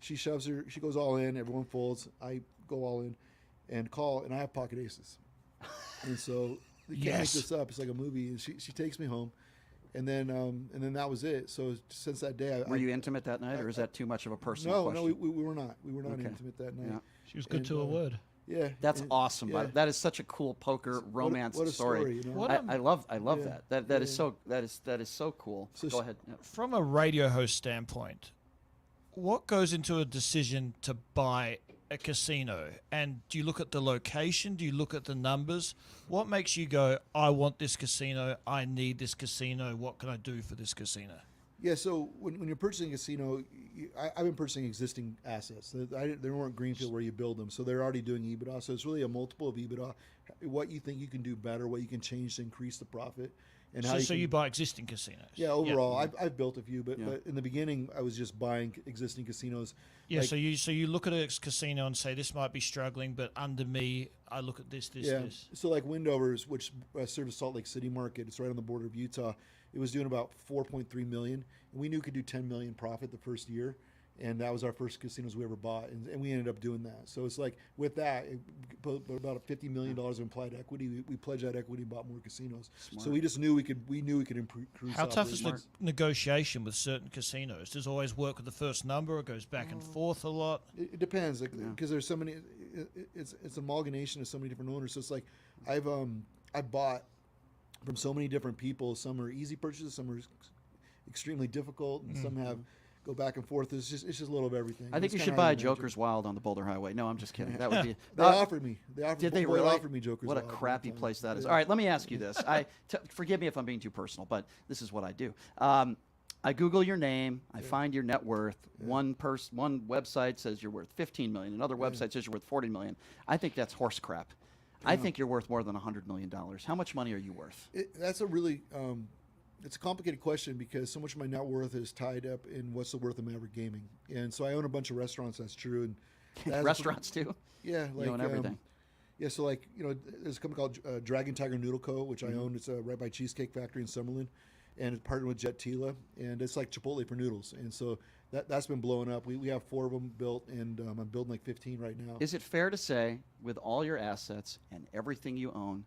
she shoves her. She goes all in. Everyone folds. I go all in, and call. And I have pocket aces. And so you can't make this up. It's like a movie. And she takes me home. And then that was it. So since that day, were you intimate that night, or is that too much of a personal question? No, we were not. We were not intimate that night. Yeah. She was good to a word. Yeah, that's awesome. Yeah. That is such a cool poker romance what a story. I love that. That is so cool. So go ahead. Yeah. From a radio host standpoint, what goes into a decision to buy a casino? And do you look at the location? Do you look at the numbers? What makes you go, I want this casino, I need this casino, what can I do for this casino? Yeah, so when you're purchasing a casino, I've been purchasing existing assets. They weren't greenfield where you build them, so they're already doing EBITDA. So it's really a multiple of EBITDA, what you think you can do better, what you can change to increase the profit. And so you buy existing casinos? Yeah, overall, I've built a few, but in the beginning, I was just buying existing casinos. Yeah, so you look at a casino and say, this might be struggling, but under me, I look at this. So like Windovers, which serves Salt Lake City market, it's right on the border of Utah. It was doing about 4.3 million, and we knew we could do 10 million profit the first year, and that was our first casinos we ever bought, and we ended up doing that. So it's like with that, about $50 million of implied equity. We pledged that equity and bought more casinos. Smart. So we just knew we could improve. How tough is the negotiation with certain casinos? Does it always work with the first number, or goes back and forth a lot? It depends, because there's so many. It's an amalgamation of so many different owners. So it's like I bought from so many different people. Some are easy purchases, some are extremely difficult, and some have go back and forth. It's just a little of everything. I think you should buy Joker's Wild on the Boulder Highway. No, I'm just kidding. That would be. They offered me. Did they really? Offered me Joker's What Wild. What a crappy place that is. All right, let me ask you this. Forgive me if I'm being too personal, but this is what I do. I Google your name. I find your net worth. One website says you're worth $15 million. Another website says you're worth $40 million. I think that's horse crap. I think you're worth more than $100 million. How much money are you worth? That's a really it's a complicated question, because so much of my net worth is tied up in what's the worth of Maverick Gaming. And so I own a bunch of restaurants. That's true. And restaurants too? Yeah. You own everything. Yeah, so there's a company called Dragon Tiger Noodle Co., which I own. It's right by Cheesecake Factory in Summerlin, and it's partnered with Jet Tila, and it's like Chipotle for noodles. And so that's been blowing up. We have 4 of them built, and I'm building like 15 right now. Is it fair to say, with all your assets and everything you own,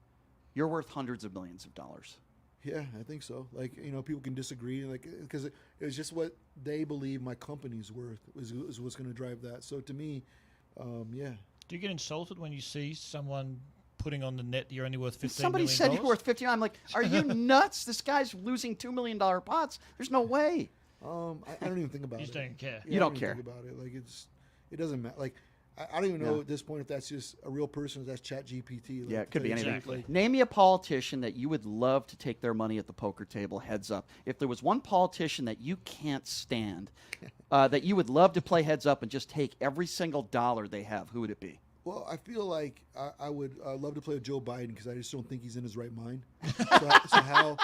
You're worth hundreds of millions of dollars. Yeah, I think so. Like, people can disagree, like, because it's just what they believe my company's worth is what's going to drive that. So to me, yeah. Do you get insulted when you see someone putting on the net that you're only worth $15 million? Somebody said you're worth 15. I'm like, are you nuts? This guy's losing $2 million pots. There's no way. I don't even think about it. You just don't care. Yeah, You don't I care. Think about it. Like, it doesn't matter. Like, I don't even know at this point if that's just a real person or that's ChatGPT. Like, Yeah, it could be anything. Exactly. Name me a politician that you would love to take their money at the poker table, heads up. If there was one politician that you can't stand, that you would love to play heads up and just take every single dollar they have, who would it be? Well, I feel like I would love to play with Joe Biden because I just don't think he's in his right mind. So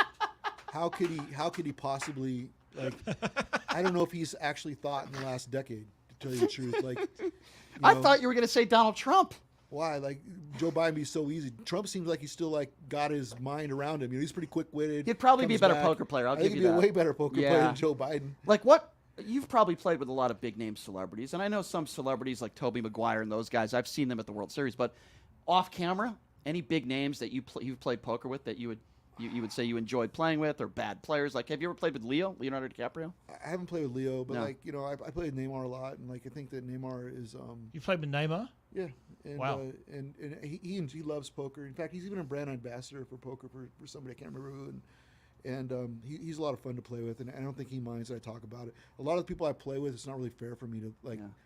how could he possibly, like, I don't know if he's actually thought in the last decade, to tell you the truth. Like, I thought you were going to say Donald Trump. Why? Like, Joe Biden be so easy. Trump seems like he's still like got his mind around him. He's pretty quick-witted. He'd probably be a comes better back. poker player. I think he'd be a way better poker player than Joe Biden. Like what? You've probably played with a lot of big-name celebrities, and I know some celebrities like Tobey Maguire and those guys. I've seen them at the World Series, but off camera, any big names that you've played poker with that you would say you enjoyed playing with, or bad players? Like, have you ever played with Leonardo DiCaprio? I haven't played with Leo, but No. I played with Neymar a lot, and like I think that Neymar is. You played with Neymar? Yeah. And, Wow. And he loves poker. In fact, he's even a brand ambassador for poker for somebody I can't remember who. And he's a lot of fun to play with, and I don't think he minds that I talk about it. A lot of the people I play with, it's not really fair for me to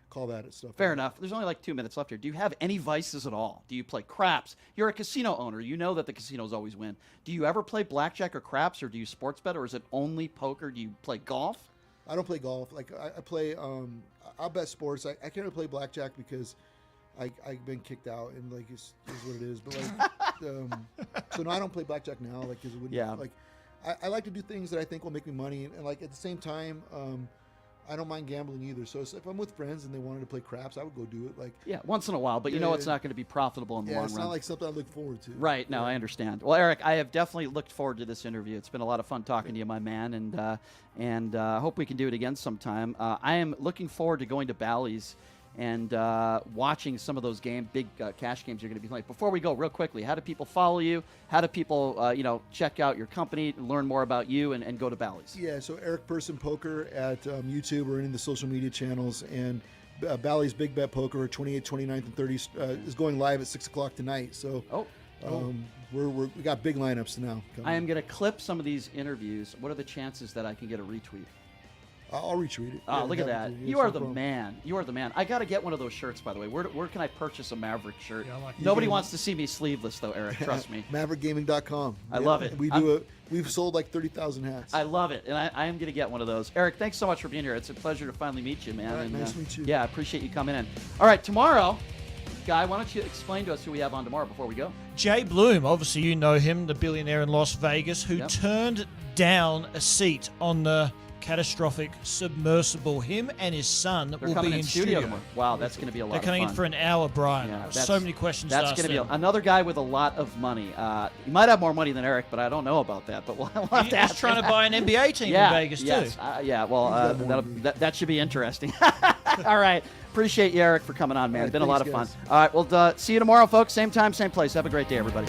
call that at stuff. Fair enough. There's only like 2 minutes left here. Do you have any vices at all? Do you play craps? You're a casino owner. You know that the casinos always win. Do you ever play blackjack or craps, or do you sports bet, or is it only poker? Do you play golf? I don't play golf. Like I play. I'll bet sports. I can't really play blackjack because I've been kicked out, and like it's what it is. But like, so no, I don't play blackjack now. Like, 'cause it wouldn't. Yeah. Like, I like to do things that I think will make me money, and like at the same time, I don't mind gambling either. So if I'm with friends and they wanted to play craps, I would go do it. Like, Yeah, once in a while, but you know it's not going to be profitable in the long it's run. not like something I look forward to. Right. No, I understand. Well, Eric, I have definitely looked forward to this interview. It's been a lot of fun talking to you, my man, and hope we can do it again sometime. I am looking forward to going to Bally's and watching some of those big cash games you're going to be playing. Before we go, real quickly, how do people follow you? How do people, check out your company, learn more about you, and go to Bally's? Yeah, so Eric Persson Poker at YouTube or any of the social media channels, and Bally's Big Bet Poker, 28th, 29th, and 30th is going live at 6 o'clock tonight. So we got big lineups now. I am going to clip some of these interviews. What are the chances that I can get a retweet? I'll retweet it. Oh, Yeah, look at happy that. to. You It's are no the problem. man. You are the man. I got to get one of those shirts, by the way. Where can I purchase a Maverick shirt? Yeah, I like Nobody can- wants to see me sleeveless, though, Eric. Trust me. MaverickGaming.com. I love it. We've sold like 30,000 hats. I love it, and I am going to get one of those. Eric, thanks so much for being here. It's a pleasure to finally meet you, man. All right, and, nice to meet you. Yeah, I appreciate you coming in. All right, tomorrow, Guy, why don't you explain to us who we have on tomorrow before we go? Jay Bloom, obviously you know him, the billionaire in Las Vegas, who turned down a seat on the catastrophic submersible. Him and his son They're will coming be in studio studio. tomorrow. Wow, that's going to be a lot They're of coming fun. in for an hour, Brian. Yeah, So many questions to That's ask going to be them. another guy with a lot of money. He might have more money than Eric, but I don't know about that. But we'll have to ask He's trying him. to buy an NBA team Yeah, in Vegas, yes. too. Yeah, well, that should be interesting. All right. Appreciate you, Eric, for coming on, man. All right, It's been a lot of thanks, fun. guys. All right, well, see you tomorrow, folks. Same time, same place. Have a great day, everybody.